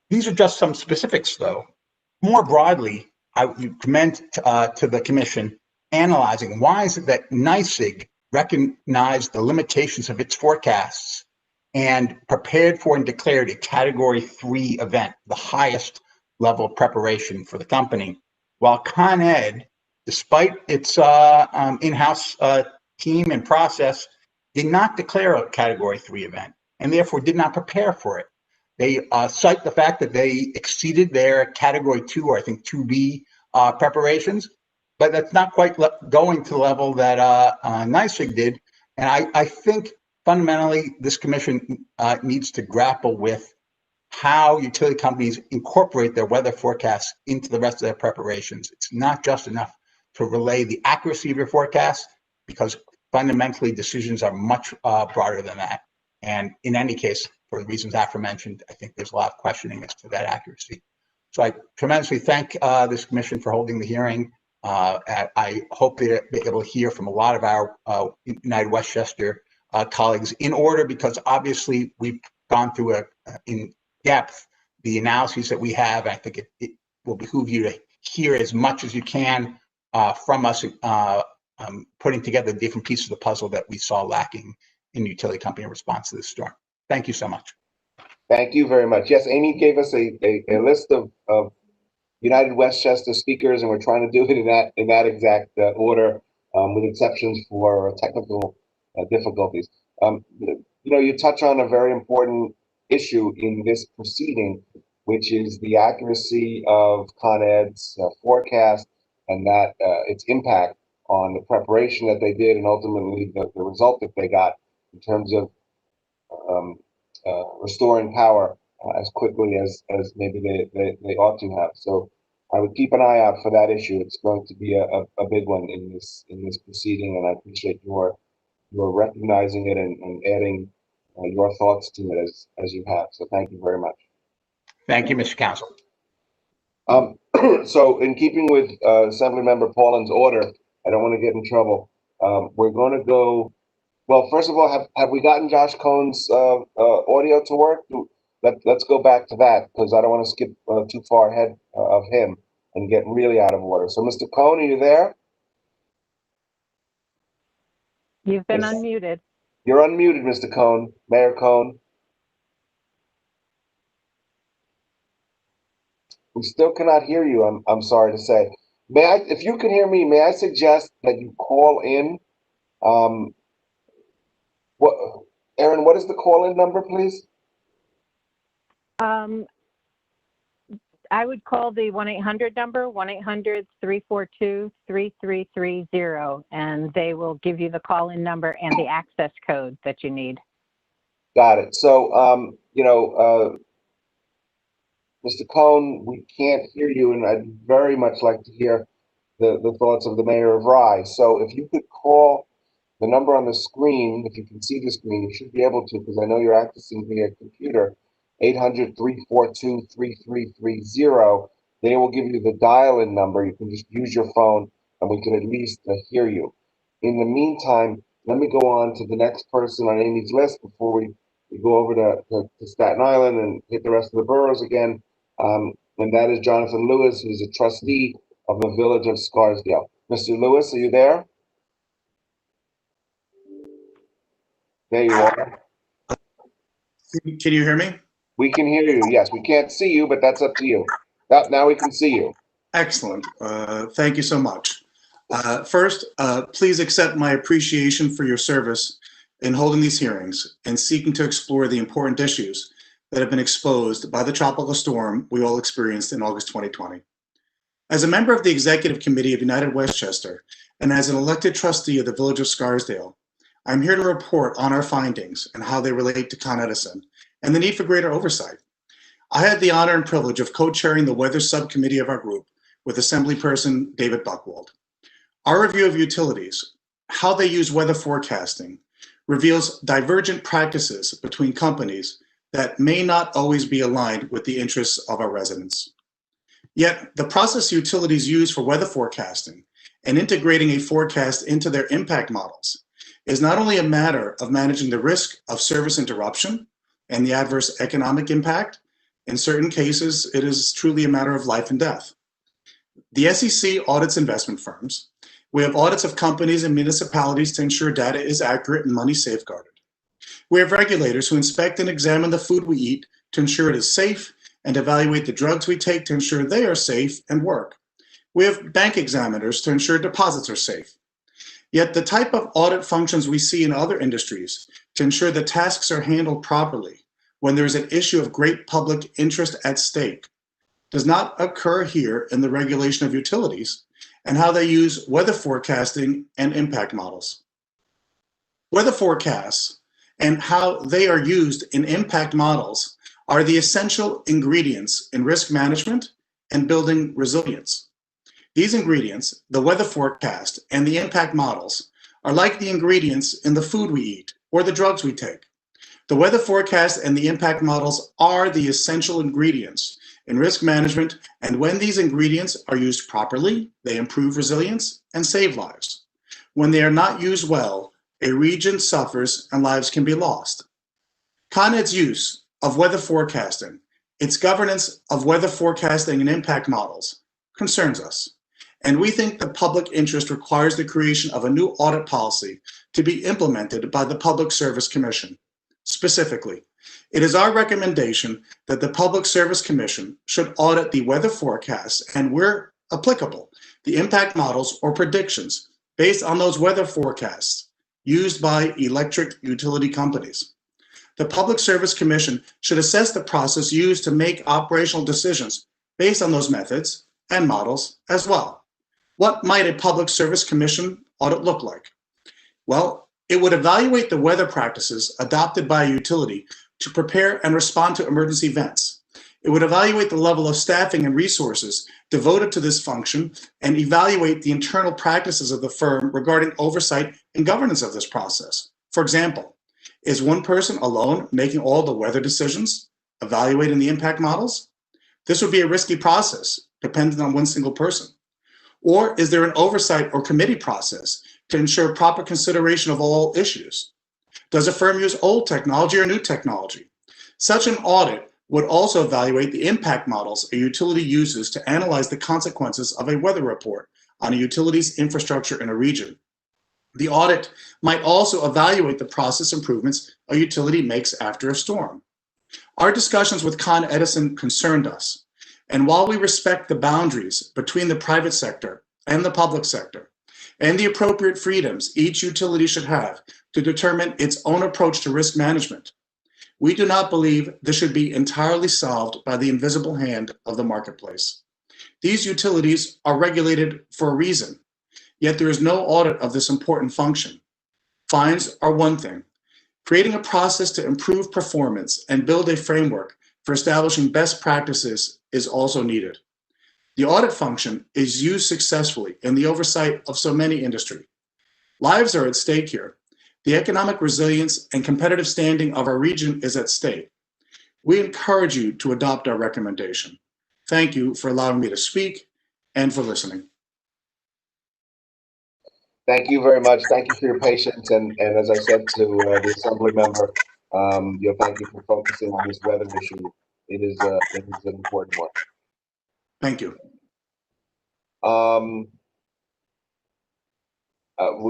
These are just some specifics, though. More broadly, I would commend to the Commission analyzing why is it that NYSEG recognized the limitations of its forecasts and prepared for and declared a Category 3 event, the highest level of preparation for the company, while Con Ed, despite its in-house team and process, did not declare a Category 3 event and therefore did not prepare for it. They cite the fact that they exceeded their category 2, or I think 2B preparations, but that's not quite going to the level that NYSEG did. And I think fundamentally this commission needs to grapple with how utility companies incorporate their weather forecasts into the rest of their preparations. It's not just enough to relay the accuracy of your forecast, because fundamentally decisions are much broader than that. And in any case, for the reasons aforementioned, I think there's a lot of questioning as to that accuracy. So I tremendously thank this commission for holding the hearing. I hope they're able to hear from a lot of our United Westchester colleagues in order, because obviously we've gone through in depth the analyses that we have. I think it will behoove you to hear as much as you can from us, putting together different pieces of the puzzle that we saw lacking in utility company response to this storm. Thank you so much. Thank you very much. Yes, Amy gave us a list of United Westchester speakers, and we're trying to do it in that exact order, with exceptions for technical difficulties. You touch on a very important issue in this proceeding, which is the accuracy of Con Ed's forecast and that its impact on the preparation that they did, and ultimately the result that they got in terms of restoring power as quickly as maybe they ought to have. So I would keep an eye out for that issue. It's going to be a big one in this proceeding, and I appreciate your recognizing it and adding your thoughts to it as you have. So thank you very much. Thank you, Mr. Council. So in keeping with Assemblymember Paulin's order, I don't want to get in trouble. We're going to go. Well, first of all, have we gotten Josh Cohn's audio to work? Let's go back to that, because I don't want to skip too far ahead of him and get really out of order. So, Mr. Cohn, are you there? You've been unmuted. You're unmuted, Mr. Cohn, Mayor Cohn. We still cannot hear you, I'm sorry to say. If you can hear me, may I suggest that you call in? Erin, what is the call-in number, please? I would call the 1-800 number, 1-800-342-3330, and they will give you the call-in number and the access code that you need. Got it. So, Mr. Cohn, we can't hear you, and I'd very much like to hear the thoughts of the Mayor of Rye. So if you could call the number on the screen, if you can see the screen, you should be able to, because I know you're accessing via computer, 800-342-3330. They will give you the dial-in number. You can just use your phone, and we can at least hear you. In the meantime, let me go on to the next person on Amy's list before we go over to Staten Island and hit the rest of the boroughs again. And that is Jonathan Lewis, who's a trustee of the Village of Scarsdale. Mr. Lewis, are you there? There you are. Can you hear me? We can hear you, yes. We can't see you, but that's up to you. Now we can see you. Excellent. Thank you so much. First, please accept my appreciation for your service in holding these hearings and seeking to explore the important issues that have been exposed by the tropical storm we all experienced in August 2020. As a member of the Executive Committee of United Westchester and as an elected trustee of the Village of Scarsdale, I'm here to report on our findings and how they relate to Con Edison and the need for greater oversight. I had the honor and privilege of co-chairing the weather subcommittee of our group with Assemblyperson David Buchwald. Our review of utilities, how they use weather forecasting, reveals divergent practices between companies that may not always be aligned with the interests of our residents. Yet, the process utilities use for weather forecasting and integrating a forecast into their impact models is not only a matter of managing the risk of service interruption and the adverse economic impact. In certain cases, it is truly a matter of life and death. The SEC audits investment firms. We have audits of companies and municipalities to ensure data is accurate and money safeguarded. We have regulators who inspect and examine the food we eat to ensure it is safe and evaluate the drugs we take to ensure they are safe and work. We have bank examiners to ensure deposits are safe. Yet the type of audit functions we see in other industries to ensure that tasks are handled properly when there is an issue of great public interest at stake does not occur here in the regulation of utilities and how they use weather forecasting and impact models. Weather forecasts and how they are used in impact models are the essential ingredients in risk management and building resilience. These ingredients, the weather forecast and the impact models, are like the ingredients in the food we eat or the drugs we take. The weather forecast and the impact models are the essential ingredients in risk management, and when these ingredients are used properly, they improve resilience and save lives. When they are not used well, a region suffers and lives can be lost. Con Ed's use of weather forecasting, its governance of weather forecasting and impact models concerns us. And we think the public interest requires the creation of a new audit policy to be implemented by the Public Service Commission. Specifically, it is our recommendation that the Public Service Commission should audit the weather forecasts and, where applicable, the impact models or predictions based on those weather forecasts used by electric utility companies. The Public Service Commission should assess the process used to make operational decisions based on those methods and models as well. What might a Public Service Commission audit look like? Well, it would evaluate the weather practices adopted by a utility to prepare and respond to emergency events. It would evaluate the level of staffing and resources devoted to this function and evaluate the internal practices of the firm regarding oversight and governance of this process. For example, is one person alone making all the weather decisions, evaluating the impact models? This would be a risky process, dependent on one single person. Or is there an oversight or committee process to ensure proper consideration of all issues? Does a firm use old technology or new technology? Such an audit would also evaluate the impact models a utility uses to analyze the consequences of a weather report on a utility's infrastructure in a region. The audit might also evaluate the process improvements a utility makes after a storm. Our discussions with Con Edison concerned us, and while we respect the boundaries between the private sector and the public sector, and the appropriate freedoms each utility should have to determine its own approach to risk management, we do not believe this should be entirely solved by the invisible hand of the marketplace. These utilities are regulated for a reason, yet there is no audit of this important function. Fines are one thing. Creating a process to improve performance and build a framework for establishing best practices is also needed. The audit function is used successfully in the oversight of so many industries. Lives are at stake here. The economic resilience and competitive standing of our region is at stake. We encourage you to adopt our recommendation. Thank you for allowing me to speak and for listening. Thank you very much. Thank you for your patience. And as I said to the Assembly member, thank you for focusing on this weather issue. It is an important one. Thank you. We're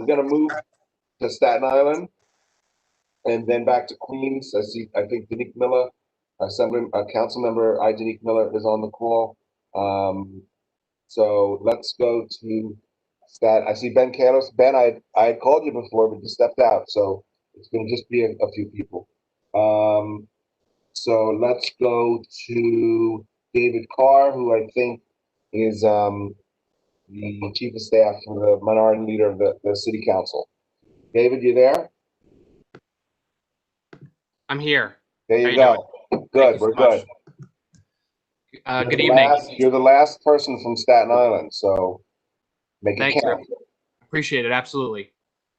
going to move to Staten Island and then back to Queens. I think Danique Miller, Council Member Danique Miller is on the call. So let's go to Staten. I see Ben Carlos. Ben, I had called you before, but you stepped out. So it's going to just be a few people. So let's go to David Carr, who I think is the Chief of Staff for the Minority Leader of the City Council. David, you there? I'm here. There you go. Good, we're good. Good evening. You're the last person from Staten Island, so make it count. Appreciate it, absolutely.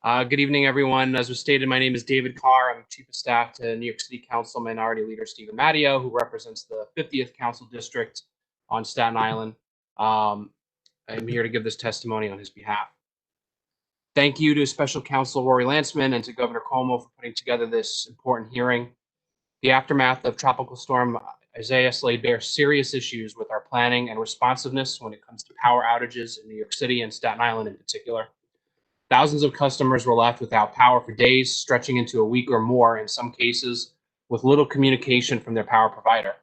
Good evening, everyone. As was stated, my name is David Carr. I'm Chief of Staff to New York City Council Minority Leader Stephen Matteo, who represents the 50th Council District on Staten Island. I'm here to give this testimony on his behalf. Thank you to Special Counsel Rory Landsman and to Governor Cuomo for putting together this important hearing. The aftermath of Tropical Storm Isaias laid bare serious issues with our planning and responsiveness when it comes to power outages in New York City and Staten Island in particular. Thousands of customers were left without power for days, stretching into a week or more in some cases, with little communication from their power provider.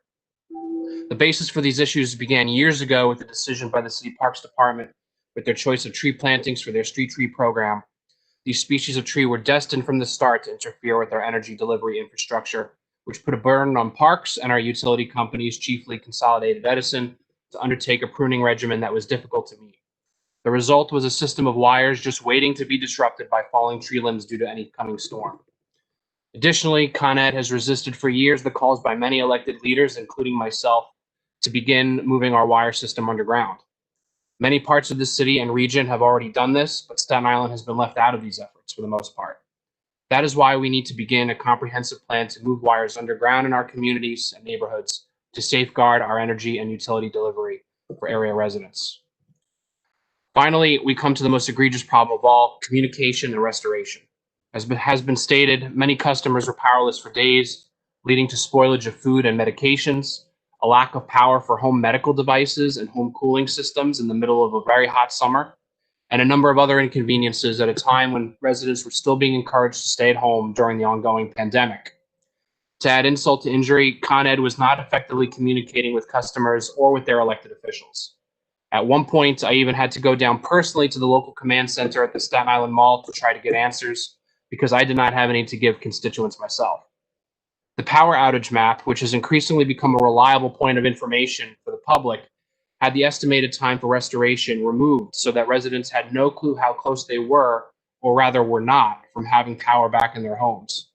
The basis for these issues began years ago with the decision by the City Parks Department with their choice of tree plantings for their street tree program. These species of tree were destined from the start to interfere with our energy delivery infrastructure, which put a burden on Parks and our utility companies, chiefly Consolidated Edison, to undertake a pruning regimen that was difficult to meet. The result was a system of wires just waiting to be disrupted by falling tree limbs due to any coming storm. Additionally, Con Ed has resisted for years the calls by many elected leaders, including myself, to begin moving our wire system underground. Many parts of the city and region have already done this, but Staten Island has been left out of these efforts for the most part. That is why we need to begin a comprehensive plan to move wires underground in our communities and neighborhoods to safeguard our energy and utility delivery for area residents. Finally, we come to the most egregious problem of all, communication and restoration. As has been stated, many customers were powerless for days, leading to spoilage of food and medications, a lack of power for home medical devices and home cooling systems in the middle of a very hot summer, and a number of other inconveniences at a time when residents were still being encouraged to stay at home during the ongoing pandemic. To add insult to injury, Con Ed was not effectively communicating with customers or with their elected officials. At one point, I even had to go down personally to the local command center at the Staten Island Mall to try to get answers because I did not have any to give constituents myself. The power outage map, which has increasingly become a reliable point of information for the public, had the estimated time for restoration removed so that residents had no clue how close they were, or rather were not, from having power back in their homes.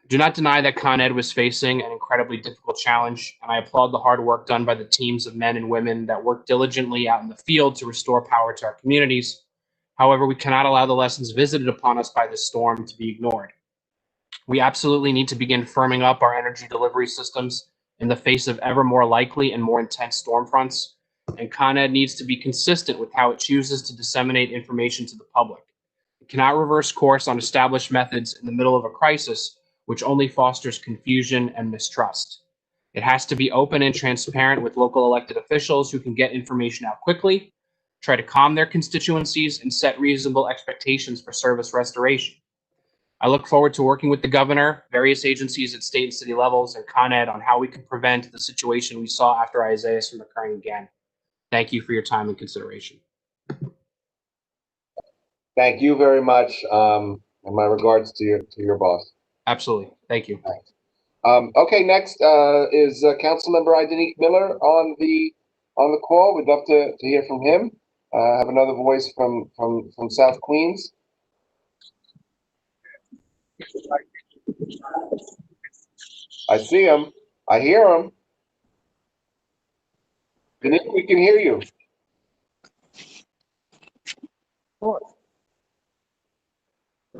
Do not deny that Con Ed was facing an incredibly difficult challenge, and I applaud the hard work done by the teams of men and women that worked diligently out in the field to restore power to our communities. However, we cannot allow the lessons visited upon us by this storm to be ignored. We absolutely need to begin firming up our energy delivery systems in the face of ever more likely and more intense storm fronts, and Con Ed needs to be consistent with how it chooses to disseminate information to the public. It cannot reverse course on established methods in the middle of a crisis, which only fosters confusion and mistrust. It has to be open and transparent with local elected officials who can get information out quickly, try to calm their constituencies, and set reasonable expectations for service restoration. I look forward to working with the governor, various agencies at state and city levels, and Con Ed on how we can prevent the situation we saw after Isaias from occurring again. Thank you for your time and consideration. Thank you very much. And my regards to your boss. Absolutely. Thank you. Thanks. Okay, next is Councilmember Idanique Miller on the call. We'd love to hear from him. Have another voice from South Queens. I see him. I hear him. Danique, we can hear you.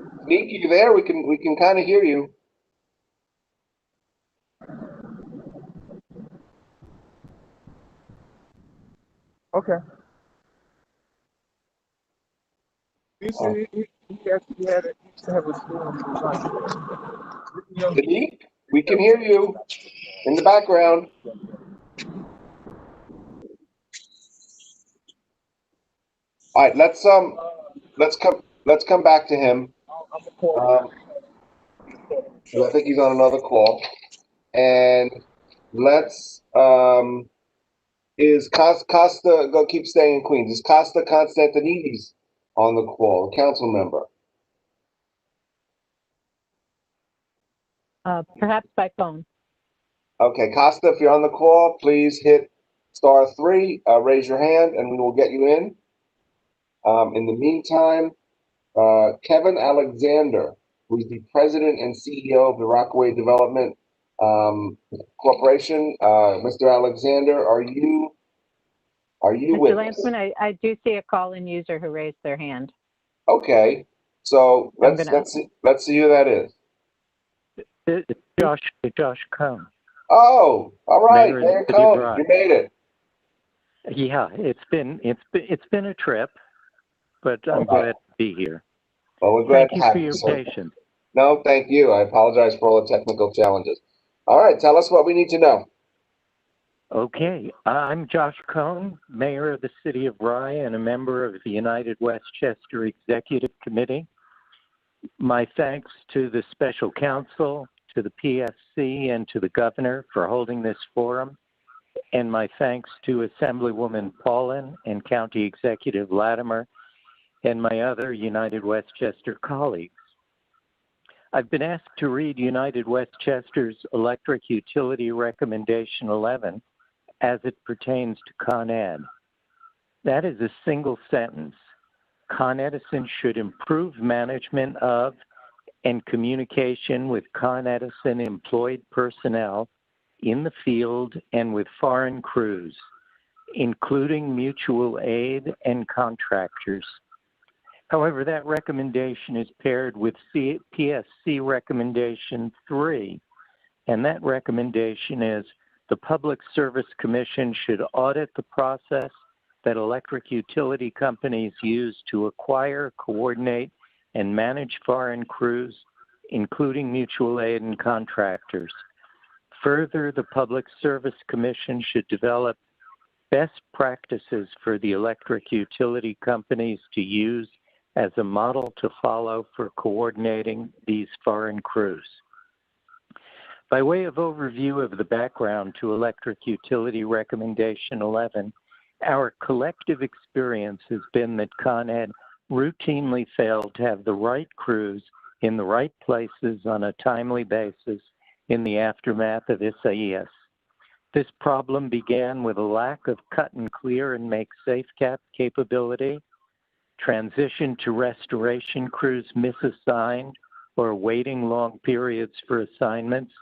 Danique, you there? We can kind of hear you. Okay. He said he actually used to have a storm. Danique, we can hear you in the background. All right, let's come back to him. I think he's on another call, and let's is Costa go keep staying in Queens? Is Costa Constantinides on the call, a council member? Perhaps by phone. Okay, Costa, if you're on the call, please hit *3, raise your hand, and we will get you in. In the meantime, Kevin Alexander, who's the president and CEO of the Rockaway Development Corporation. Mr. Alexander, are you with Mr. us? Landsman, I do see a call-in user who raised their hand. Okay, so let's see who that is. It's Josh Cohn. Oh, all right, Mayor Cohn, Drive. you made it. Yeah, it's been a trip, but I'm glad to be here. Well, we're glad Thank to you have for you. your So, patience. no, thank you. I apologize for all the technical challenges. All right, tell us what we need to know. Okay, I'm Josh Cohn, Mayor of the City of Rye and a member of the United Westchester Executive Committee. My thanks to the Special Counsel, to the PSC, and to the Governor for holding this forum, and my thanks to Assemblywoman Paulin and County Executive Latimer and my other United Westchester colleagues. I've been asked to read United Westchester's Electric Utility Recommendation 11 as it pertains to Con Ed. That is a single sentence. Con Edison should improve management of and communication with Con Edison employed personnel in the field and with foreign crews, including mutual aid and contractors. However, that recommendation is paired with PSC Recommendation 3, and that recommendation is the Public Service Commission should audit the process that electric utility companies use to acquire, coordinate, and manage foreign crews, including mutual aid and contractors. Further, the Public Service Commission should develop best practices for the electric utility companies to use as a model to follow for coordinating these foreign crews. By way of overview of the background to Electric Utility Recommendation 11, our collective experience has been that Con Ed routinely failed to have the right crews in the right places on a timely basis in the aftermath of Isaias. This problem began with a lack of cut and clear and make safe capability, transition to restoration crews misassigned or waiting long periods for assignments,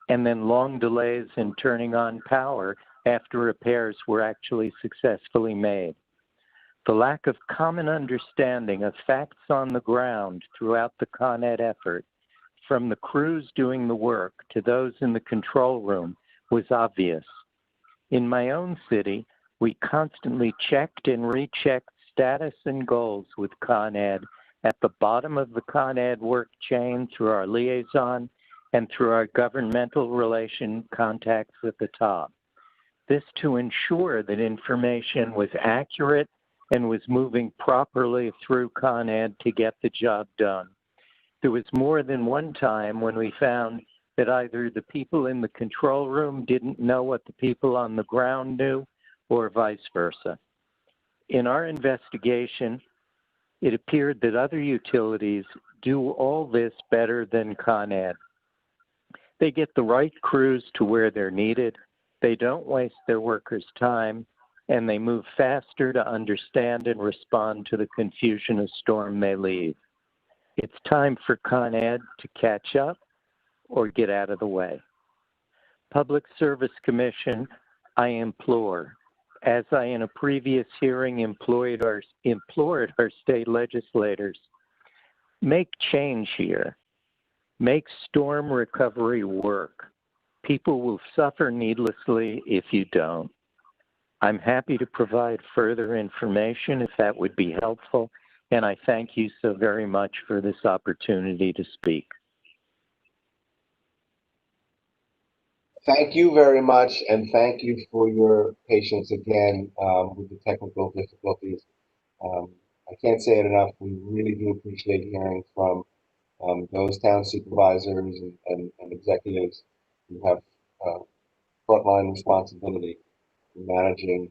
and then long delays in turning on power after repairs were actually successfully made. The lack of common understanding of facts on the ground throughout the Con Ed effort, from the crews doing the work to those in the control room, was obvious. In my own city, we constantly checked and rechecked status and goals with Con Ed at the bottom of the Con Ed work chain through our liaison and through our governmental relation contacts at the top. This to ensure that information was accurate and was moving properly through Con Ed to get the job done. There was more than one time when we found that either the people in the control room didn't know what the people on the ground knew, or vice versa. In our investigation, it appeared that other utilities do all this better than Con Ed. They get the right crews to where they're needed, they don't waste their workers' time, and they move faster to understand and respond to the confusion a storm may leave. It's time for Con Ed to catch up or get out of the way. Public Service Commission, I implore, as I in a previous hearing implored our state legislators, make change here. Make storm recovery work. People will suffer needlessly if you don't. I'm happy to provide further information if that would be helpful, and I thank you so very much for this opportunity to speak. Thank you very much, and thank you for your patience again with the technical difficulties. I can't say it enough. We really do appreciate hearing from those town supervisors and executives who have frontline responsibility in managing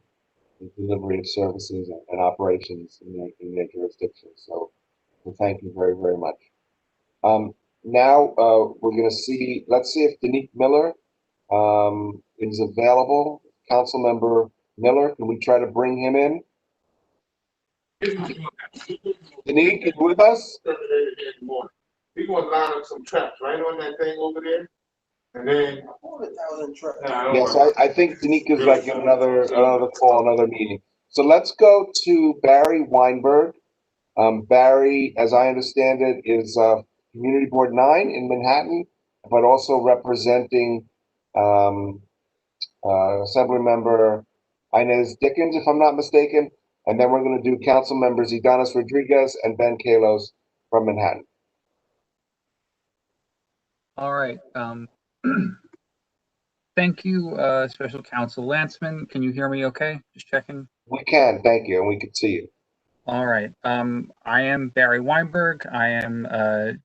the delivery of services and operations in their jurisdiction. So thank you very, very much. Now we're going to see, let's see if Danique Miller is available. Councilmember Miller, can we try to bring him in? Danique, is with us? We're going to line up some traps right on that thing over there. And then, Yes, I think Danique is like in another call, another meeting. So let's go to Barry Weinberg. Barry, as I understand it, is Community Board 9 in Manhattan, but also representing Assemblymember Inez Dickens, if I'm not mistaken. And then we're going to do Council Members Idanis Rodriguez and Ben Kalos from Manhattan. All right. Thank you, Special Counsel Landsman. Can you hear me okay? Just checking. We can, thank you, and we can see you. All right. I am Barry Weinberg. I am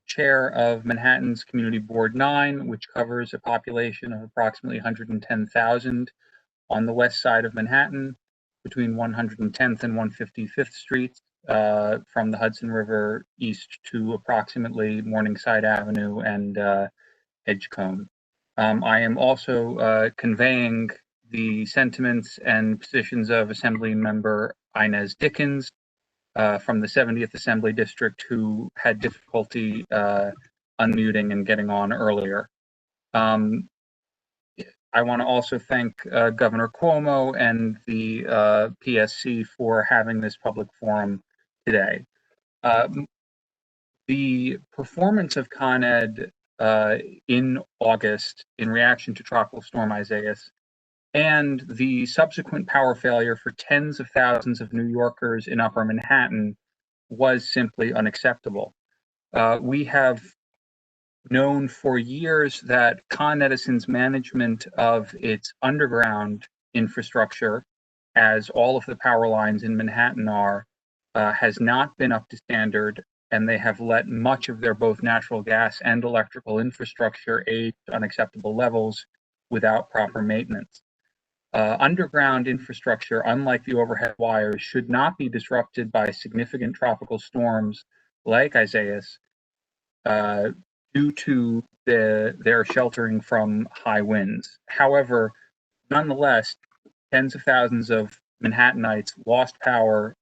chair of Manhattan's Community Board 9, which covers a population of approximately 110,000 on the west side of Manhattan, between 110th and 155th Streets. from the Hudson River east to approximately Morningside Avenue and Edgecombe. I am also conveying the sentiments and positions of Assembly Member Inez Dickens from the 70th Assembly District, who had difficulty unmuting and getting on earlier. I want to also thank Governor Cuomo and the PSC for having this public forum today. The performance of Con Ed in August in reaction to Tropical Storm Isaias and the subsequent power failure for tens of thousands of New Yorkers in Upper Manhattan was simply unacceptable. We have known for years that Con Edison's management of its underground infrastructure, as all of the power lines in Manhattan are, has not been up to standard, and they have let much of their both natural gas and electrical infrastructure age to unacceptable levels without proper maintenance. Underground infrastructure, unlike the overhead wires, should not be disrupted by significant tropical storms like Isaias due to their sheltering from high winds. However, nonetheless, tens of thousands of Manhattanites lost power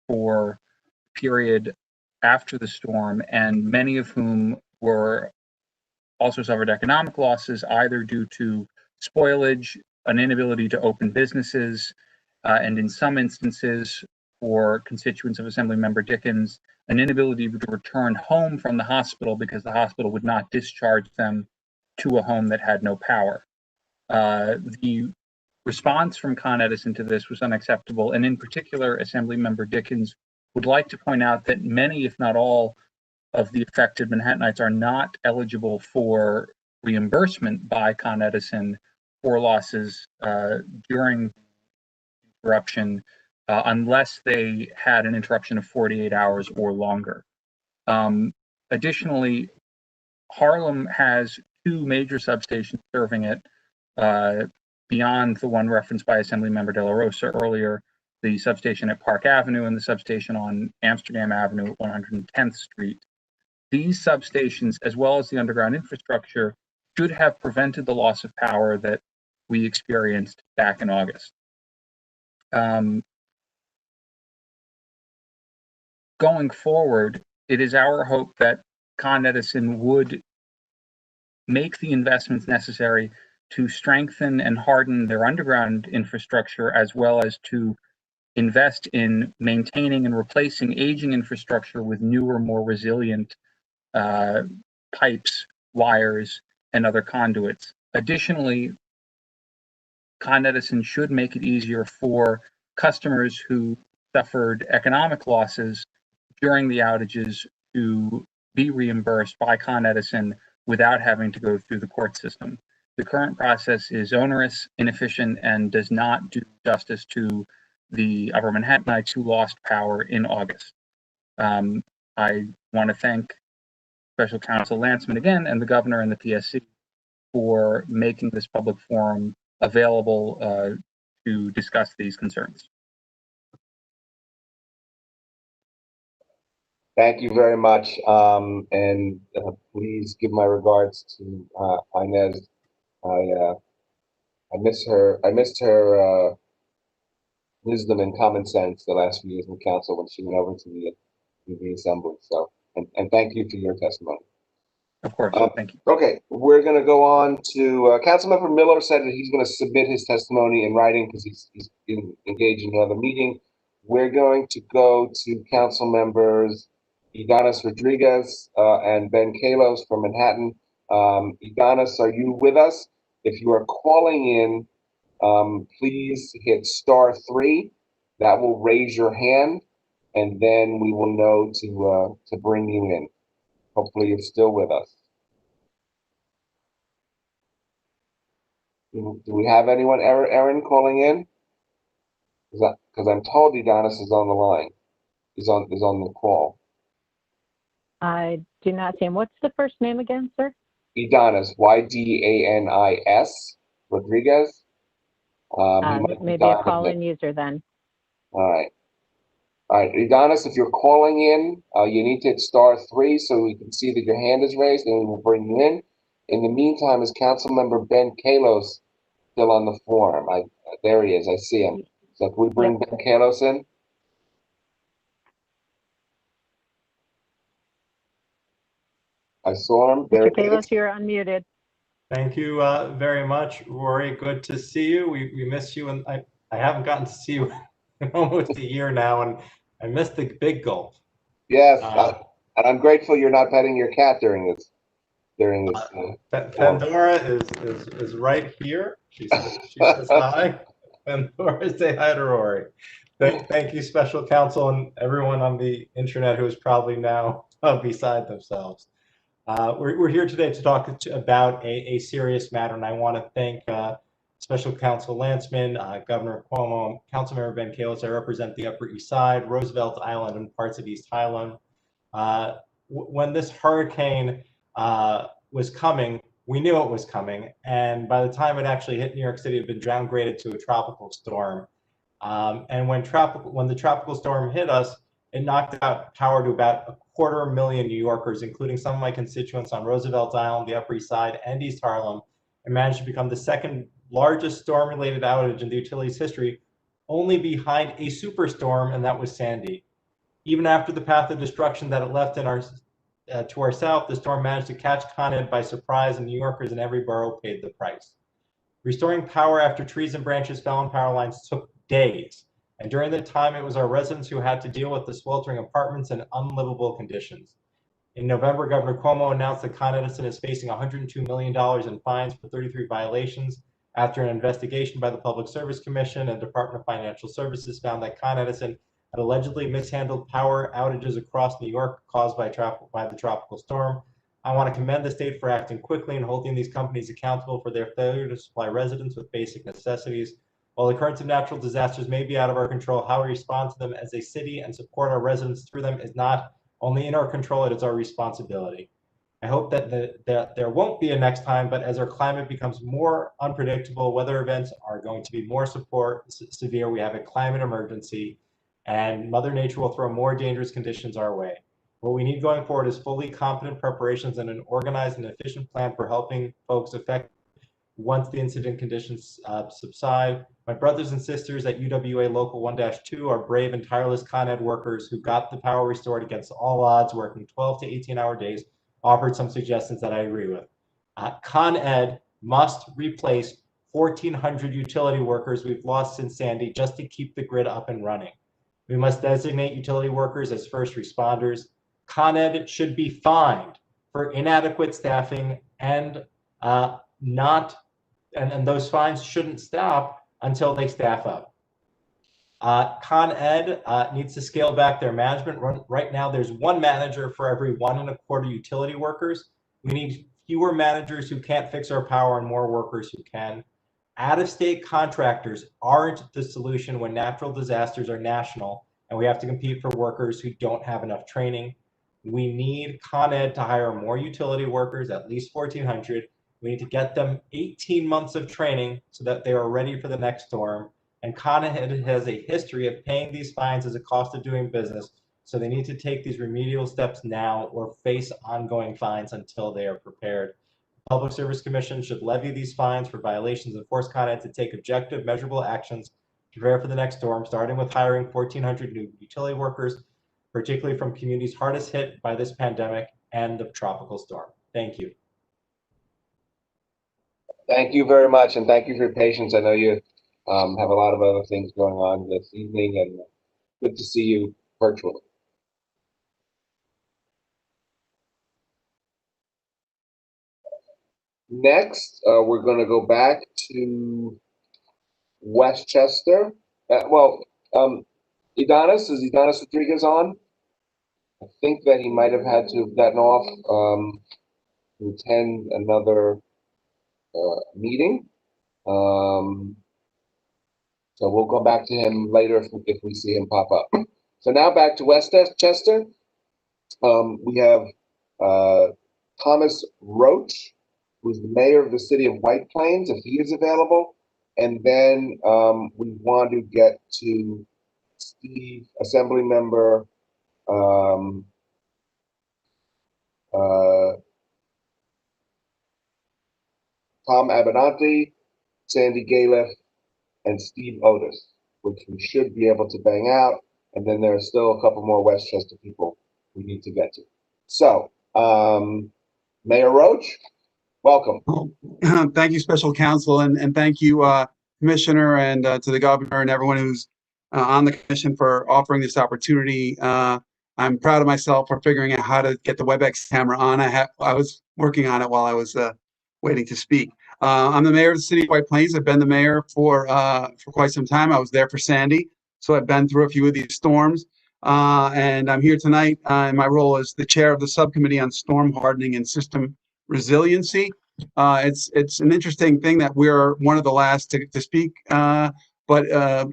for a period after the storm, and many of whom were also suffered economic losses, either due to spoilage, an inability to open businesses, and in some instances, for constituents of Assemblymember Dickens, an inability to return home from the hospital because the hospital would not discharge them to a home that had no power. The response from Con Edison to this was unacceptable, and in particular, Assemblymember Dickens would like to point out that many, if not all, of the affected Manhattanites are not eligible for reimbursement by Con Edison for losses during interruption unless they had an interruption of 48 hours or longer. Additionally, Harlem has two major substations serving it beyond the one referenced by Assemblymember De La Rosa earlier, the substation at Park Avenue and the substation on Amsterdam Avenue at 110th Street. These substations, as well as the underground infrastructure, should have prevented the loss of power that we experienced back in August. Going forward, it is our hope that Con Edison would make the investments necessary to strengthen and harden their underground infrastructure, as well as to invest in maintaining and replacing aging infrastructure with newer, more resilient pipes, wires, and other conduits. Additionally, Con Edison should make it easier for customers who suffered economic losses during the outages to be reimbursed by Con Edison without having to go through the court system. The current process is onerous, inefficient, and does not do justice to the Upper Manhattanites who lost power in August. I want to thank Special Counsel Landsman again and the governor and the PSC for making this public forum available to discuss these concerns. Thank you very much, and please give my regards to Inez. I missed her wisdom and common sense the last few years in the council when she went over to the assembly. So, and thank you for your testimony. Of course, thank you. Okay, we're going to go on to Councilmember Miller said that he's going to submit his testimony in writing because he's engaged in another meeting. We're going to go to Council Members Ydanis Rodriguez and Ben Kalos from Manhattan. Ydanis, are you with us? If you are calling in, please hit *3. That will raise your hand, and then we will know to bring you in. Hopefully you're still with us. Do we have anyone, Erin, calling in? Because I'm told Ydanis is on the line. Is on the call. I do not see him. What's the first name again, sir? Ydanis, Ydanis Rodriguez. Maybe a call-in user then. All right. All right, Adonis, if you're calling in, you need to hit *3 so we can see that your hand is raised, and we will bring you in. In the meantime, is Councilmember Ben Kalos still on the form? There he is. I see him. So can we bring Ben Kalos in? I saw him. There Mr. he is. Kalos, you're unmuted. Thank you very much, Rory. Good to see you. We miss you, and I haven't gotten to see you in almost a year now, and I missed the big gulp. Yes, and I'm grateful you're not petting your cat during this. Pandora is right here. She says hi. Pandora, say hi to Rory. Thank you, special counsel, and everyone on the internet who is probably now beside themselves. We're here today to talk about a serious matter, and I want to thank Special Counsel Landsman, Governor Cuomo, Councilmember Ben Kalos. I represent the Upper East Side, Roosevelt Island, and parts of East Highland. When this hurricane was coming, we knew it was coming, and by the time it actually hit New York City, it had been downgraded to a tropical storm. And when the tropical storm hit us, it knocked out power to about 250,000 New Yorkers, including some of my constituents on Roosevelt Island, the Upper East Side, and East Harlem, and managed to become the second largest storm-related outage in the utilities history, only behind a superstorm, and that was Sandy. Even after the path of destruction that it left in to our south, the storm managed to catch Con Ed by surprise, and New Yorkers in every borough paid the price. Restoring power after trees and branches fell on power lines took days. And during the time, it was our residents who had to deal with the sweltering apartments and unlivable conditions. In November, Governor Cuomo announced that Con Edison is facing $102 million in fines for 33 violations after an investigation by the Public Service Commission and Department of Financial Services found that Con Edison had allegedly mishandled power outages across New York caused by the tropical storm. I want to commend the state for acting quickly and holding these companies accountable for their failure to supply residents with basic necessities. While the occurrence of natural disasters may be out of our control, how we respond to them as a city and support our residents through them is not only in our control, it is our responsibility. I hope that there won't be a next time, but as our climate becomes more unpredictable, weather events are going to be more severe. We have a climate emergency, and Mother Nature will throw more dangerous conditions our way. What we need going forward is fully competent preparations and an organized and efficient plan for helping folks affected once the incident conditions subside. My brothers and sisters at UWA Local 1-2 are brave and tireless Con Ed workers who got the power restored against all odds, working 12 to 18-hour days, offered some suggestions that I agree with. Con Ed must replace 1,400 utility workers we've lost since Sandy just to keep the grid up and running. We must designate utility workers as first responders. Con Ed should be fined for inadequate staffing and those fines shouldn't stop until they staff up. Con Ed needs to scale back their management. Right now, there's one manager for every 1.25 utility workers. We need fewer managers who can't fix our power and more workers who can. Out-of-state contractors aren't the solution when natural disasters are national and we have to compete for workers who don't have enough training. We need Con Ed to hire more utility workers, at least 1,400. We need to get them 18 months of training so that they are ready for the next storm. And Con Ed has a history of paying these fines as a cost of doing business. So they need to take these remedial steps now or face ongoing fines until they are prepared. The Public Service Commission should levy these fines for violations and force Con Ed to take objective, measurable actions to prepare for the next storm, starting with hiring 1,400 new utility workers, particularly from communities hardest hit by this pandemic and the tropical storm. Thank you. Thank you very much, and thank you for your patience. I know you have a lot of other things going on this evening, and good to see you virtually. Next, we're going to go back to Westchester. Adonis, is Adonis Rodriguez on? I think that he might have had to have gotten off to attend another meeting. So we'll go back to him later if we see him pop up. So now back to Westchester. We have Thomas Roach, who's the mayor of the city of White Plains, if he is available. And then we want to get to Steve, Assembly Member, Tom Abenanti, Sandy Galiff, and Steve Otis, which we should be able to bang out. And then there are still a couple more Westchester people we need to get to. So, Mayor Roach, welcome. Thank you, Special Counsel, and thank you, Commissioner, and to the Governor and everyone who's on the Commission for offering this opportunity. I'm proud of myself for figuring out how to get the WebEx camera on. I was working on it while I was waiting to speak. I'm the mayor of the city of White Plains. I've been the mayor for quite some time. I was there for Sandy, so I've been through a few of these storms. And I'm here tonight in my role as the chair of the subcommittee on storm hardening and system resiliency. It's an interesting thing that we're one of the last to speak, but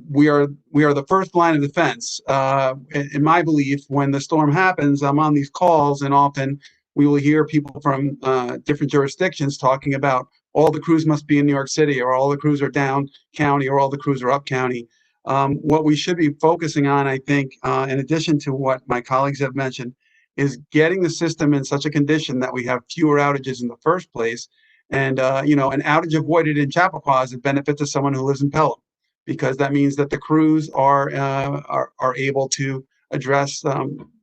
we are the first line of defense. In my belief, when the storm happens, I'm on these calls, and often we will hear people from different jurisdictions talking about all the crews must be in New York City, or all the crews are down county, or all the crews are up county. What we should be focusing on, I think, in addition to what my colleagues have mentioned, is getting the system in such a condition that we have fewer outages in the first place. And, an outage avoided in Chappaqua is a benefit to someone who lives in Pelham, because that means that the crews are able to address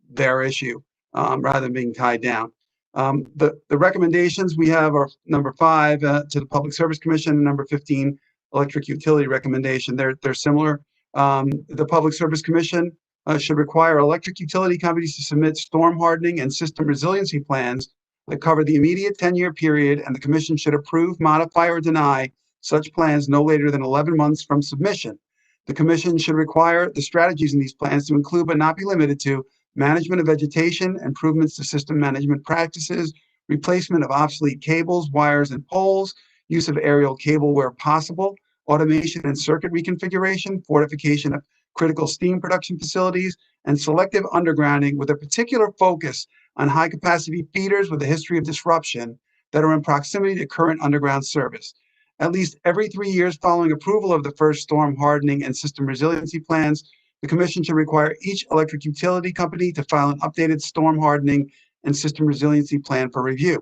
their issue rather than being tied down. The recommendations we have are number 5 to the Public Service Commission, number 15 electric utility recommendation. They're similar. The Public Service Commission should require electric utility companies to submit storm hardening and system resiliency plans that cover the immediate 10-year period, and the Commission should approve, modify, or deny such plans no later than 11 months from submission. The Commission should require the strategies in these plans to include, but not be limited to, management of vegetation, improvements to system management practices, replacement of obsolete cables, wires, and poles, use of aerial cable where possible, automation and circuit reconfiguration, fortification of critical steam production facilities, and selective undergrounding with a particular focus on high-capacity feeders with a history of disruption that are in proximity to current underground service. At least every 3 years following approval of the first storm hardening and system resiliency plans, the Commission should require each electric utility company to file an updated storm hardening and system resiliency plan for review.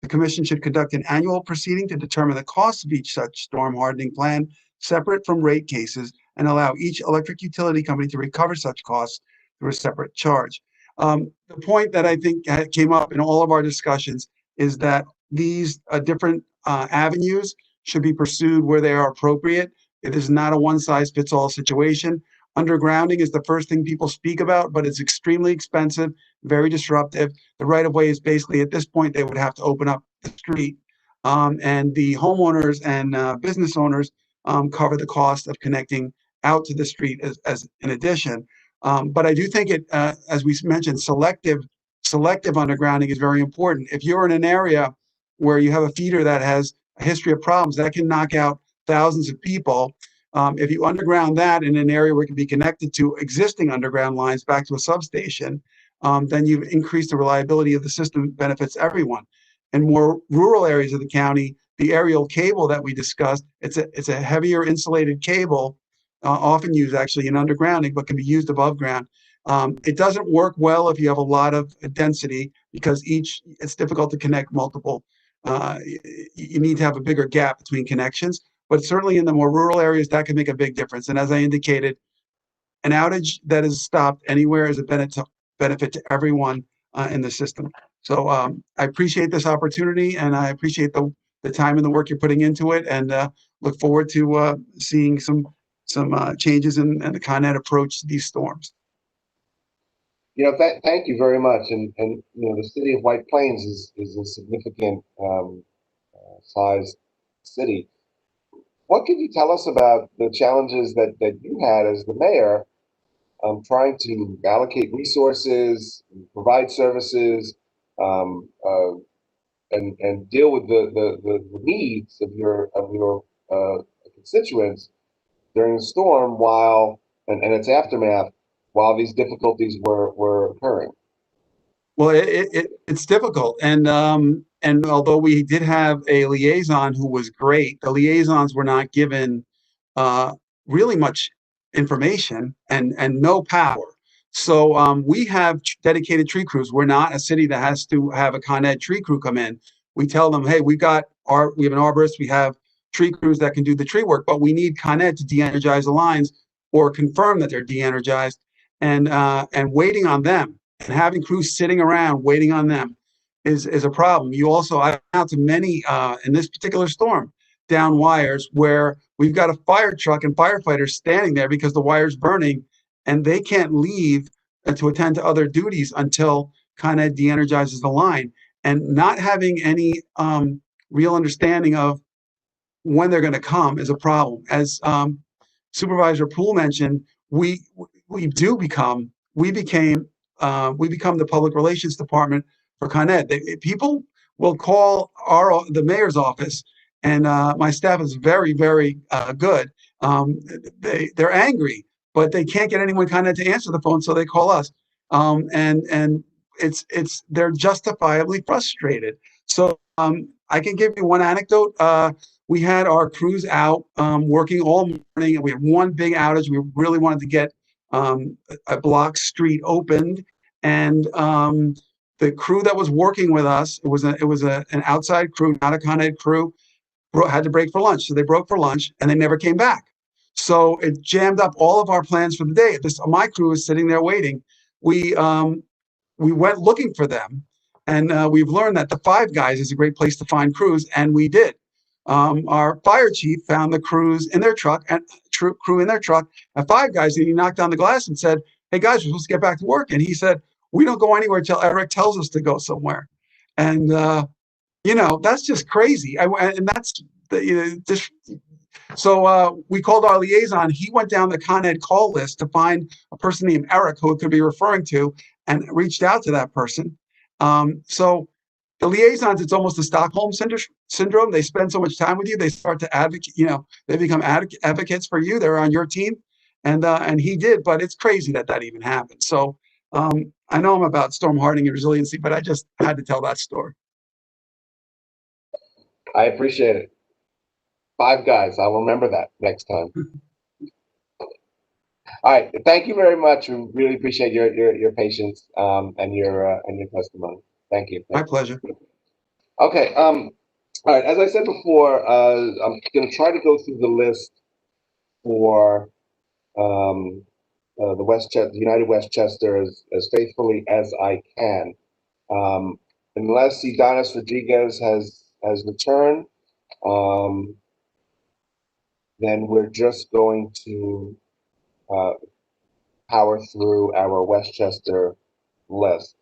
The Commission should conduct an annual proceeding to determine the cost of each such storm hardening plan, separate from rate cases, and allow each electric utility company to recover such costs through a separate charge. The point that I think came up in all of our discussions is that these different avenues should be pursued where they are appropriate. It is not a one-size-fits-all situation. Undergrounding is the first thing people speak about, but it's extremely expensive, very disruptive. The right-of-way is basically, at this point, they would have to open up the street. And the homeowners and business owners cover the cost of connecting out to the street as in addition. But I do think it, as we mentioned, selective undergrounding is very important. If you're in an area where you have a feeder that has a history of problems, that can knock out thousands of people. If you underground that in an area where it can be connected to existing underground lines back to a substation, then you've increased the reliability of the system, benefits everyone. In more rural areas of the county, the aerial cable that we discussed, it's a heavier insulated cable, often used actually in undergrounding, but can be used above ground. It doesn't work well if you have a lot of density, because it's difficult to connect multiple. You need to have a bigger gap between connections. But certainly in the more rural areas, that can make a big difference. And as I indicated, an outage that is stopped anywhere is a benefit to everyone in the system. So I appreciate this opportunity, and I appreciate the time and the work you're putting into it, and look forward to seeing some changes in the Con Ed approach to these storms. Thank you very much. And the city of White Plains is a significant sized city. What can you tell us about the challenges that you had as the mayor, trying to allocate resources, provide services, and deal with the needs of your constituents during the storm and its aftermath while these difficulties were occurring? Well, it's difficult, and although we did have a liaison who was great, the liaisons were not given really much information and no power. So we have dedicated tree crews. We're not a city that has to have a Con Ed tree crew come in. We tell them, hey, we have an arborist, we have tree crews that can do the tree work, but we need Con Ed to de-energize the lines or confirm that they're de-energized, and waiting on them and having crews sitting around waiting on them is a problem. I went out to many in this particular storm, down wires where we've got a fire truck and firefighters standing there because the wire's burning and they can't leave to attend to other duties until Con Ed de-energizes the line, and not having any real understanding of when they're going to come is a problem. As Supervisor Poole mentioned, we become the public relations department for Con Ed. People will call the mayor's office, and my staff is very, very good. They're angry, but they can't get anyone Con Ed to answer the phone, so they call us. And they're justifiably frustrated. So I can give you one anecdote. We had our crews out working all morning, and we had one big outage. We really wanted to get a block street opened, and the crew that was working with us, it was an outside crew, not a Con Ed crew, had to break for lunch. So they broke for lunch, and they never came back. So it jammed up all of our plans for the day. My crew was sitting there waiting. We went looking for them, and we've learned that the Five Guys is a great place to find crews, and we did. Our fire chief found the crews in their truck and crew in their truck at Five Guys, and he knocked on the glass and said, "Hey guys, we're supposed to get back to work." And he said, "We don't go anywhere till Eric tells us to go somewhere." And that's just crazy. And that's so we called our liaison. He went down the Con Ed call list to find a person named Eric who it could be referring to, and reached out to that person. So the liaisons, it's almost a Stockholm syndrome. They spend so much time with you, they start to advocate. They become advocates for you. They're on your team, and he did. But it's crazy that even happened. So I know I'm about storm hardening and resiliency, but I just had to tell that story. I appreciate it. Five Guys. I'll remember that next time. All right. Thank you very much. We really appreciate your patience and your testimony. Thank you. My pleasure. Okay. All right. As I said before, I'm going to try to go through the list for the United Westchester as faithfully as I can. Unless Idanis Rodriguez has returned, then we're just going to power through our Westchester list.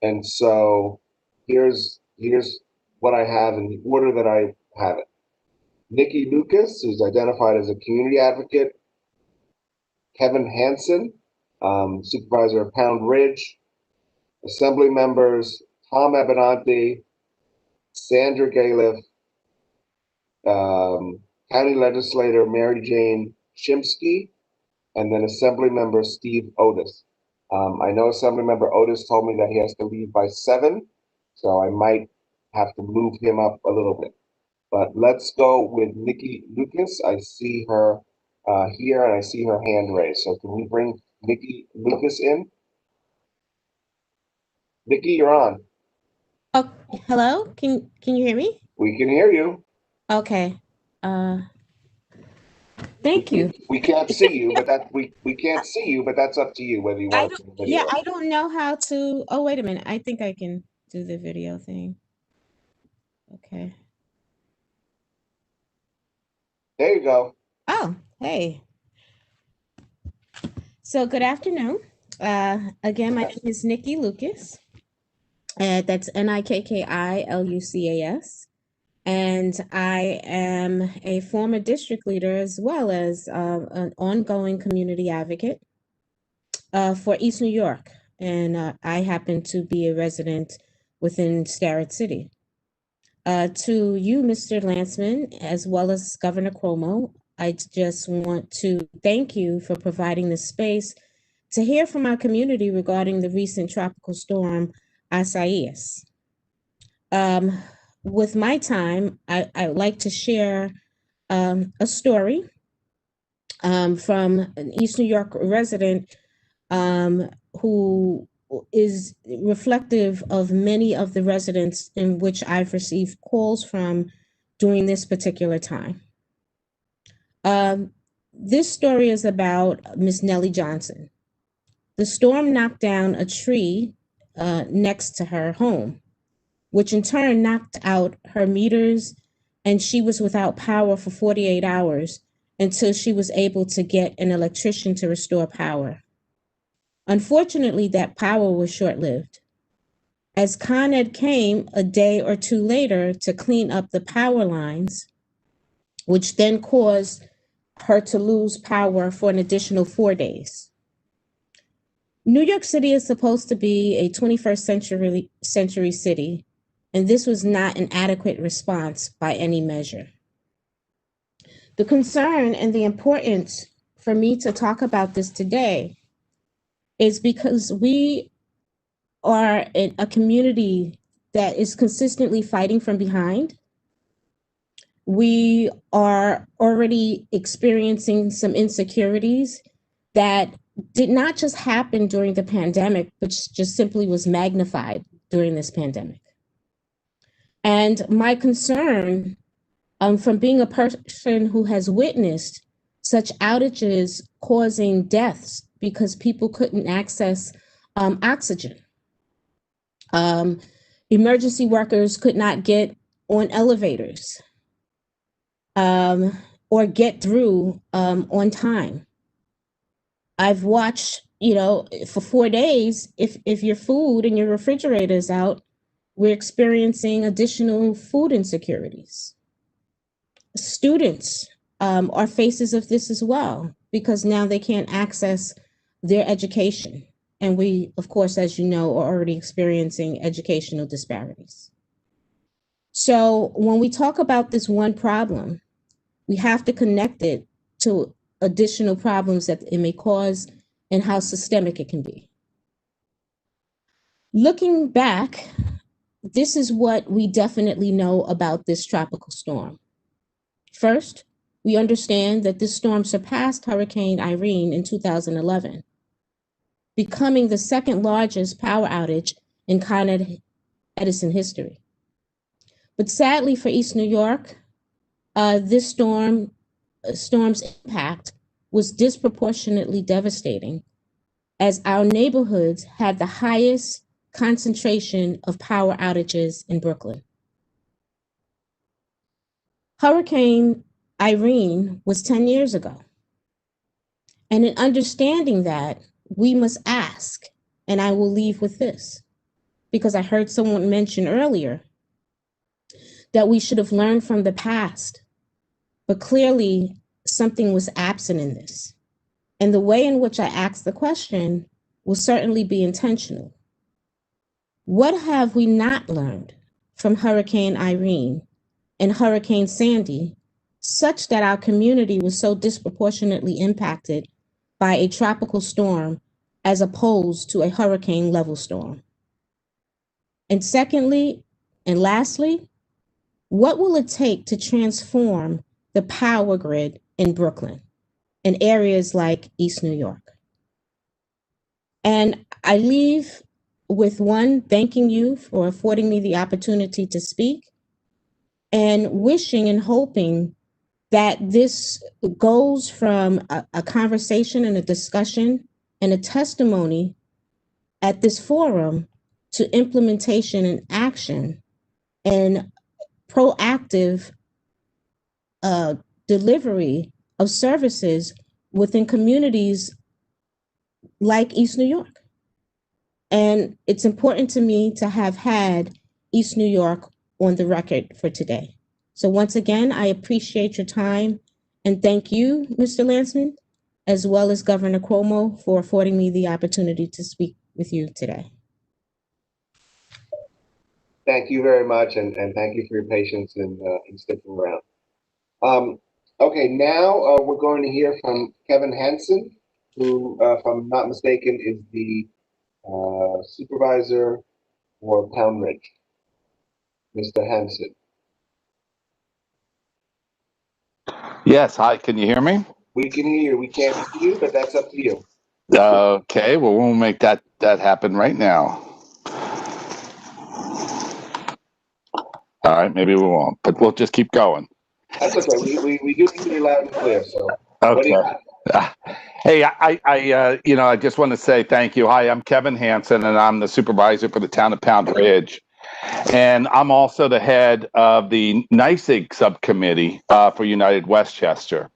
And so here's what I have in the order that I have it. Nikki Lucas, who's identified as a community advocate. Kevin Hansen, supervisor of Pound Ridge. Assembly members Tom Abenanti, Sandra Galiff, County Legislator Mary Jane Shimsky, and then Assembly Member Steve Otis. I know Assemblymember Otis told me that he has to leave by 7, so I might have to move him up a little bit. But let's go with Nikki Lucas. I see her here, and I see her hand raised. So can we bring Nikki Lucas in? Nikki, you're on. Oh, hello. Can you hear me? We can hear you. Okay. Thank you. We can't see you, but we can't see you, but that's up to you whether you want to do the video. Yeah, I don't know how to. Oh, wait a minute. I think I can do the video thing. Okay. There you go. Oh, hey. So good afternoon. Again, my name is Nikki Lucas. That's Nikkilucas. And I am a former district leader as well as an ongoing community advocate for East New York. And I happen to be a resident within Starrett City. To you, Mr. Landsman, as well as Governor Cuomo, I just want to thank you for providing the space to hear from our community regarding the recent tropical storm, Isaias. With my time, I would like to share a story from an East New York resident who is reflective of many of the residents in which I've received calls from during this particular time. This story is about Miss Nellie Johnson. The storm knocked down a tree next to her home, which in turn knocked out her meters, and she was without power for 48 hours until she was able to get an electrician to restore power. Unfortunately, that power was short-lived. As Con Ed came a day or two later to clean up the power lines, which then caused her to lose power for an additional 4 days. New York City is supposed to be a 21st century city, and this was not an adequate response by any measure. The concern and the importance for me to talk about this today is because we are in a community that is consistently fighting from behind. We are already experiencing some insecurities that did not just happen during the pandemic, but just simply was magnified during this pandemic. And my concern from being a person who has witnessed such outages causing deaths because people couldn't access oxygen. Emergency workers could not get on elevators or get through on time. I've watched, for 4 days, if your food and your refrigerator is out, we're experiencing additional food insecurities. Students are faces of this as well, because now they can't access their education. And we, of course, as you know, are already experiencing educational disparities. So when we talk about this one problem, we have to connect it to additional problems that it may cause and how systemic it can be. Looking back, this is what we definitely know about this tropical storm. First, we understand that this storm surpassed Hurricane Irene in 2011, becoming the second largest power outage in Con Ed Edison history. But sadly for East New York, this storm's impact was disproportionately devastating, as our neighborhoods had the highest concentration of power outages in Brooklyn. Hurricane Irene was 10 years ago. And in understanding that, we must ask, and I will leave with this, because I heard someone mention earlier that we should have learned from the past, but clearly something was absent in this. And the way in which I asked the question will certainly be intentional. What have we not learned from Hurricane Irene and Hurricane Sandy, such that our community was so disproportionately impacted by a tropical storm as opposed to a hurricane level storm? And secondly, and lastly, what will it take to transform the power grid in Brooklyn and areas like East New York? And I leave with one, thanking you for affording me the opportunity to speak, and wishing and hoping that this goes from a conversation and a discussion and a testimony at this forum to implementation and action and proactive delivery of services within communities like East New York. And it's important to me to have had East New York on the record for today. So once again, I appreciate your time, and thank you, Mr. Landsman, as well as Governor Cuomo, for affording me the opportunity to speak with you today. Thank you very much, and thank you for your patience in sticking around. Okay, now we're going to hear from Kevin Hansen, who, if I'm not mistaken, is the supervisor for Pound Ridge. Mr. Hansen. Yes, hi, can you hear me? We can hear you. We can't see you, but that's up to you. Okay, well, we'll make that happen right now. All right, maybe we won't, but we'll just keep going. That's okay. We do hear you loud and clear. So what do you Okay. got? Hey, I just want to say thank you. Hi, I'm Kevin Hansen, and I'm the supervisor for the town of Pound Ridge. And I'm also the head of the NYSEG subcommittee for United Westchester.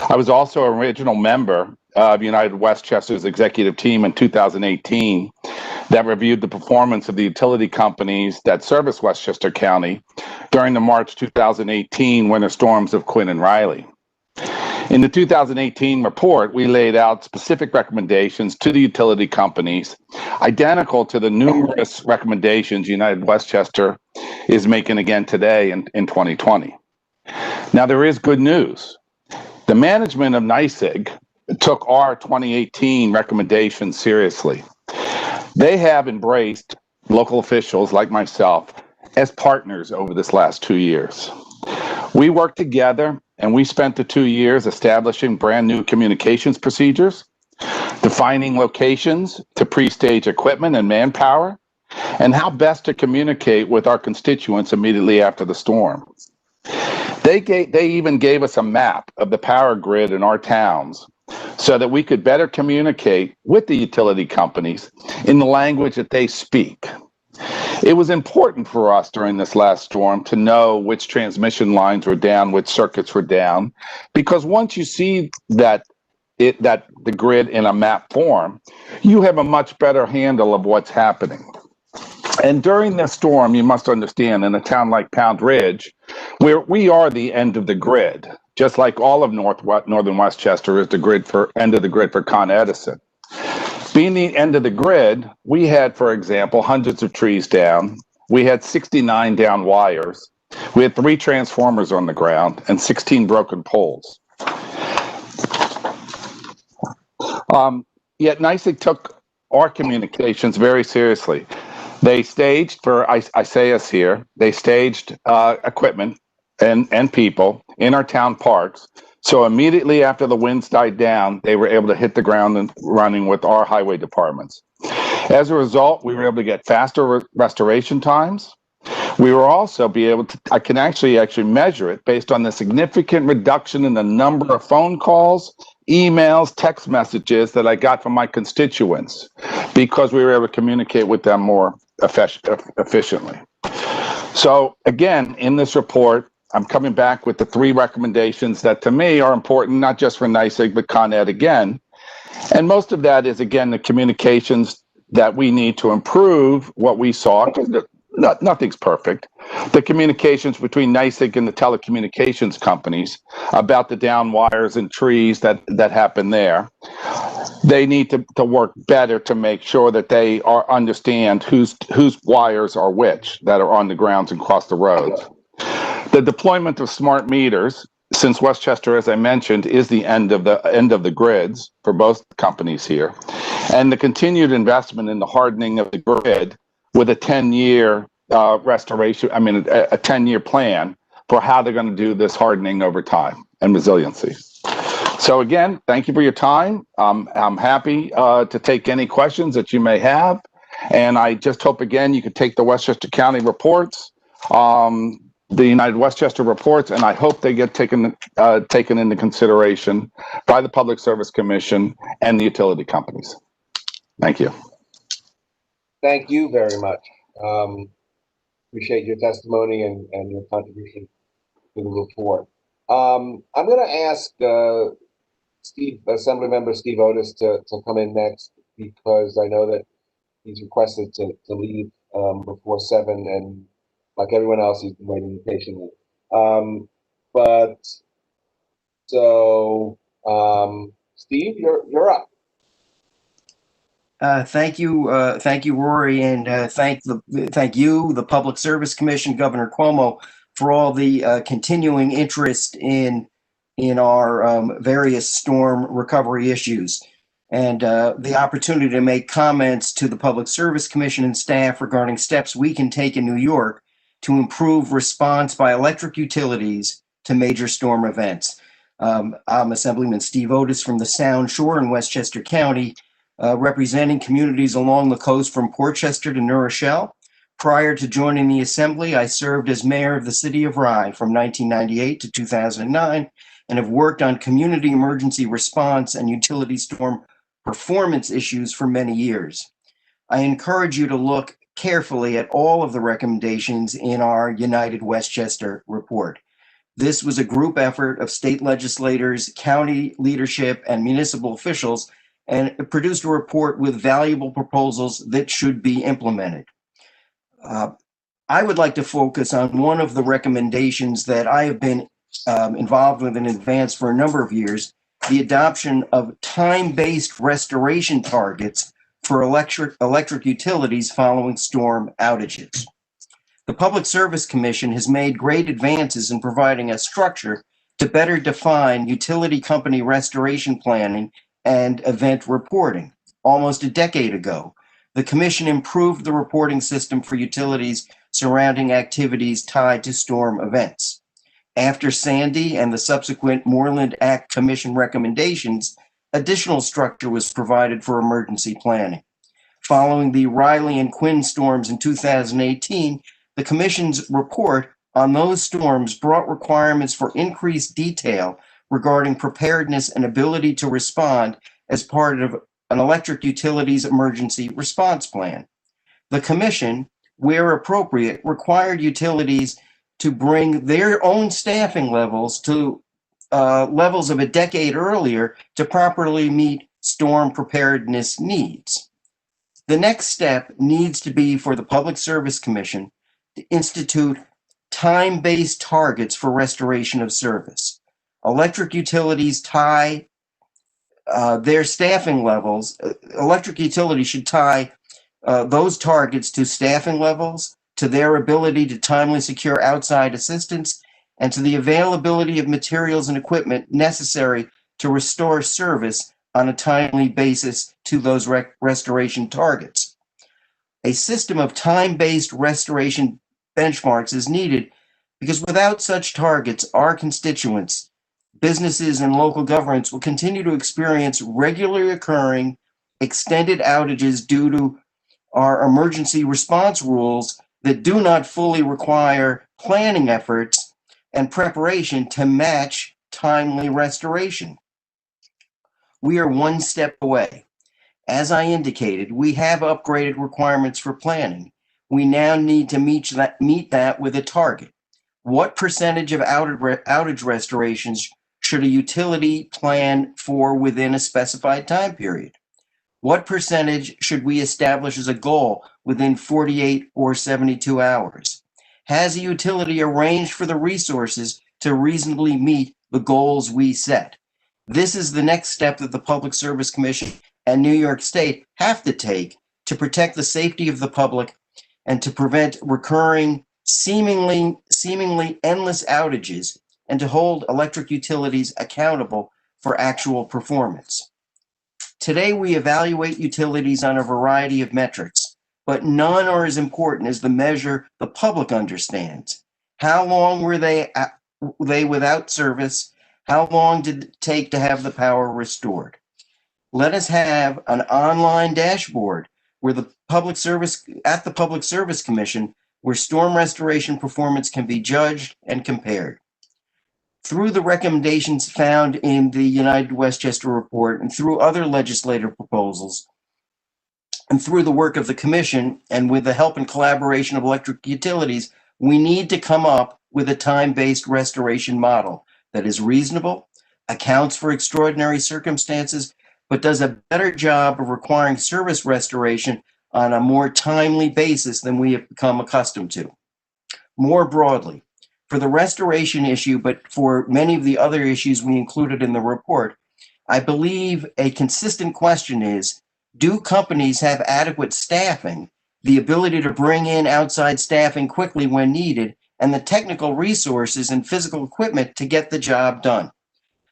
I was also an original member of United Westchester's executive team in 2018 that reviewed the performance of the utility companies that service Westchester County during the March 2018 winter storms of Quinn and Riley. In the 2018 report, we laid out specific recommendations to the utility companies, identical to the numerous recommendations United Westchester is making again today in 2020. Now, there is good news. The management of NYSEG took our 2018 recommendations seriously. They have embraced local officials like myself as partners over this last 2 years. We worked together and we spent the 2 years establishing brand new communications procedures, defining locations to pre-stage equipment and manpower, and how best to communicate with our constituents immediately after the storm. They even gave us a map of the power grid in our towns so that we could better communicate with the utility companies in the language that they speak. It was important for us during this last storm to know which transmission lines were down, which circuits were down, because once you see the grid in a map form, you have a much better handle of what's happening. And during this storm, you must understand, in a town like Pound Ridge, where we are the end of the grid, just like all of northern Westchester is the end of the grid for Con Edison. Being the end of the grid, we had, for example, hundreds of trees down. We had 69 down wires. We had 3 transformers on the ground and 16 broken poles. Yet NYSEG took our communications very seriously. They staged, for ISAES here, they staged equipment and people in our town parks. So immediately after the winds died down, they were able to hit the ground and running with our highway departments. As a result, we were able to get faster restoration times. We were also able to, I can actually measure it based on the significant reduction in the number of phone calls, emails, text messages that I got from my constituents because we were able to communicate with them more efficiently. So again, in this report, I'm coming back with the 3 recommendations that to me are important, not just for NYSEG, but Con Ed again. And most of that is, again, the communications that we need to improve what we saw. Nothing's perfect. The communications between NYSEG and the telecommunications companies about the down wires and trees that happen there. They need to work better to make sure that they understand whose wires are which that are on the grounds and across the roads. The deployment of smart meters, since Westchester, as I mentioned, is the end of the grids for both companies here, and the continued investment in the hardening of the grid with a 10-year restoration, a 10-year plan for how they're going to do this hardening over time and resiliency. So again, thank you for your time. I'm happy to take any questions that you may have, and I just hope again you could take the Westchester County reports, the United Westchester reports, and I hope they get taken into consideration by the Public Service Commission and the utility companies. Thank you. Thank you very much. Appreciate your testimony and your contribution to the report. I'm going to ask Assemblymember Steve Otis to come in next, because I know that he's requested to leave before 7, and like everyone else, he's been waiting patiently. Steve, you're up. Thank you, Rory, and thank you, the Public Service Commission, Governor Cuomo, for all the continuing interest in our various storm recovery issues, and the opportunity to make comments to the Public Service Commission and staff regarding steps we can take in New York to improve response by electric utilities to major storm events. I'm Assemblyman Steve Otis from the Sound Shore in Westchester County, representing communities along the coast from Portchester to New Rochelle. Prior to joining the Assembly, I served as mayor of the city of Rye from 1998 to 2009 and have worked on community emergency response and utility storm performance issues for many years. I encourage you to look carefully at all of the recommendations in our United Westchester report. This was a group effort of state legislators, county leadership, and municipal officials, and it produced a report with valuable proposals that should be implemented. I would like to focus on one of the recommendations that I have been involved with in advance for a number of years, the adoption of time-based restoration targets for electric utilities following storm outages. The Public Service Commission has made great advances in providing a structure to better define utility company restoration planning and event reporting. Almost a decade ago, the Commission improved the reporting system for utilities surrounding activities tied to storm events. After Sandy and the subsequent Moreland Act Commission recommendations, additional structure was provided for emergency planning. Following the Riley and Quinn storms in 2018, the Commission's report on those storms brought requirements for increased detail regarding preparedness and ability to respond as part of an electric utilities emergency response plan. The Commission, where appropriate, required utilities to bring their own staffing levels to levels of a decade earlier to properly meet storm preparedness needs. The next step needs to be for the Public Service Commission to institute time-based targets for restoration of service. Electric utilities tie their staffing levels. Electric utilities should tie those targets to staffing levels, to their ability to timely secure outside assistance, and to the availability of materials and equipment necessary to restore service on a timely basis to those restoration targets. A system of time-based restoration benchmarks is needed because without such targets, our constituents, businesses, and local governments will continue to experience regularly occurring extended outages due to our emergency response rules that do not fully require planning efforts and preparation to match timely restoration. We are one step away. As I indicated, we have upgraded requirements for planning. We now need to meet that with a target. What percentage of outage restorations should a utility plan for within a specified time period? What percentage should we establish as a goal within 48 or 72 hours? Has a utility arranged for the resources to reasonably meet the goals we set? This is the next step that the Public Service Commission and New York State have to take to protect the safety of the public and to prevent recurring, seemingly endless outages, and to hold electric utilities accountable for actual performance. Today, we evaluate utilities on a variety of metrics, but none are as important as the measure the public understands. How long were they without service? How long did it take to have the power restored? Let us have an online dashboard where the Public Service Commission, where storm restoration performance can be judged and compared. Through the recommendations found in the United Westchester report and through other legislative proposals, and through the work of the Commission and with the help and collaboration of electric utilities, we need to come up with a time-based restoration model that is reasonable, accounts for extraordinary circumstances, but does a better job of requiring service restoration on a more timely basis than we have become accustomed to. More broadly, for the restoration issue, but for many of the other issues we included in the report, I believe a consistent question is, do companies have adequate staffing, the ability to bring in outside staffing quickly when needed, and the technical resources and physical equipment to get the job done?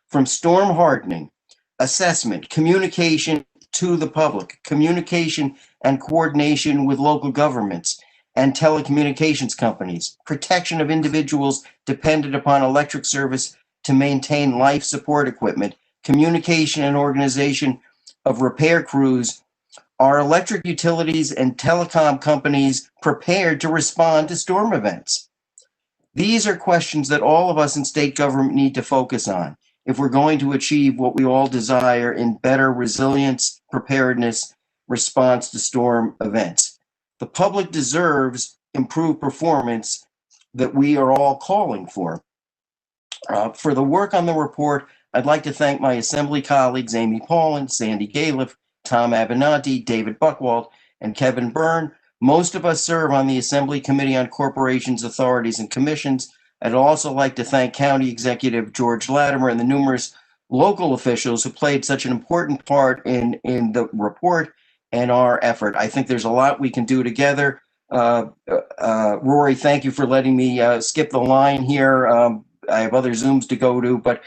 From storm hardening, assessment, communication to the public, communication and coordination with local governments and telecommunications companies, protection of individuals dependent upon electric service to maintain life support equipment, communication and organization of repair crews, are electric utilities and telecom companies prepared to respond to storm events? These are questions that all of us in state government need to focus on if we're going to achieve what we all desire in better resilience, preparedness, response to storm events. The public deserves improved performance that we are all calling for. For the work on the report, I'd like to thank my Assembly colleagues, Amy Paulin, Sandy Galiff, Tom Abenanti, David Buchwald, and Kevin Byrne. Most of us serve on the Assembly Committee on Corporations, Authorities, and Commissions. I'd also like to thank County Executive George Latimer and the numerous local officials who played such an important part in the report and our effort. I think there's a lot we can do together. Rory, thank you for letting me skip the line here. I have other Zooms to go to, but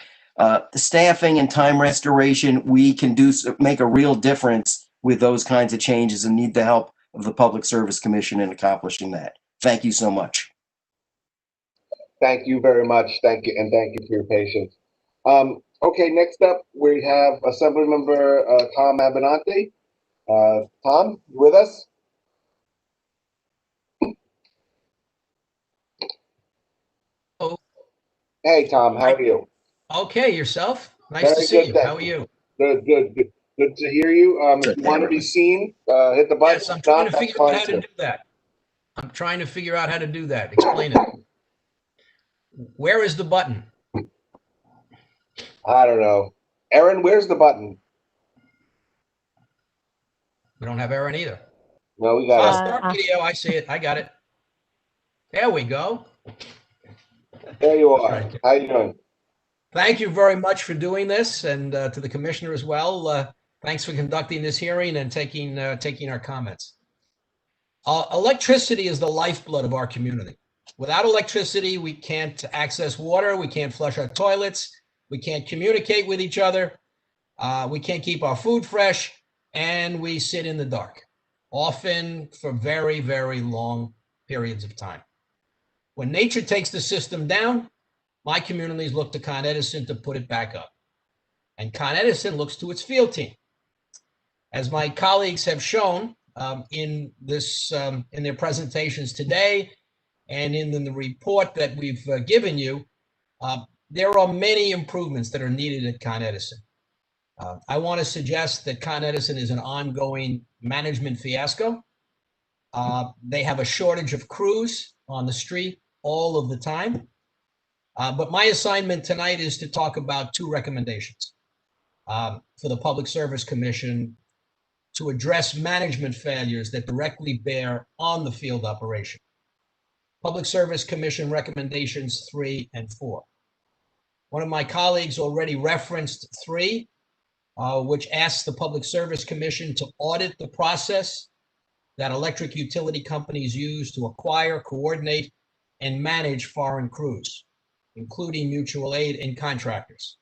staffing and time restoration, we can make a real difference with those kinds of changes and need the help of the Public Service Commission in accomplishing that. Thank you so much. Thank you very much. Thank you, and thank you for your patience. Okay, next up we have Assemblymember Tom Abenanti. Tom, you with us? Oh. Hey, Tom, how are you? Okay, yourself? Nice Very to see good, you. thank How are you? Good to hear you. If you want to be seen, hit the button. Yes, I'm trying to figure out how to do that. I'm trying to figure out how to do that. Explain it. Where is the button? I don't know. Aaron, where's the button? We don't have Aaron either. No, we got it. Start video. I see it. I got it. There we go. There you are. How you doing? Thank you very much for doing this, and to the commissioner as well. Thanks for conducting this hearing and taking our comments. Electricity is the lifeblood of our community. Without electricity, we can't access water, we can't flush our toilets, we can't communicate with each other, we can't keep our food fresh, and we sit in the dark, often for very, very long periods of time. When nature takes the system down, my communities look to Con Edison to put it back up. And Con Edison looks to its field team. As my colleagues have shown in their presentations today and in the report that we've given you, there are many improvements that are needed at Con Edison. I want to suggest that Con Edison is an ongoing management fiasco. They have a shortage of crews on the street all of the time. But my assignment tonight is to talk about two recommendations for the Public Service Commission to address management failures that directly bear on the field operation. Public Service Commission recommendations 3 and 4. One of my colleagues already referenced 3, which asks the Public Service Commission to audit the process that electric utility companies use to acquire, coordinate, and manage foreign crews, including mutual aid and contractors,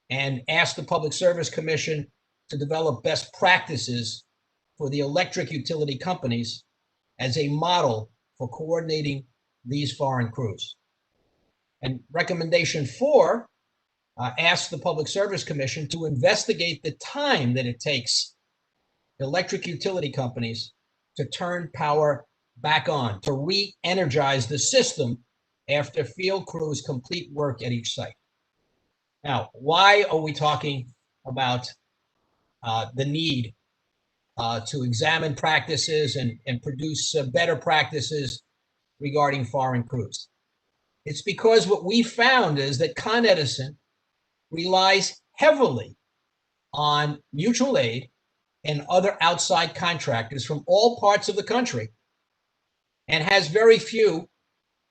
and ask the Public Service Commission to develop best practices for the electric utility companies as a model for coordinating these foreign crews. And recommendation 4 asks the Public Service Commission to investigate the time that it takes electric utility companies to turn power back on, to re-energize the system after field crews complete work at each site. Now, why are we talking about the need to examine practices and produce better practices regarding foreign crews? It's because what we found is that Con Edison relies heavily on mutual aid and other outside contractors from all parts of the country and has very few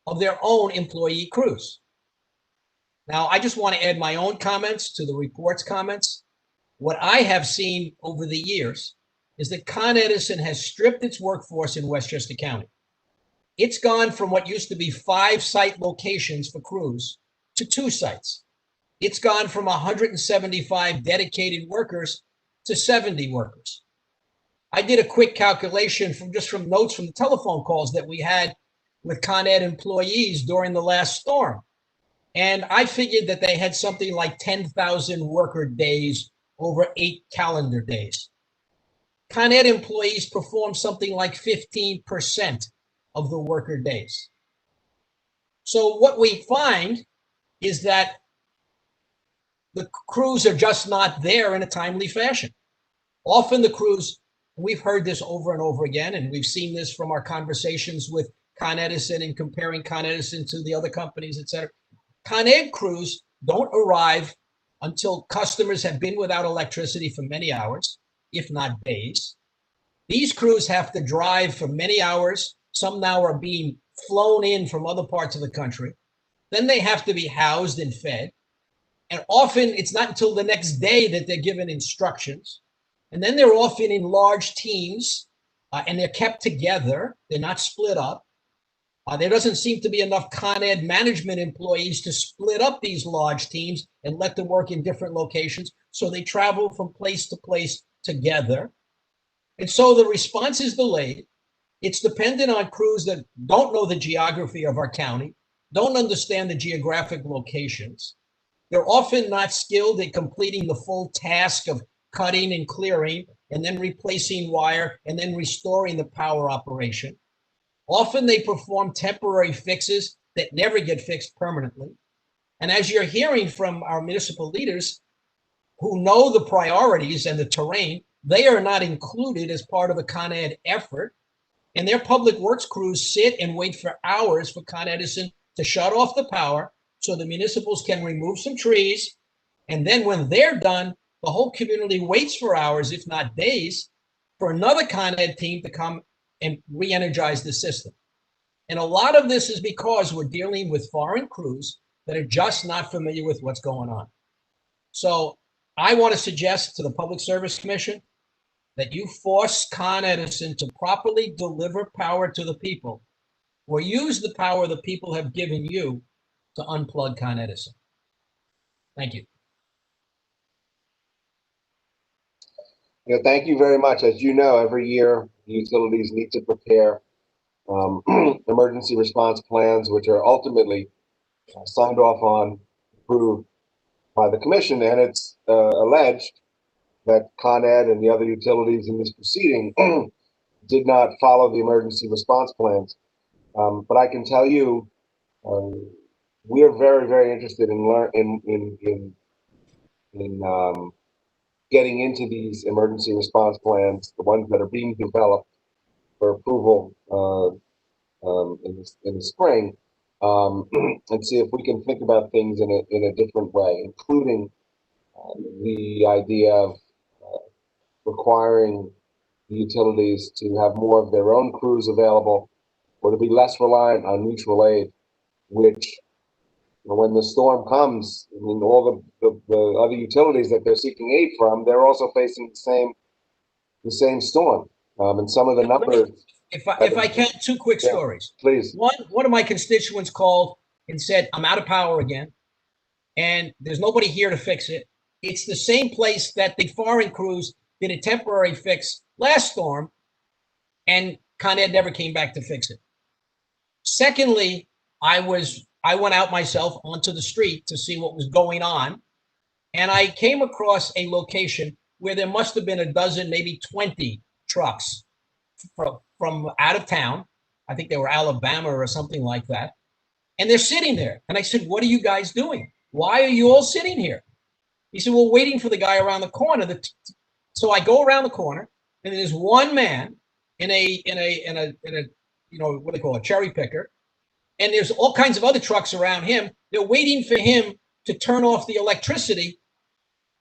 of their own employee crews. Now, I just want to add my own comments to the report's comments. What I have seen over the years is that Con Edison has stripped its workforce in Westchester County. It's gone from what used to be 5 site locations for crews to 2 sites. It's gone from 175 dedicated workers to 70 workers. I did a quick calculation from notes from the telephone calls that we had with Con Ed employees during the last storm. And I figured that they had something like 10,000 worker days over 8 calendar days. Con Ed employees perform something like 15% of the worker days. So what we find is that the crews are just not there in a timely fashion. Often the crews, we've heard this over and over again, and we've seen this from our conversations with Con Edison and comparing Con Edison to the other companies, et cetera. Con Ed crews don't arrive until customers have been without electricity for many hours, if not days. These crews have to drive for many hours. Some now are being flown in from other parts of the country. Then they have to be housed and fed. And often it's not until the next day that they're given instructions. And then they're often in large teams and they're kept together. They're not split up. There doesn't seem to be enough Con Ed management employees to split up these large teams and let them work in different locations. So they travel from place to place together. And so the response is delayed. It's dependent on crews that don't know the geography of our county, don't understand the geographic locations. They're often not skilled at completing the full task of cutting and clearing and then replacing wire and then restoring the power operation. Often they perform temporary fixes that never get fixed permanently. And as you're hearing from our municipal leaders who know the priorities and the terrain, they are not included as part of the Con Ed effort. And their public works crews sit and wait for hours for Con Edison to shut off the power so the municipals can remove some trees. And then when they're done, the whole community waits for hours, if not days, for another Con Ed team to come and re-energize the system. And a lot of this is because we're dealing with foreign crews that are just not familiar with what's going on. So I want to suggest to the Public Service Commission that you force Con Edison to properly deliver power to the people, or use the power the people have given you to unplug Con Edison. Thank you. Yeah, thank you very much. As you know, every year utilities need to prepare emergency response plans, which are ultimately signed off on, approved by the commission. And it's alleged that Con Ed and the other utilities in this proceeding did not follow the emergency response plans. But I can tell you, we are very, very interested in getting into these emergency response plans, the ones that are being developed for approval in the spring, and see if we can think about things in a different way, including the idea of requiring the utilities to have more of their own crews available, or to be less reliant on mutual aid, which when the storm comes, I mean, all the other utilities that they're seeking aid from, they're also facing the same storm. And some of the numbers. If I can, two quick stories. Please. One of my constituents called and said, I'm out of power again, and there's nobody here to fix it. It's the same place that the foreign crews did a temporary fix last storm, and Con Ed never came back to fix it. Secondly, I went out myself onto the street to see what was going on, and I came across a location where there must have been a dozen, maybe 20 trucks from out of town. I think they were Alabama or something like that. And they're sitting there. And I said, what are you guys doing? Why are you all sitting here? He said, well, waiting for the guy around the corner. So I go around the corner, and there's one man in a you know, what do they call it, cherry picker. And there's all kinds of other trucks around him. They're waiting for him to turn off the electricity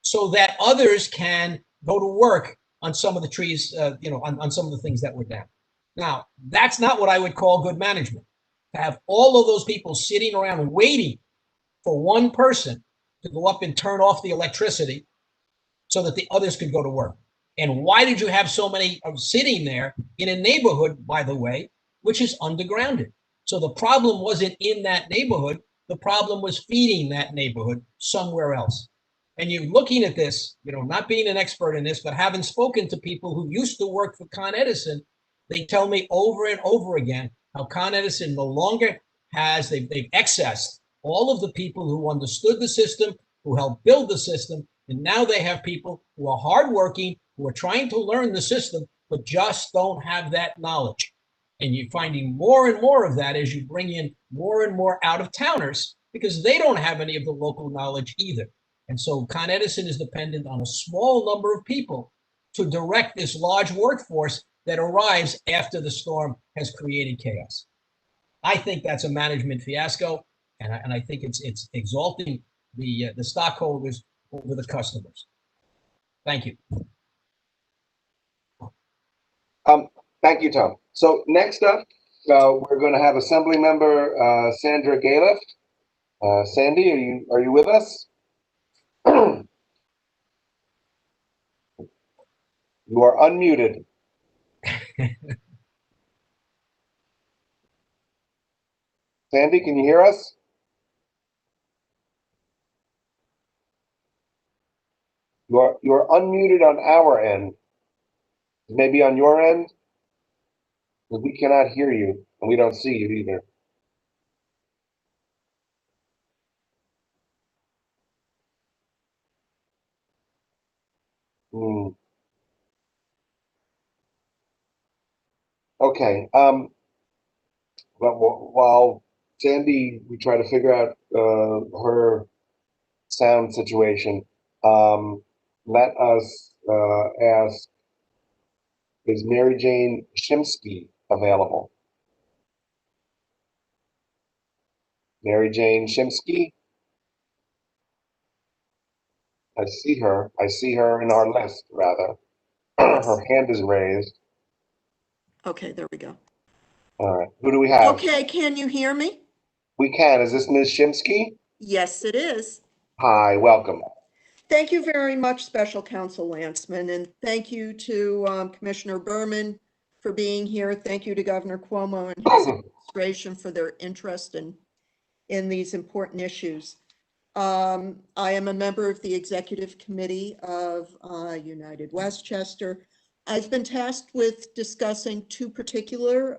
so that others can go to work on some of the trees, you know, on some of the things that were down. Now, that's not what I would call good management. To have all of those people sitting around waiting for one person to go up and turn off the electricity so that the others could go to work. And why did you have so many sitting there in a neighborhood, by the way, which is undergrounded? So the problem wasn't in that neighborhood. The problem was feeding that neighborhood somewhere else. And you're looking at this, you know, not being an expert in this, but having spoken to people who used to work for Con Edison, they tell me over and over again how Con Edison no longer has, they've accessed all of the people who understood the system, who helped build the system, and now they have people who are hardworking, who are trying to learn the system, but just don't have that knowledge. And you're finding more and more of that as you bring in more and more out-of-towners because they don't have any of the local knowledge either. And so Con Edison is dependent on a small number of people to direct this large workforce that arrives after the storm has created chaos. I think that's a management fiasco, and I think it's exalting the stockholders over the customers. Thank you. Thank you, Tom. So next up, we're going to have Assembly Member Sandra Galiff. Sandy, are you with us? You are unmuted. Sandy, can you hear us? You are unmuted on our end. Maybe on your end? Because we cannot hear you, and we don't see you either. Okay. But while Sandy, we try to figure out her sound situation, let us ask, is Mary Jane Shimsky available? Mary Jane Shimsky? I see her. I see her in our list, rather. Her hand is raised. Okay, there we go. All right. Who do we have? Okay, can you hear me? We can. Is this Ms. Shimsky? Yes, it is. Hi, welcome. Thank you very much, Special Counsel Landsman, and thank you to Commissioner Berman for being here. Thank you to Governor Cuomo and his administration for their interest in these important issues. I am a member of the Executive Committee of United Westchester. I've been tasked with discussing two particular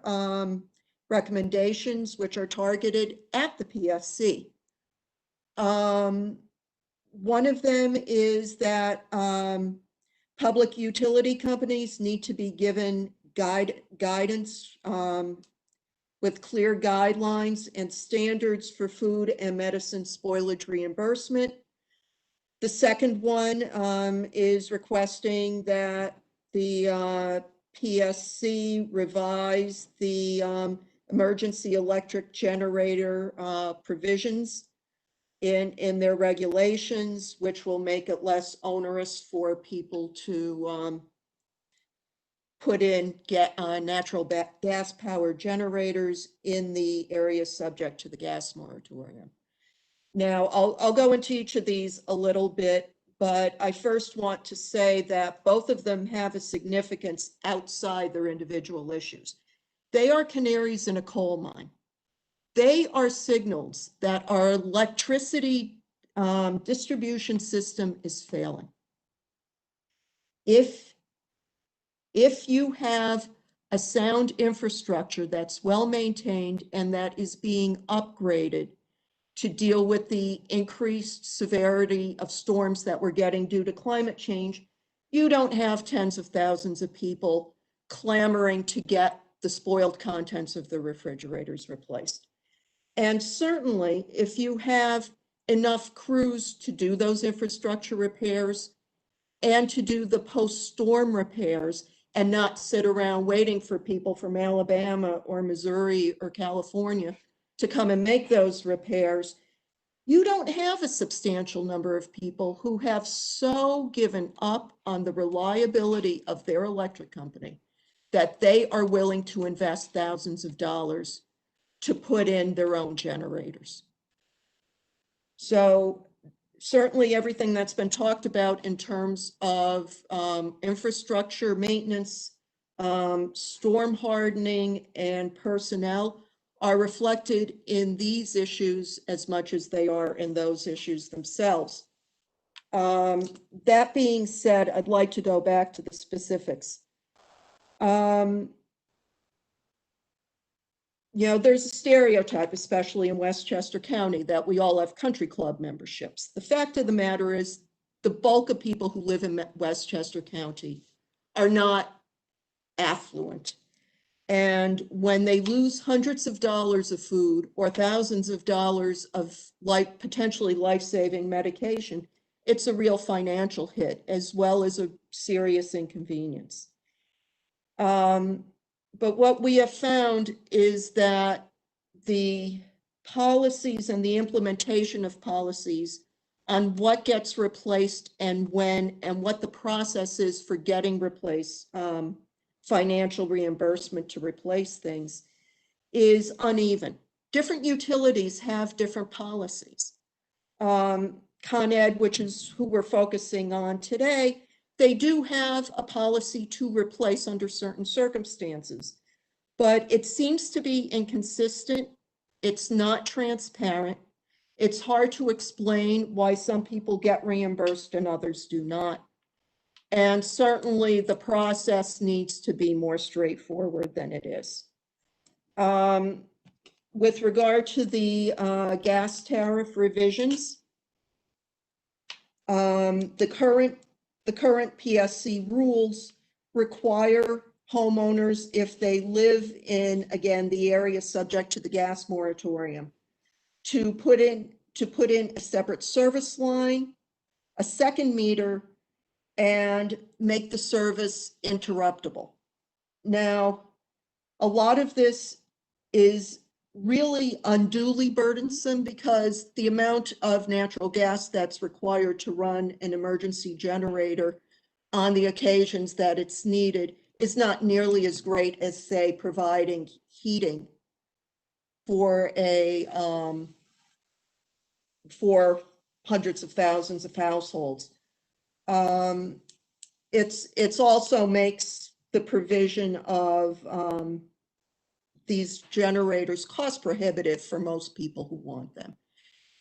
recommendations which are targeted at the PSC. One of them is that public utility companies need to be given guidance with clear guidelines and standards for food and medicine spoilage reimbursement. The second one is requesting that the PSC revise the emergency electric generator provisions in their regulations, which will make it less onerous for people to put in natural gas powered generators in the areas subject to the gas moratorium. Now, I'll go into each of these a little bit, but I first want to say that both of them have a significance outside their individual issues. They are canaries in a coal mine. They are signals that our electricity distribution system is failing. If you have a sound infrastructure that's well maintained and that is being upgraded to deal with the increased severity of storms that we're getting due to climate change, you don't have tens of thousands of people clamoring to get the spoiled contents of the refrigerators replaced. And certainly, if you have enough crews to do those infrastructure repairs and to do the post-storm repairs and not sit around waiting for people from Alabama or Missouri or California to come and make those repairs, you don't have a substantial number of people who have so given up on the reliability of their electric company that they are willing to invest thousands of dollars to put in their own generators. So certainly everything that's been talked about in terms of infrastructure maintenance, storm hardening, and personnel are reflected in these issues as much as they are in those issues themselves. That being said, I'd like to go back to the specifics. You know, there's a stereotype, especially in Westchester County, that we all have country club memberships. The fact of the matter is the bulk of people who live in Westchester County are not affluent. And when they lose hundreds of dollars of food or thousands of dollars of potentially life-saving medication, it's a real financial hit as well as a serious inconvenience. But what we have found is that the policies and the implementation of policies on what gets replaced and when and what the process is for getting replaced, financial reimbursement to replace things, is uneven. Different utilities have different policies. Con Ed, which is who we're focusing on today, they do have a policy to replace under certain circumstances, but it seems to be inconsistent. It's not transparent. It's hard to explain why some people get reimbursed and others do not. And certainly the process needs to be more straightforward than it is. With regard to the gas tariff revisions, the current PSC rules require homeowners, if they live in, again, the area subject to the gas moratorium, to put in a separate service line, a second meter, and make the service interruptible. Now, a lot of this is really unduly burdensome because the amount of natural gas that's required to run an emergency generator on the occasions that it's needed is not nearly as great as, say, providing heating for for hundreds of thousands of households. It's also makes the provision of these generators cost prohibitive for most people who want them.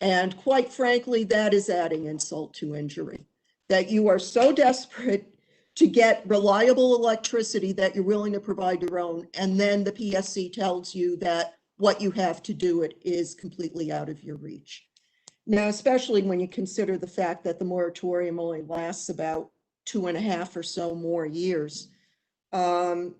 And quite frankly, that is adding insult to injury, that you are so desperate to get reliable electricity that you're willing to provide your own, and then the PSC tells you that what you have to do it is completely out of your reach. Now, especially when you consider the fact that the moratorium only lasts about 2.5 or so more years, the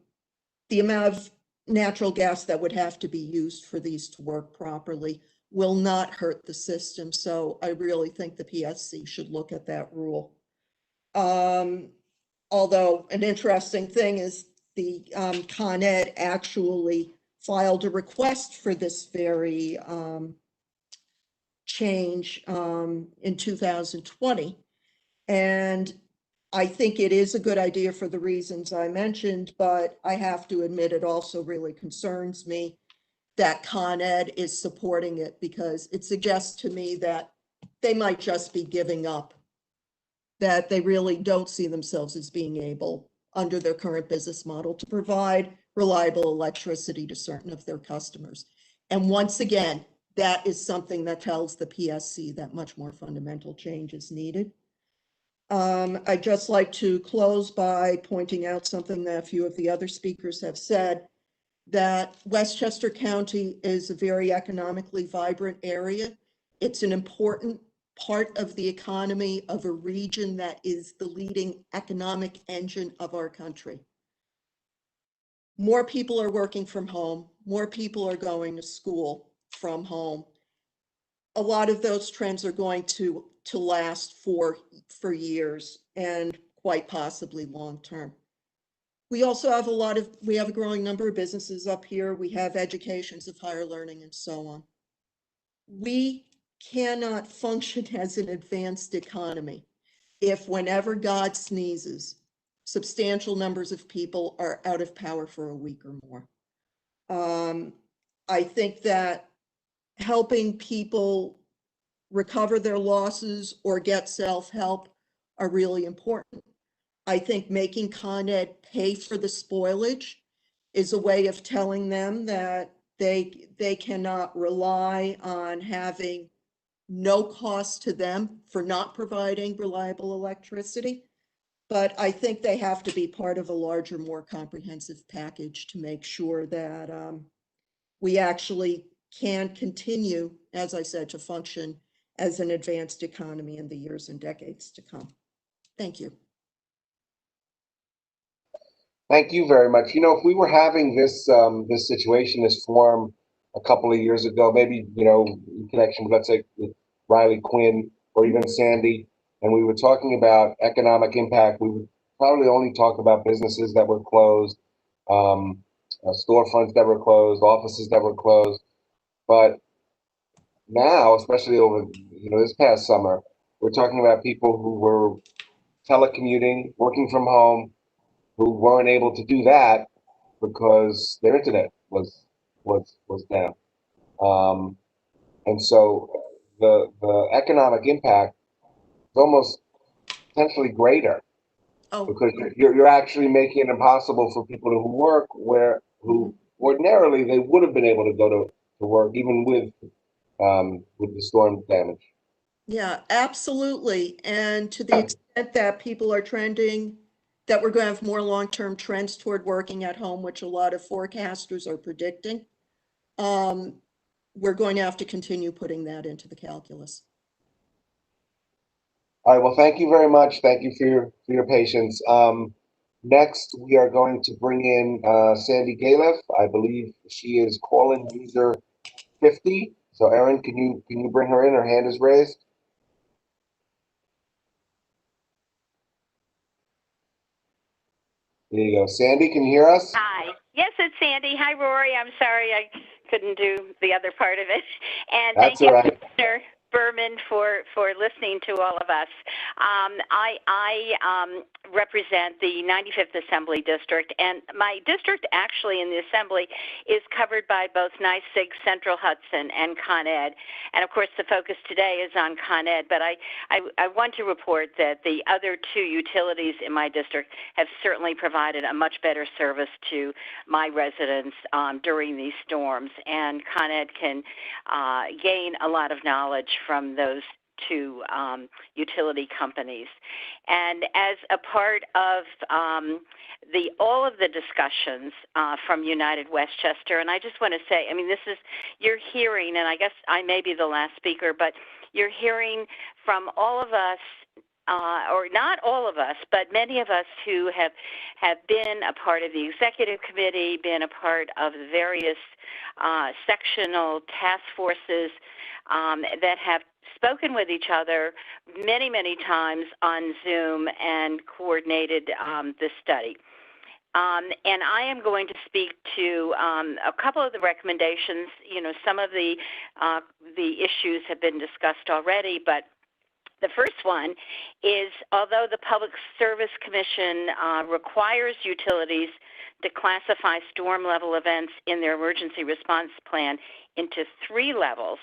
amount of natural gas that would have to be used for these to work properly will not hurt the system. So I really think the PSC should look at that rule. Although an interesting thing is the Con Ed actually filed a request for this very change in 2020. And I think it is a good idea for the reasons I mentioned, but I have to admit it also really concerns me that Con Ed is supporting it, because it suggests to me that they might just be giving up, that they really don't see themselves as being able, under their current business model, to provide reliable electricity to certain of their customers. And once again, that is something that tells the PSC that much more fundamental change is needed. I'd just like to close by pointing out something that a few of the other speakers have said, that Westchester County is a very economically vibrant area. It's an important part of the economy of a region that is the leading economic engine of our country. More people are working from home. More people are going to school from home. A lot of those trends are going to last for years and quite possibly long term. We also have we have a growing number of businesses up here. We have educations of higher learning and so on. We cannot function as an advanced economy if, whenever God sneezes, substantial numbers of people are out of power for a week or more. I think that helping people recover their losses or get self-help are really important. I think making Con Ed pay for the spoilage is a way of telling them that they cannot rely on having no cost to them for not providing reliable electricity. But I think they have to be part of a larger, more comprehensive package to make sure that we actually can continue, as I said, to function as an advanced economy in the years and decades to come. Thank you. Thank you very much. You know, if we were having this this situation, this forum a couple of years ago, maybe, you know, in connection with, let's say, with Riley Quinn or even Sandy, and we were talking about economic impact, we would probably only talk about businesses that were closed, storefronts that were closed, offices that were closed. But now, especially over, you know, this past summer, we're talking about people who were telecommuting, working from home, who weren't able to do that because their internet was down. And so the economic impact is almost potentially greater because you're actually making it impossible for people who work who ordinarily they would have been able to go to work even with the storm damage. Yeah, absolutely. And to the extent that people are trending, that we're going to have more long-term trends toward working at home, which a lot of forecasters are predicting, we're going to have to continue putting that into the calculus. All right, well, thank you very much. Thank you for your patience. Next, we are going to bring in Sandy Galef. I believe she is call-in user 50. So Erin, can you bring her in? Her hand is raised. There you go. Sandy, can you hear us? Hi. Yes, it's Sandy. Hi, Rory. I'm sorry I couldn't do the other part of it. And That's thank you, all right. Commissioner Berman, for listening to all of us. I represent the 95th Assembly District, and my district actually in the Assembly is covered by both NYSEG, Central Hudson, and Con Ed. And of course, the focus today is on Con Ed, but I want to report that the other two utilities in my district have certainly provided a much better service to my residents during these storms, and Con Ed can gain a lot of knowledge from those two utility companies. And as a part of all of the discussions from United Westchester, and I just want to say, I mean, you're hearing, and I guess I may be the last speaker, but you're hearing from all of us, or not all of us, but many of us who have been a part of the executive committee, been a part of the various sectional task forces that have spoken with each other many, many times on Zoom and coordinated this study. And I am going to speak to a couple of the recommendations. You know, some of the issues have been discussed already, but the first one is, although the Public Service Commission requires utilities to classify storm level events in their emergency response plan into 3 levels,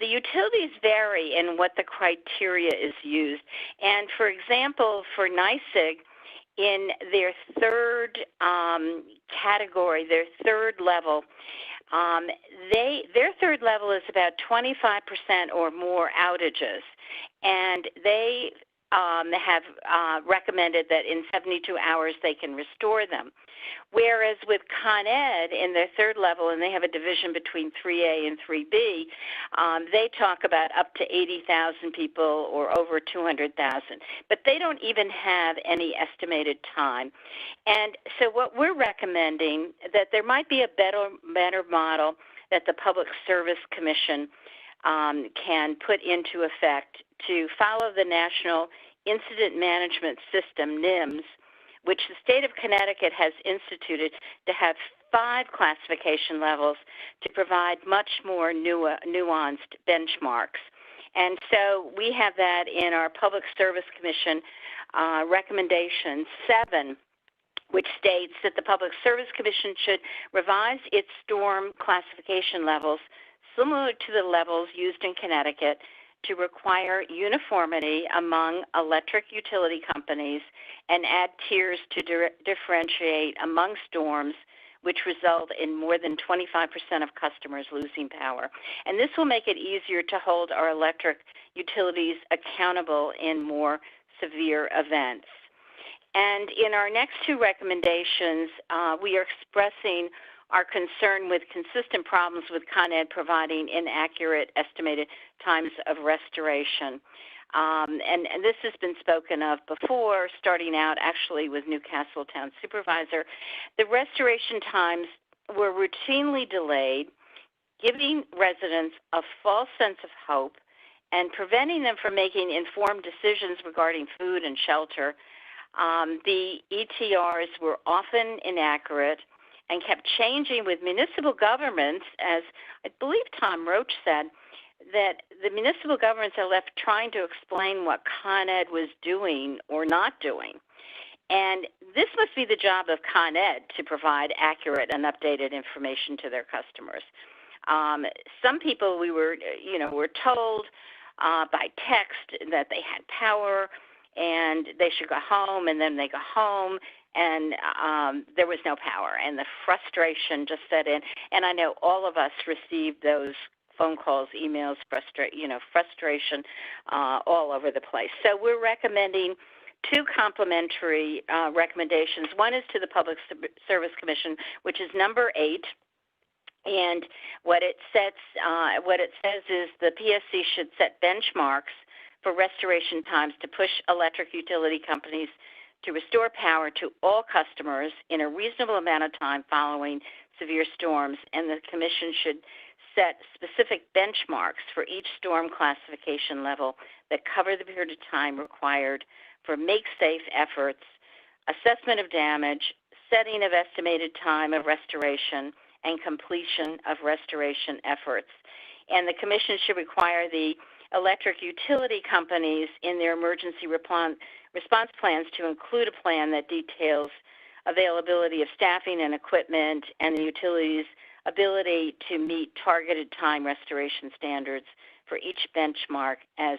the utilities vary in what the criteria is used. And for example, for NYSEG, in their third category, their third level, their third level is about 25% or more outages, and they have recommended that in 72 hours they can restore them. Whereas with Con Ed in their third level, and they have a division between 3A and 3B, they talk about up to 80,000 people or over 200,000. But they don't even have any estimated time. And so what we're recommending, that there might be a better model that the Public Service Commission can put into effect to follow the National Incident Management System, NIMS, which the state of Connecticut has instituted to have 5 classification levels to provide much more nuanced benchmarks. And so we have that in our Public Service Commission recommendation 7, which states that the Public Service Commission should revise its storm classification levels similar to the levels used in Connecticut to require uniformity among electric utility companies and add tiers to differentiate among storms which result in more than 25% of customers losing power. And this will make it easier to hold our electric utilities accountable in more severe events. And in our next 2 recommendations, we are expressing are concerned with consistent problems with Con Ed providing inaccurate estimated times of restoration. And this has been spoken of before, starting out actually with Newcastle Town Supervisor. The restoration times were routinely delayed, giving residents a false sense of hope and preventing them from making informed decisions regarding food and shelter. The ETRs were often inaccurate and kept changing with municipal governments, as I believe Tom Roach said, that the municipal governments are left trying to explain what Con Ed was doing or not doing. And this must be the job of Con Ed to provide accurate and updated information to their customers. Some people were told by text that they had power and they should go home, and then they go home and there was no power, and the frustration just set in. And I know all of us received those phone calls, emails, frustration all over the place. So we're recommending two complementary recommendations. One is to the Public Service Commission, which is number 8. And what it says is the PSC should set benchmarks for restoration times to push electric utility companies to restore power to all customers in a reasonable amount of time following severe storms, and the Commission should set specific benchmarks for each storm classification level that cover the period of time required for make-safe efforts, assessment of damage, setting of estimated time of restoration, and completion of restoration efforts. And the Commission should require the electric utility companies in their emergency response plans to include a plan that details availability of staffing and equipment and the utilities' ability to meet targeted time restoration standards for each benchmark as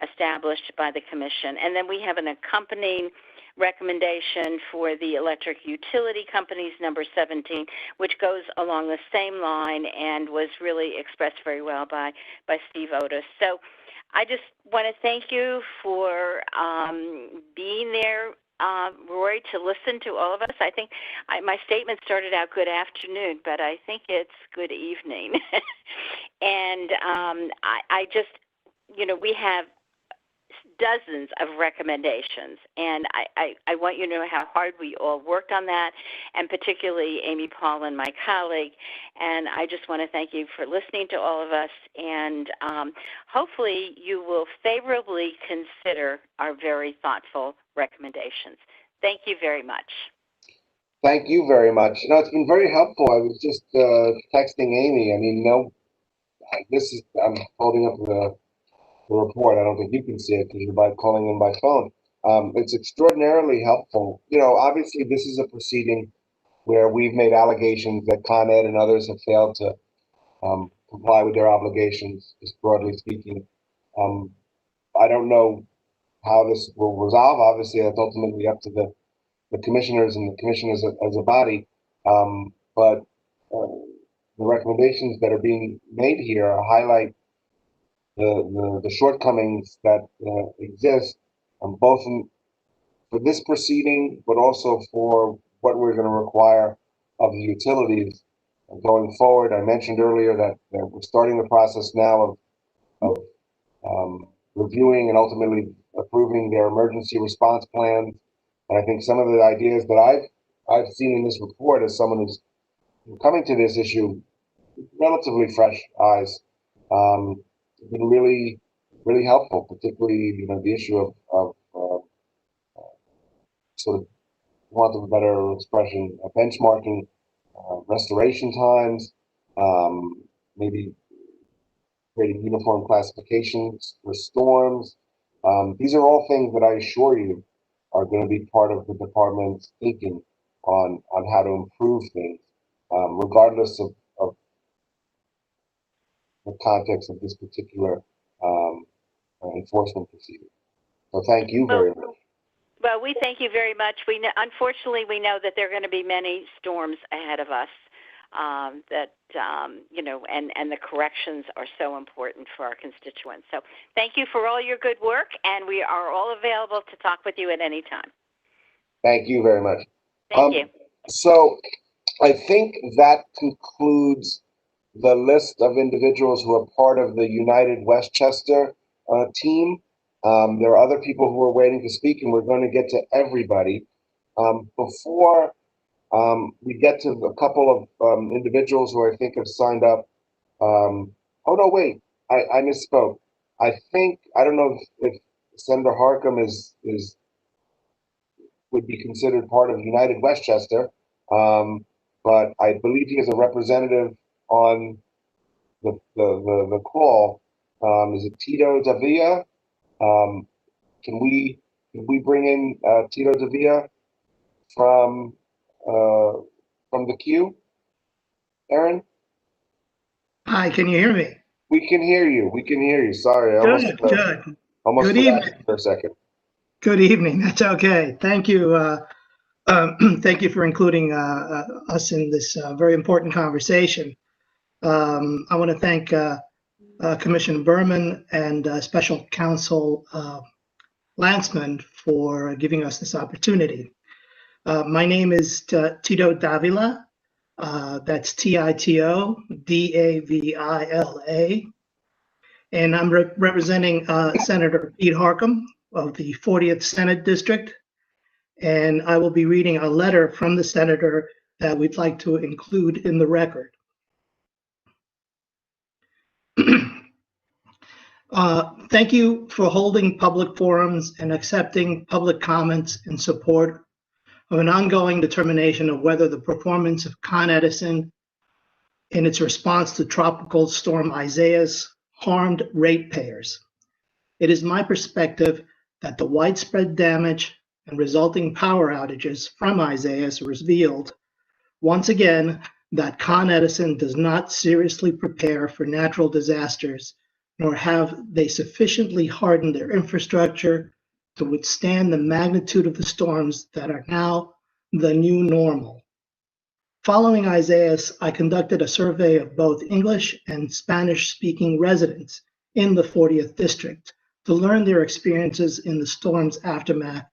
established by the Commission. And then we have an accompanying recommendation for the electric utility companies, number 17, which goes along the same line and was really expressed very well by Steve Otis. So I just want to thank you for being there, Rory, to listen to all of us. I think my statement started out good afternoon, but I think it's good evening. And I just, we have dozens of recommendations, and I want you to know how hard we all worked on that, and particularly Amy Paul and my colleague. And I just want to thank you for listening to all of us, and hopefully you will favorably consider our very thoughtful recommendations. Thank you very much. Thank you very much. It's been very helpful. I was just texting Amy. I mean, I'm holding up the report. I don't think you can see it because you're calling in by phone. It's extraordinarily helpful. Obviously this is a proceeding where we've made allegations that Con Ed and others have failed to comply with their obligations, just broadly speaking. I don't know how this will resolve. Obviously, that's ultimately up to the commissioners and the commission as a body. But the recommendations that are being made here highlight the shortcomings that exist, both for this proceeding, but also for what we're going to require of the utilities going forward. I mentioned earlier that we're starting the process now of reviewing and ultimately approving their emergency response plans. And I think some of the ideas that I've seen in this report as someone who's coming to this issue relatively fresh eyes, been really, really helpful, particularly, the issue of sort of, want of a better expression, benchmarking restoration times, maybe creating uniform classifications for storms. These are all things that I assure you are going to be part of the department's thinking on how to improve things, regardless of the context of this particular enforcement procedure. So thank you very much. Well, we thank you very much. Unfortunately, we know that there are going to be many storms ahead of us. And the corrections are so important for our constituents. So thank you for all your good work, and we are all available to talk with you at any time. Thank you very much. Thank you. So I think that concludes the list of individuals who are part of the United Westchester team. There are other people who are waiting to speak, and we're going to get to everybody. Before we get to a couple of individuals who I think have signed up. Oh no, wait, I misspoke. I think, I don't know if Senator Harckham would be considered part of United Westchester, but I believe he is a representative on the call. Is it Tito Davila? Can we bring in Tito Davila from the queue? Aaron? Hi, can you hear me? We can hear you. We can hear you. Sorry, I Good. almost Good forgot evening. for a second. Good evening. That's okay. Thank you. Thank you for including us in this very important conversation. I want to thank Commissioner Berman and Special Counsel Landsman for giving us this opportunity. My name is Tito Davila. That's Tito Davila. And I'm representing Senator Pete Harckham of the 40th Senate District. And I will be reading a letter from the senator that we'd like to include in the record. Thank you for holding public forums and accepting public comments in support of an ongoing determination of whether the performance of Con Edison in its response to Tropical Storm Isaias harmed ratepayers. It is my perspective that the widespread damage and resulting power outages from Isaias revealed once again that Con Edison does not seriously prepare for natural disasters, nor have they sufficiently hardened their infrastructure to withstand the magnitude of the storms that are now the new normal. Following Isaias, I conducted a survey of both English and Spanish-speaking residents in the 40th District to learn their experiences in the storm's aftermath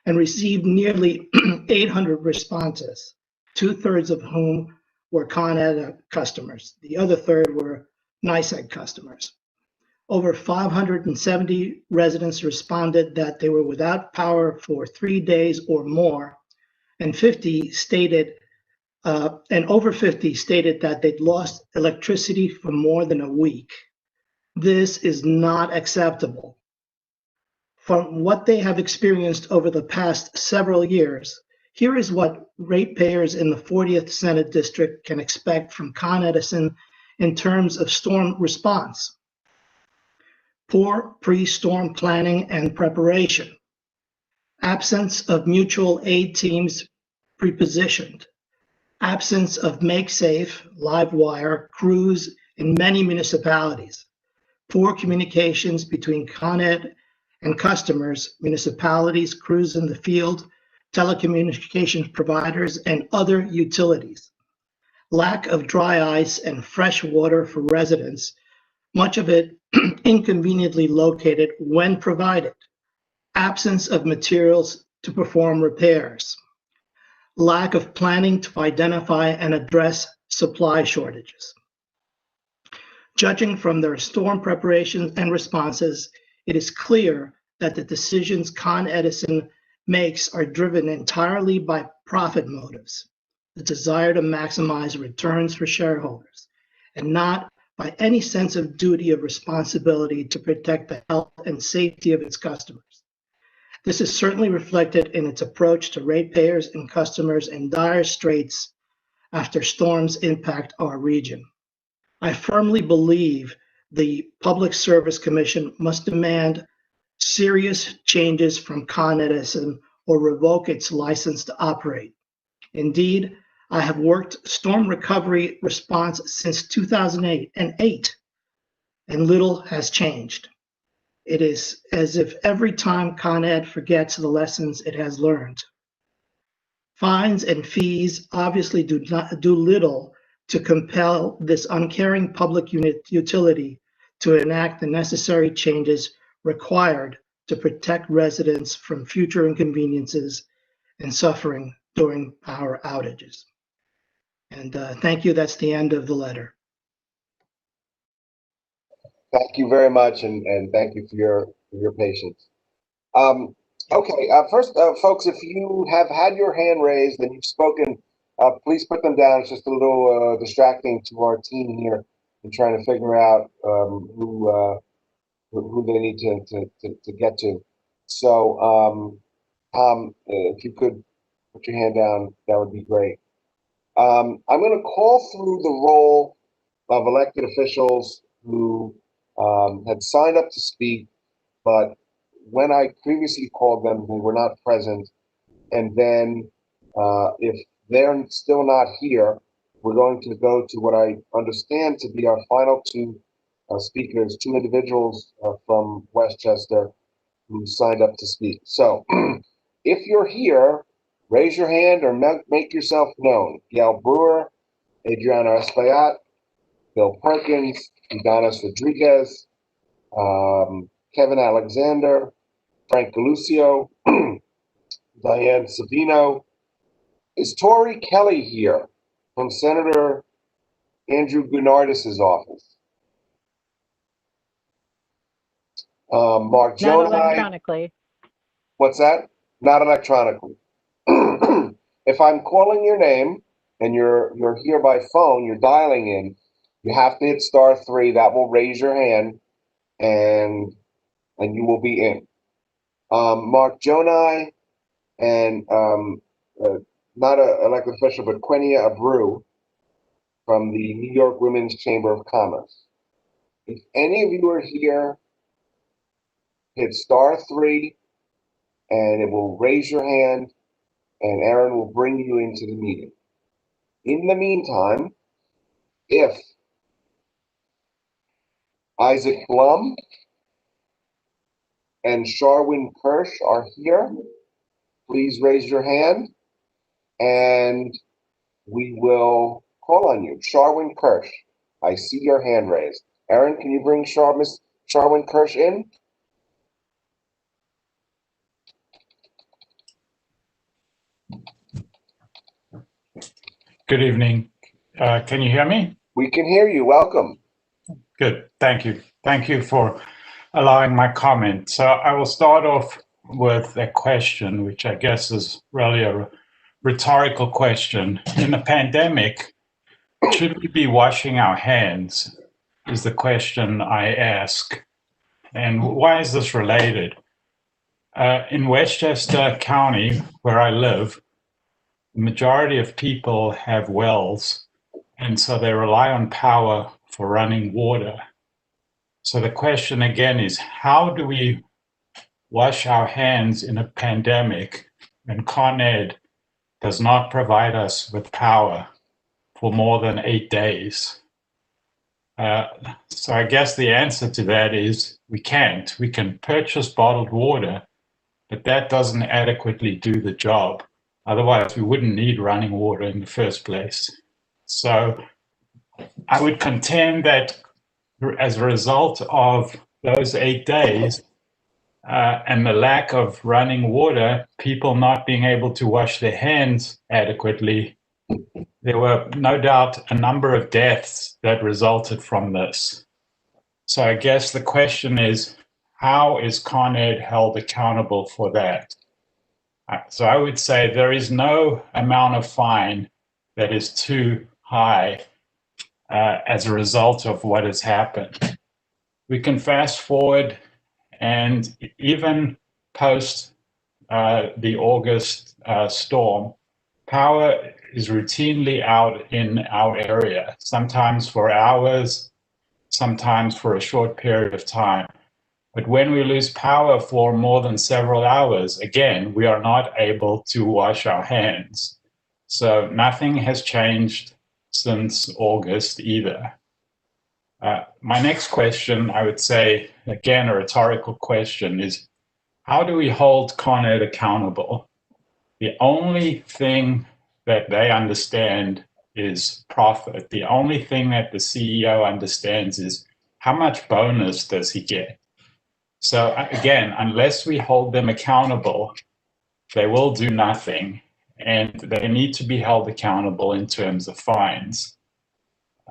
and received nearly 800 responses, 2/3 of whom were Con Ed customers. The other third were NYSEG customers. Over 570 residents responded that they were without power for 3 days or more, and over 50 stated that they'd lost electricity for more than a week. This is not acceptable. From what they have experienced over the past several years, here is what ratepayers in the 40th Senate District can expect from Con Edison in terms of storm response. Poor pre-storm planning and preparation. Absence of mutual aid teams prepositioned. Absence of MakeSafe, LiveWire crews in many municipalities. Poor communications between Con Ed and customers, municipalities, crews in the field, telecommunications providers, and other utilities. Lack of dry ice and fresh water for residents, much of it inconveniently located when provided. Absence of materials to perform repairs. Lack of planning to identify and address supply shortages. Judging from their storm preparations and responses, it is clear that the decisions Con Edison makes are driven entirely by profit motives, the desire to maximize returns for shareholders, and not by any sense of duty of responsibility to protect the health and safety of its customers. This is certainly reflected in its approach to ratepayers and customers in dire straits after storms impact our region. I firmly believe the Public Service Commission must demand serious changes from Con Edison or revoke its license to operate. Indeed, I have worked storm recovery response since 2008, and little has changed. It is as if every time Con Ed forgets the lessons it has learned. Fines and fees obviously do little to compel this uncaring public utility to enact the necessary changes required to protect residents from future inconveniences and suffering during power outages. And thank you. That's the end of the letter. Thank you very much, and thank you for your patience. Okay, first, folks, if you have had your hand raised and you've spoken, please put them down. It's just a little distracting to our team here in trying to figure out who they need to get to. So, Tom, if you could put your hand down, that would be great. I'm going to call through the roll of elected officials who had signed up to speak, but when I previously called them, they were not present. And then if they're still not here, we're going to go to what I understand to be our final two speakers, two individuals from Westchester who signed up to speak. So if you're here, raise your hand or make yourself known. Gail Brewer, Adriana Espaillat, Bill Perkins, Udanis Rodriguez, Kevin Alexander, Frank Galucio, Diane Savino. Is Tori Kelly here from Senator Andrew Gennardis's office? Mark Not Jonai. electronically. What's that? Not electronically. If I'm calling your name and you're here by phone, you're dialing in, you have to hit *3. That will raise your hand, and you will be in. Mark Jonai and not an elected official, but Quenya Abreu from the New York Women's Chamber of Commerce. If any of you are here, hit *3, and it will raise your hand, and Aaron will bring you into the meeting. In the meantime, if Isaac Blum and Sharwin Kirsch are here, please raise your hand, and we will call on you. Sharwin Kirsch, I see your hand raised. Aaron, can you bring Miss Sharwin Kirsch in? Good evening. Can you hear me? We can hear you. Welcome. Good. Thank you. Thank you for allowing my comment. So I will start off with a question, which I guess is really a rhetorical question. In a pandemic, should we be washing our hands? Is the question I ask. And why is this related? In Westchester County, where I live, the majority of people have wells, and so they rely on power for running water. So the question again is, how do we wash our hands in a pandemic when Con Ed does not provide us with power for more than 8 days? So I guess the answer to that is we can't. We can purchase bottled water, but that doesn't adequately do the job. Otherwise, we wouldn't need running water in the first place. So I would contend that as a result of those 8 days and the lack of running water, people not being able to wash their hands adequately, there were no doubt a number of deaths that resulted from this. So I guess the question is, how is Con Ed held accountable for that? So I would say there is no amount of fine that is too high as a result of what has happened. We can fast forward, and even post the August storm, power is routinely out in our area, sometimes for hours, sometimes for a short period of time. But when we lose power for more than several hours, again, we are not able to wash our hands. So nothing has changed since August either. My next question, I would say, again, a rhetorical question, is how do we hold Con Ed accountable? The only thing that they understand is profit. The only thing that the CEO understands is how much bonus does he get? So again, unless we hold them accountable, they will do nothing. and they need to be held accountable in terms of fines.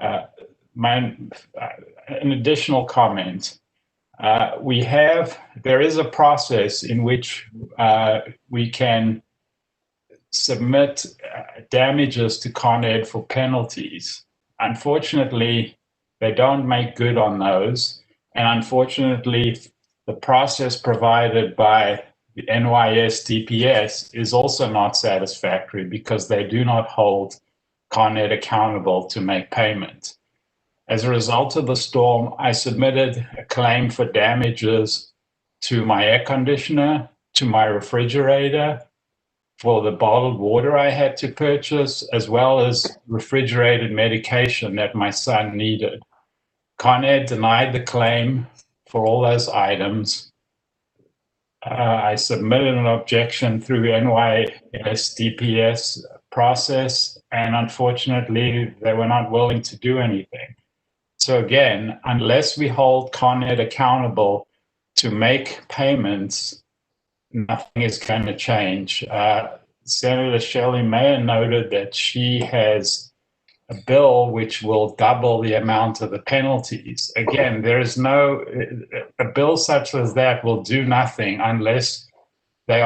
An additional comment. There is a process in which we can submit damages to Con Ed for penalties. Unfortunately, they don't make good on those. And unfortunately, the process provided by the NYS DPS is also not satisfactory because they do not hold Con Ed accountable to make payment. As a result of the storm, I submitted a claim for damages to my air conditioner, to my refrigerator, for the bottled water I had to purchase, as well as refrigerated medication that my son needed. Con Ed denied the claim for all those items. I submitted an objection through NYS DPS process, and unfortunately, they were not willing to do anything. So again, unless we hold Con Ed accountable to make payments, nothing is going to change. Senator Shelley Mayer noted that she has a bill which will double the amount of the penalties. Again, there is a bill such as that will do nothing unless they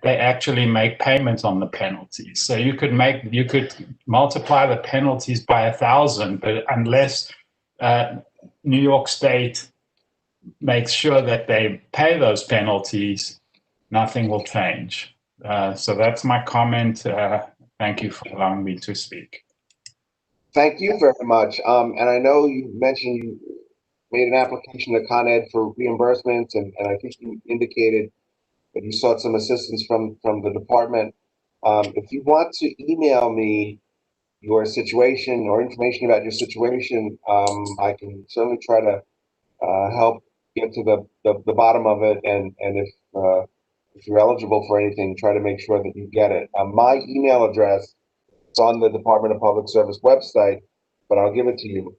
actually make payments on the penalties. So you could multiply the penalties by 1,000, but unless New York State makes sure that they pay those penalties, nothing will change. So that's my comment. Thank you for allowing me to speak. Thank you very much. And I know you mentioned you made an application to Con Ed for reimbursements, and I think you indicated that you sought some assistance from the department. If you want to email me your situation or information about your situation, I can certainly try to help get to the bottom of it, and if you're eligible for anything, try to make sure that you get it. My email address is on the Department of Public Service website, but I'll give it to you.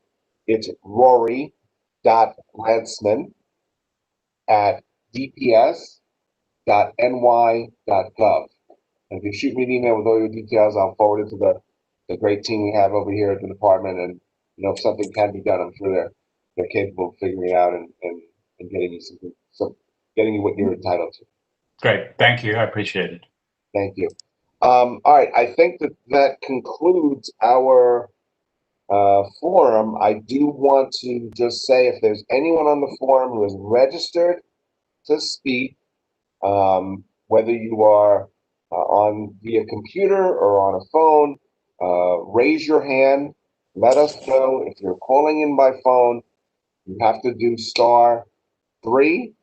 It's rory.gladsman@dps.ny.gov. And if you shoot me an email with all your details, I'll forward it to the great team we have over here at the department. And if something can be done, I'm sure they're capable of figuring it out and getting you getting you what you're entitled to. Great, thank you. I appreciate it. Thank you. All right, I think that concludes our forum. I do want to just say, if there's anyone on the forum who is registered to speak, whether you are on via computer or on a phone, raise your hand. Let us know. If you're calling in by phone, you have to do *3.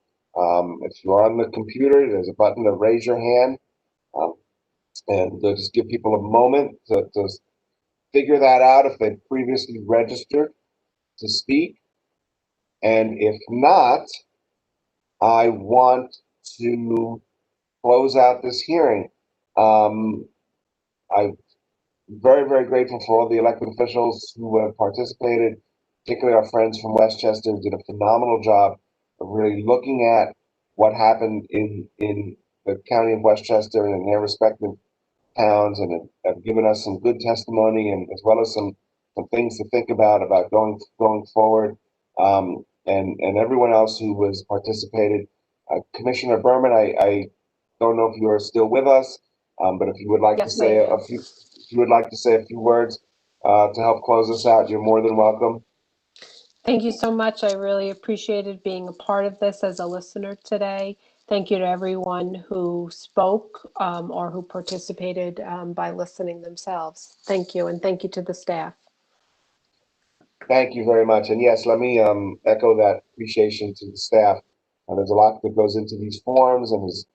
If you're on the computer, there's a button to raise your hand. And just give people a moment to figure that out if they've previously registered to speak. And if not, I want to close out this hearing. I'm very, very grateful for all the elected officials who have participated, particularly our friends from Westchester, who did a phenomenal job of really looking at what happened in the county of Westchester and in their respective towns, and have given us some good testimony, and as well as some things to think about going forward. And everyone else who has participated. Commissioner Berman, I don't know if you are still with us, but if you would like to say a few words to help close us out, you're more than welcome. Thank you so much. I really appreciated being a part of this as a listener today. Thank you to everyone who spoke or who participated by listening themselves. Thank you, and thank you to the staff. Thank you very much. And yes, let me echo that appreciation to the staff. There's a lot that goes into these forums, and as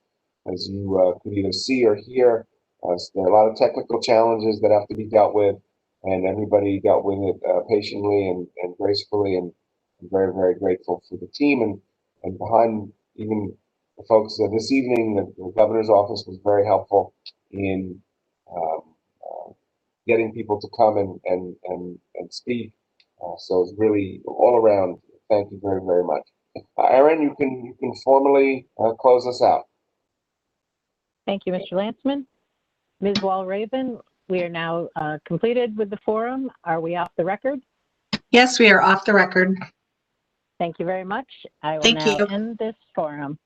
you could either see or hear, there are a lot of technical challenges that have to be dealt with, and everybody dealt with it patiently and gracefully, and I'm very, very grateful for the team. And behind even the folks this evening, the governor's office was very helpful in getting people to come and speak. So it's really all around. Thank you very, very much. Erin, you can formally close us out. Thank you, Mr. Landsman. Ms. Walraven, we are now completed with the forum. Are we off the record? Yes, we are off the record. Thank you very much. I will Thank now you. end this forum.